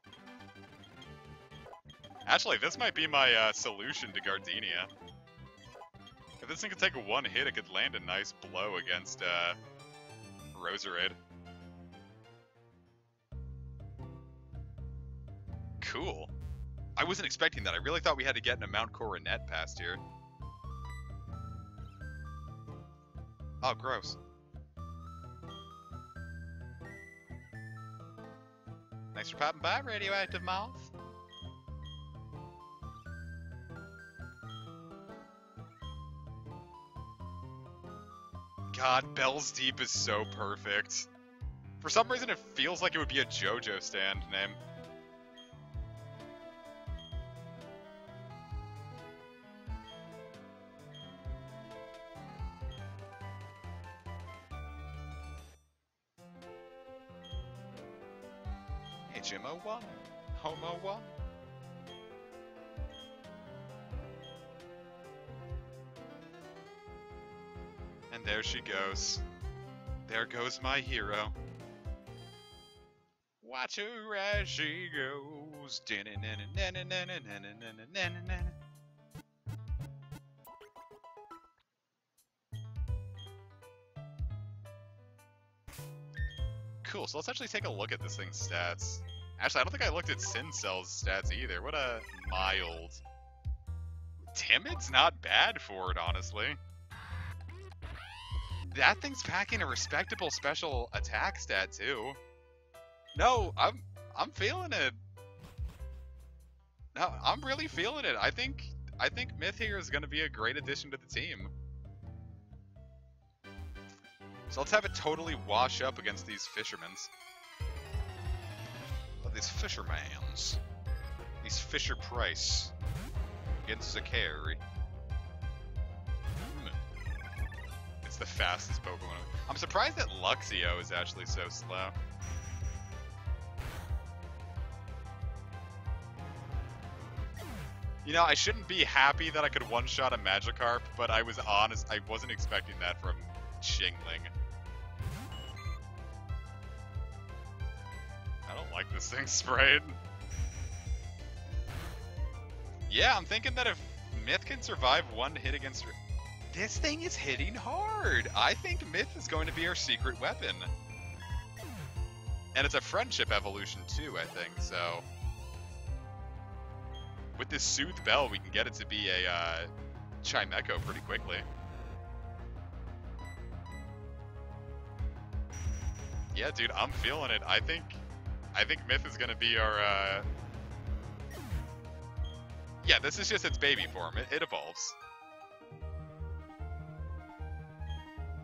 Actually, this might be my solution to Gardenia. If this thing could take one hit, it could land a nice blow against Roserade. Cool. I wasn't expecting that. I really thought we had to get an Mount Coronet past here. Oh, gross. Thanks for popping by, Radioactive Moth. God, Bells Deep is so perfect. For some reason, it feels like it would be a JoJo stand name. Hey, Jimmo1, Homo1. And there she goes. There goes my hero. Watch her as she goes. Cool, so let's actually take a look at this thing's stats. Actually, I don't think I looked at Sincell's stats either. What a mild. Timid's not bad for it, honestly. That thing's packing a respectable special attack stat too. No, I'm feeling it. No, I'm really feeling it. I think Myth here is going to be a great addition to the team. So let's have it totally wash up against these fishermans. Oh, these fishermans. These Fisher Price against Zakari. It's the fastest Pokemon. I'm surprised that Luxio is actually so slow. You know, I shouldn't be happy that I could one-shot a Magikarp, but I was honest, I wasn't expecting that from Xingling. I don't like this thing sprayed. Yeah, I'm thinking that if Myth can survive one hit against her... This thing is hitting hard! I think Myth is going to be our secret weapon. And it's a friendship evolution too, I think, so... With this Soothe Bell, we can get it to be a Chimecho pretty quickly. Yeah, dude, I'm feeling it. I think Myth is gonna be our. Yeah, this is just its baby form. It evolves.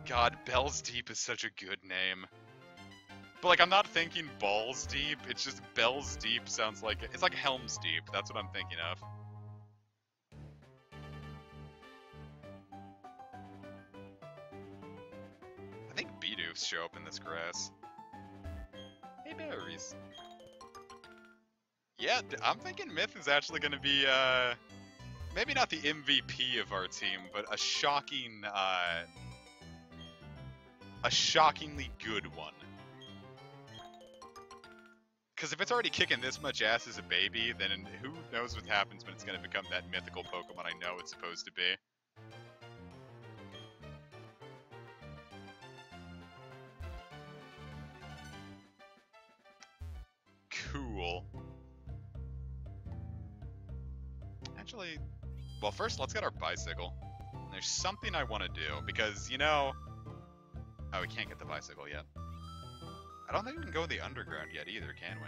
God, Bell's Deep is such a good name. But like, I'm not thinking Balls Deep. It's just Bell's Deep sounds like it's like Helm's Deep. That's what I'm thinking of. I think Bidoofs show up in this grass. Hey, berries. Yeah, I'm thinking Myth is actually going to be, maybe not the MVP of our team, but a shockingly good one. Because if it's already kicking this much ass as a baby, then who knows what happens when it's going to become that mythical Pokemon I know it's supposed to be. Cool. Actually, well, first let's get our bicycle. There's something I want to do, because, you know... Oh, we can't get the bicycle yet. I don't think we can go in the underground yet either, can we?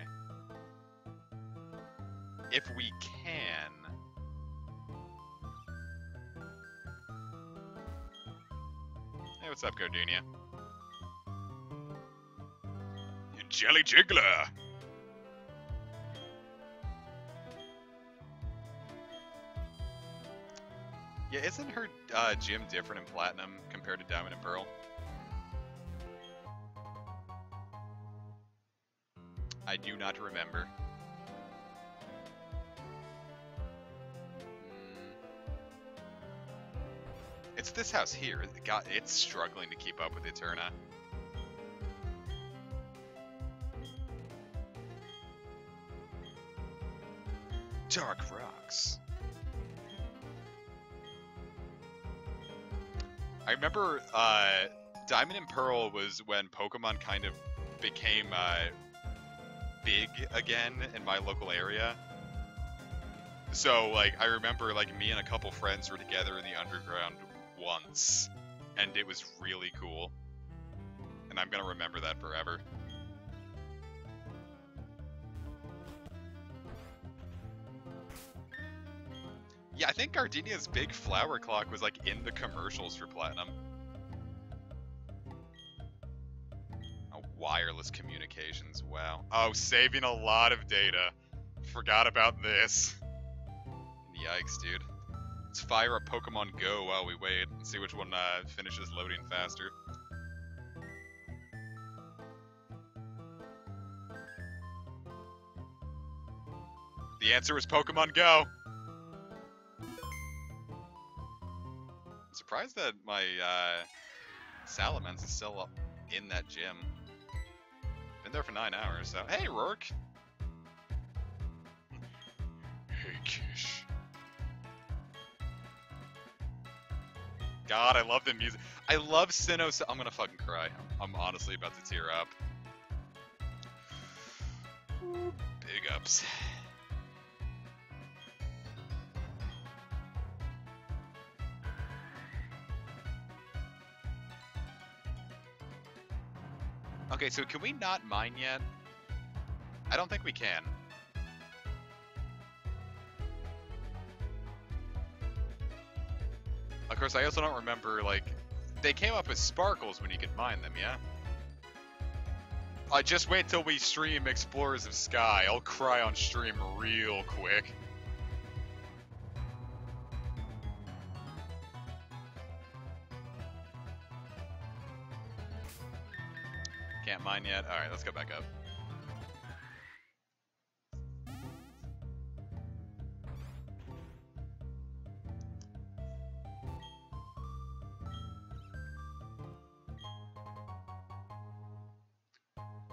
If we can... Hey, what's up, Gardenia? You jelly jiggler! Yeah, isn't her gym different in Platinum compared to Diamond and Pearl? I do not remember. It's this house here. God, it's struggling to keep up with Eterna. Dark Rocks. I remember Diamond and Pearl was when Pokemon kind of became big again in my local area. So, like, I remember, like, me and a couple friends were together in the underground once, and it was really cool. And I'm gonna remember that forever. Yeah, I think Gardenia's big flower clock was, like, in the commercials for Platinum. Oh, wireless communications, wow. Oh, saving a lot of data. Forgot about this. Yikes, dude. Let's fire up Pokemon Go while we wait and see which one finishes loading faster. The answer was Pokemon Go! I'm surprised that my Salamence is still up in that gym. Been there for 9 hours, so... Hey, Rourke! Hey, Kish. God, I love the music. I love Sinnoh, so I'm gonna fucking cry. I'm honestly about to tear up. Big ups. Okay, so can we not mine yet? I don't think we can. Of course, I also don't remember, like, they came up with sparkles when you could mine them, yeah? Just wait till we stream Explorers of Sky. I'll cry on stream real quick. Can't mine yet? Alright, let's go back up.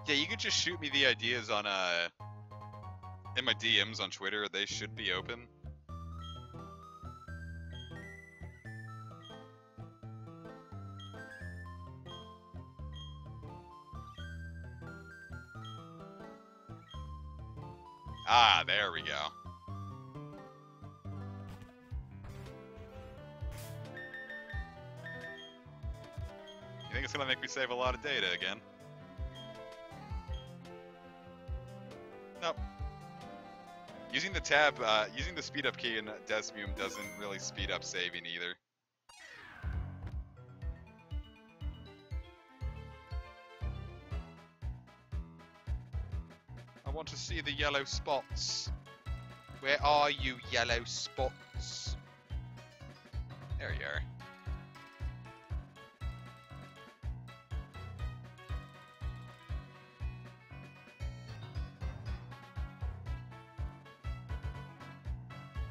Yeah, you could just shoot me the ideas on in my DMs on Twitter. They should be open. Ah, there we go. You think it's gonna make me save a lot of data again? Nope. Using the tab, using the speed up key in Desmium doesn't really speed up saving either. I want to see the yellow spots. Where are you, yellow spots? There you are.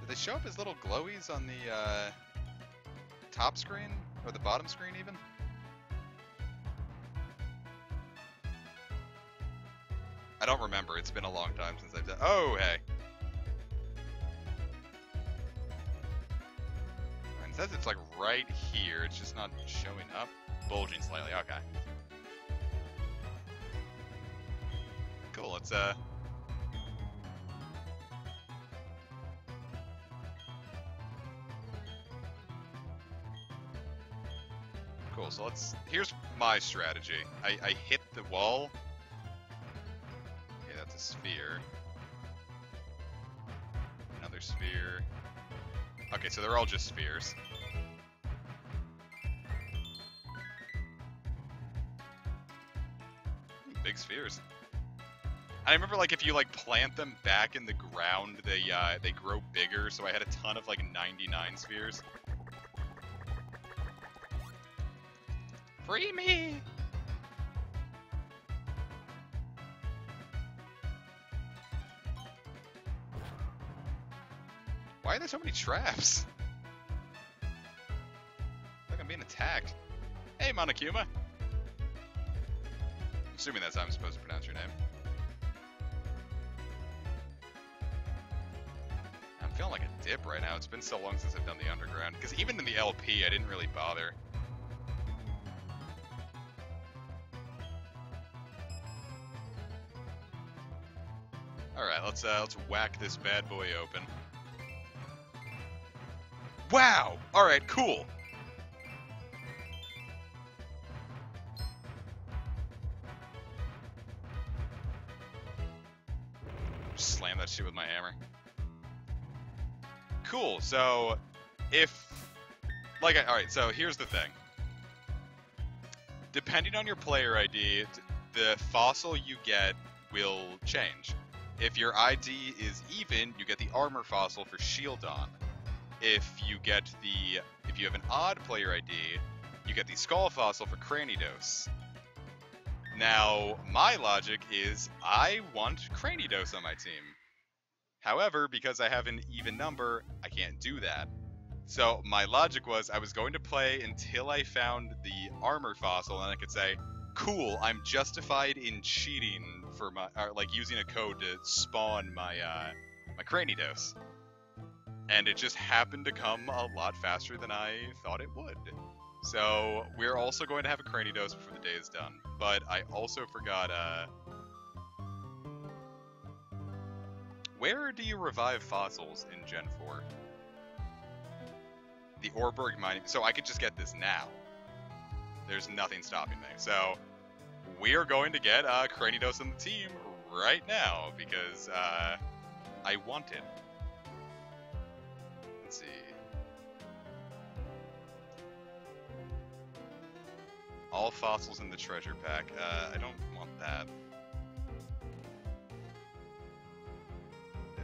Did they show up as little glowies on the top screen? Or the bottom screen even? I don't remember. It's been a long time since I've done. Oh, hey. It says it's like right here. It's just not showing up. Bulging slightly. Okay. Cool. Let's Cool. So here's my strategy. I hit the wall. Okay, that's a sphere. Another sphere. Okay, so they're all just spheres. Big spheres. I remember, like, if you like plant them back in the ground, they grow bigger. So I had a ton of like 99 spheres. Free me! Why are there so many traps? Like I'm being attacked. Hey, Monokuma. I'm assuming that's how I'm supposed to pronounce your name. I'm feeling like a dip right now. It's been so long since I've done the underground. Because even in the LP, I didn't really bother. Alright, let's whack this bad boy open. Wow! Alright, cool. Just slam that shit with my hammer. Cool, so alright, so here's the thing. Depending on your player ID, the fossil you get will change. If your ID is even, you get the armor fossil for shield on. If you have an odd player ID, you get the skull fossil for Cranidos. Now, my logic is I want Cranidos on my team. However, because I have an even number, I can't do that. So my logic was I was going to play until I found the armor fossil, and I could say, cool, I'm justified in cheating for like using a code to spawn my my Cranidos. And it just happened to come a lot faster than I thought it would. So we're also going to have a Cranidos before the day is done. But I also forgot, where do you revive fossils in Gen 4? The Orberg mining, so I could just get this now. There's nothing stopping me. So we are going to get Cranidos on the team right now because I want it. Let's see. All fossils in the treasure pack. I don't want that.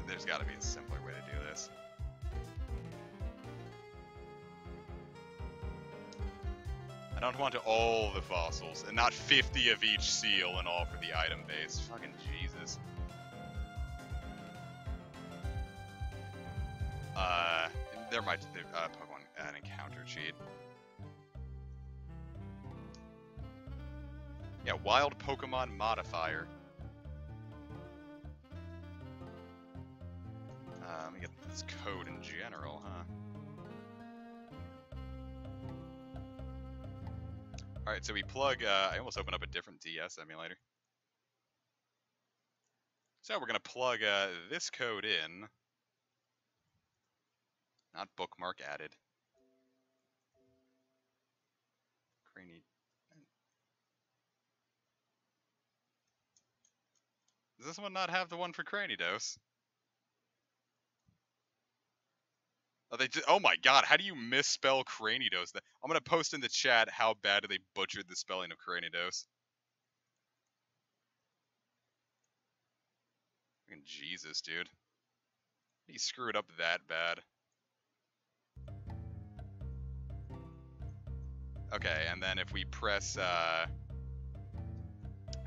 There's got to be a simpler way to do this. I don't want all the fossils, and not 50 of each seal and all for the item base. Fucking Jesus. There might be Pokemon an encounter cheat. Yeah, wild Pokemon modifier. Let me get this code in general, huh? Alright, so we plug, I almost opened up a different DS emulator. So we're gonna plug this code in. Not bookmark added. Crany. Does this one not have the one for Cranidos? Oh, oh my god, how do you misspell Cranidos? I'm gonna post in the chat how bad they butchered the spelling of Cranidos. Fucking Jesus, dude. He screwed up that bad. Okay, and then if we press,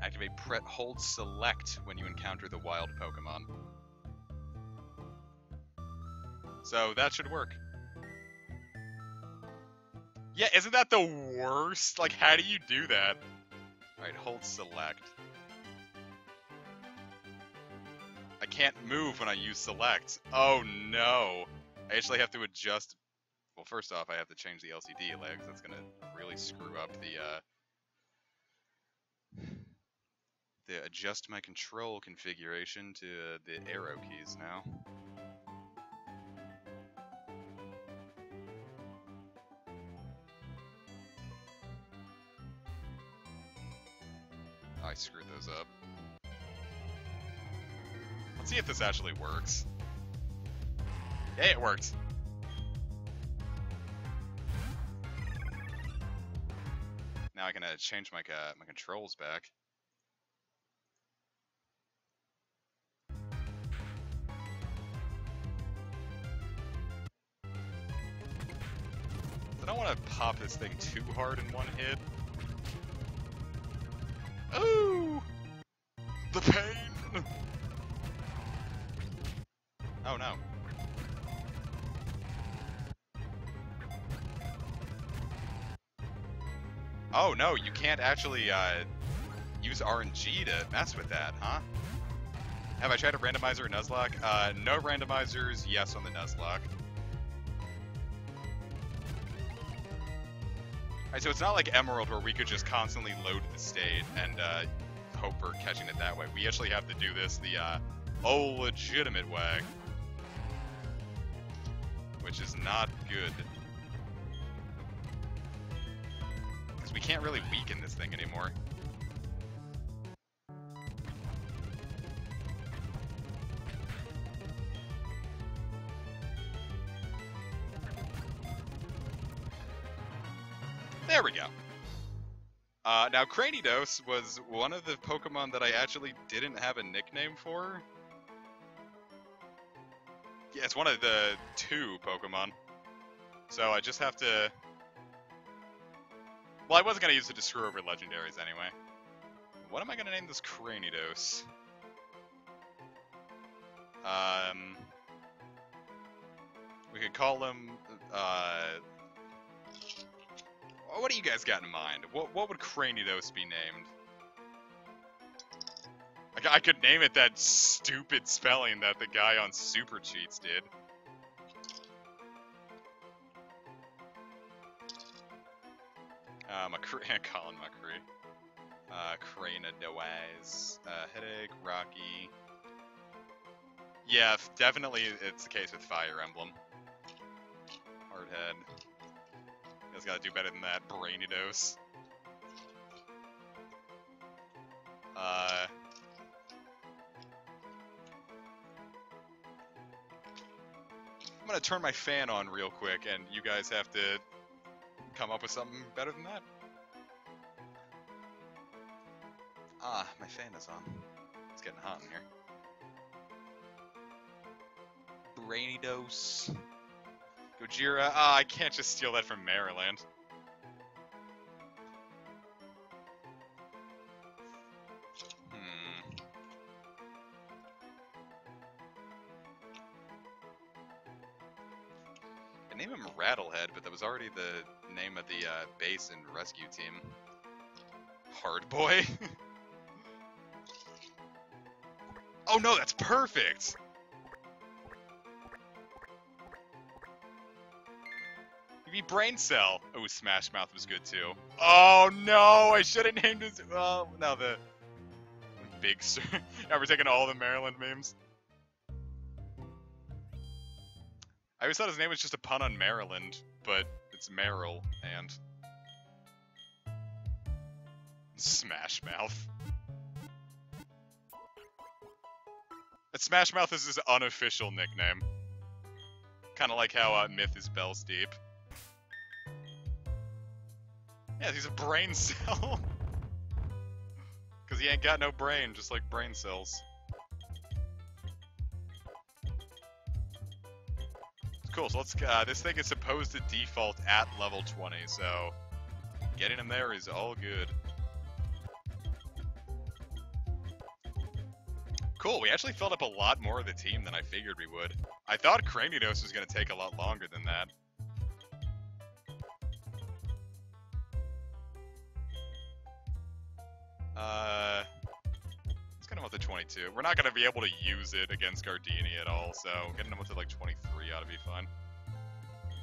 activate hold select when you encounter the wild Pokemon. So that should work. Yeah, isn't that the worst? Like, how do you do that? Alright, hold select. I can't move when I use select. Oh no! I actually have to adjust. Well, first off, I have to change the LCD legs. That's gonna really screw up the adjust my control configuration to the arrow keys now. I screwed those up. Let's see if this actually works. Hey, it worked. Now I can change my my controls back. I don't want to pop this thing too hard in one hit. Ooh! The pain! Oh no. Oh no, you can't actually use RNG to mess with that, huh? Have I tried a randomizer or Nuzlocke? No randomizers, yes on the Nuzlocke. Alright, so it's not like Emerald where we could just constantly load the state and hope for catching it that way. We actually have to do this the legitimate way. Which is not good. Because we can't really weaken this thing anymore. There we go. Now, Cranidos was one of the Pokemon that I actually didn't have a nickname for. Yeah, it's one of the 2 Pokemon. So I just have to... Well, I wasn't going to use it to screw over legendaries anyway. What am I going to name this Cranidos? We could call him... What do you guys got in mind? What would Cranidos be named? I could name it that stupid spelling that the guy on Super Cheats did. Colin McCree. Cranidoise. Headache, Rocky. Yeah, definitely it's the case with Fire Emblem. Hardhead. You guys gotta do better than that, Brainidos. I'm gonna turn my fan on real quick, and you guys have to come up with something better than that. Ah, my fan is on. It's getting hot in here. Brainy Dose. Gojira. Ah, I can't just steal that from Maryland. I named him Rattlehead, but that was already the name of the base and rescue team. Hard Boy. Oh no, that's perfect! You mean Brain Cell. Oh, Smash Mouth was good too. Oh no, I should have named his. Oh, now the Big Sir. Yeah, we're taking all the Maryland memes. I always thought his name was just a pun on Maryland, but it's Meryl and Smash Mouth. And Smash Mouth is his unofficial nickname. Kind of like how Myth is Bell's Deep. Yeah, he's a brain cell. Because he ain't got no brain, just like brain cells. Cool, so let's, this thing is supposed to default at level 20, so getting him there is all good. Cool, we actually filled up a lot more of the team than I figured we would. I thought Cranidos was going to take a lot longer than that. Let's get him up to 22. We're not going to be able to use it against Gardini at all, so getting him up to like 23 ought to be fine.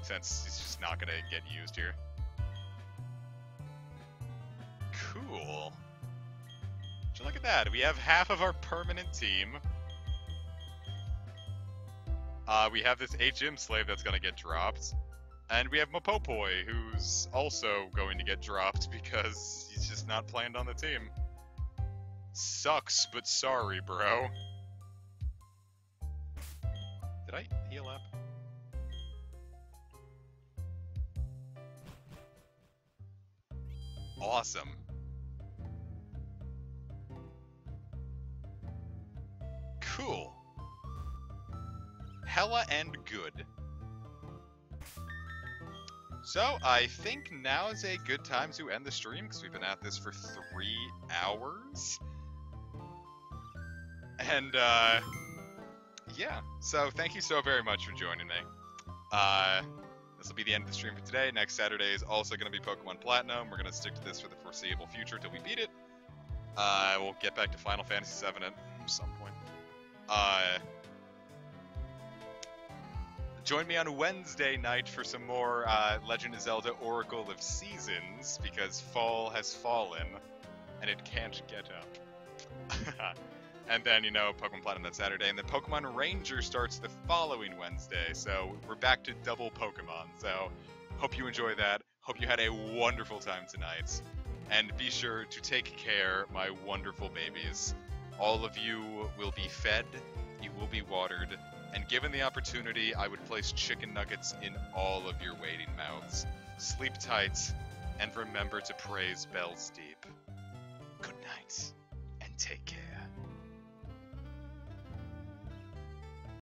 Since he's just not going to get used here. Cool. So look at that, we have half of our permanent team. We have this HM slave that's going to get dropped. And we have Mapopoi, who's also going to get dropped because he's just not planned on the team. Sucks, but sorry, bro. Did I heal up? Awesome. Cool. Hella and good. So, I think now is a good time to end the stream, because we've been at this for 3 hours. And, yeah. So, thank you so very much for joining me. This will be the end of the stream for today. Next Saturday is also going to be Pokemon Platinum. We're going to stick to this for the foreseeable future till we beat it. We'll get back to Final Fantasy VII at some point. Join me on Wednesday night for some more Legend of Zelda Oracle of Seasons, because fall has fallen, and it can't get up. And then, you know, Pokemon Platinum that Saturday, and then Pokemon Ranger starts the following Wednesday, so we're back to double Pokemon, so hope you enjoy that, hope you had a wonderful time tonight, and be sure to take care, my wonderful babies. All of you will be fed, you will be watered, and given the opportunity, I would place chicken nuggets in all of your waiting mouths. Sleep tight, and remember to praise Bells Deep. Good night, and take care.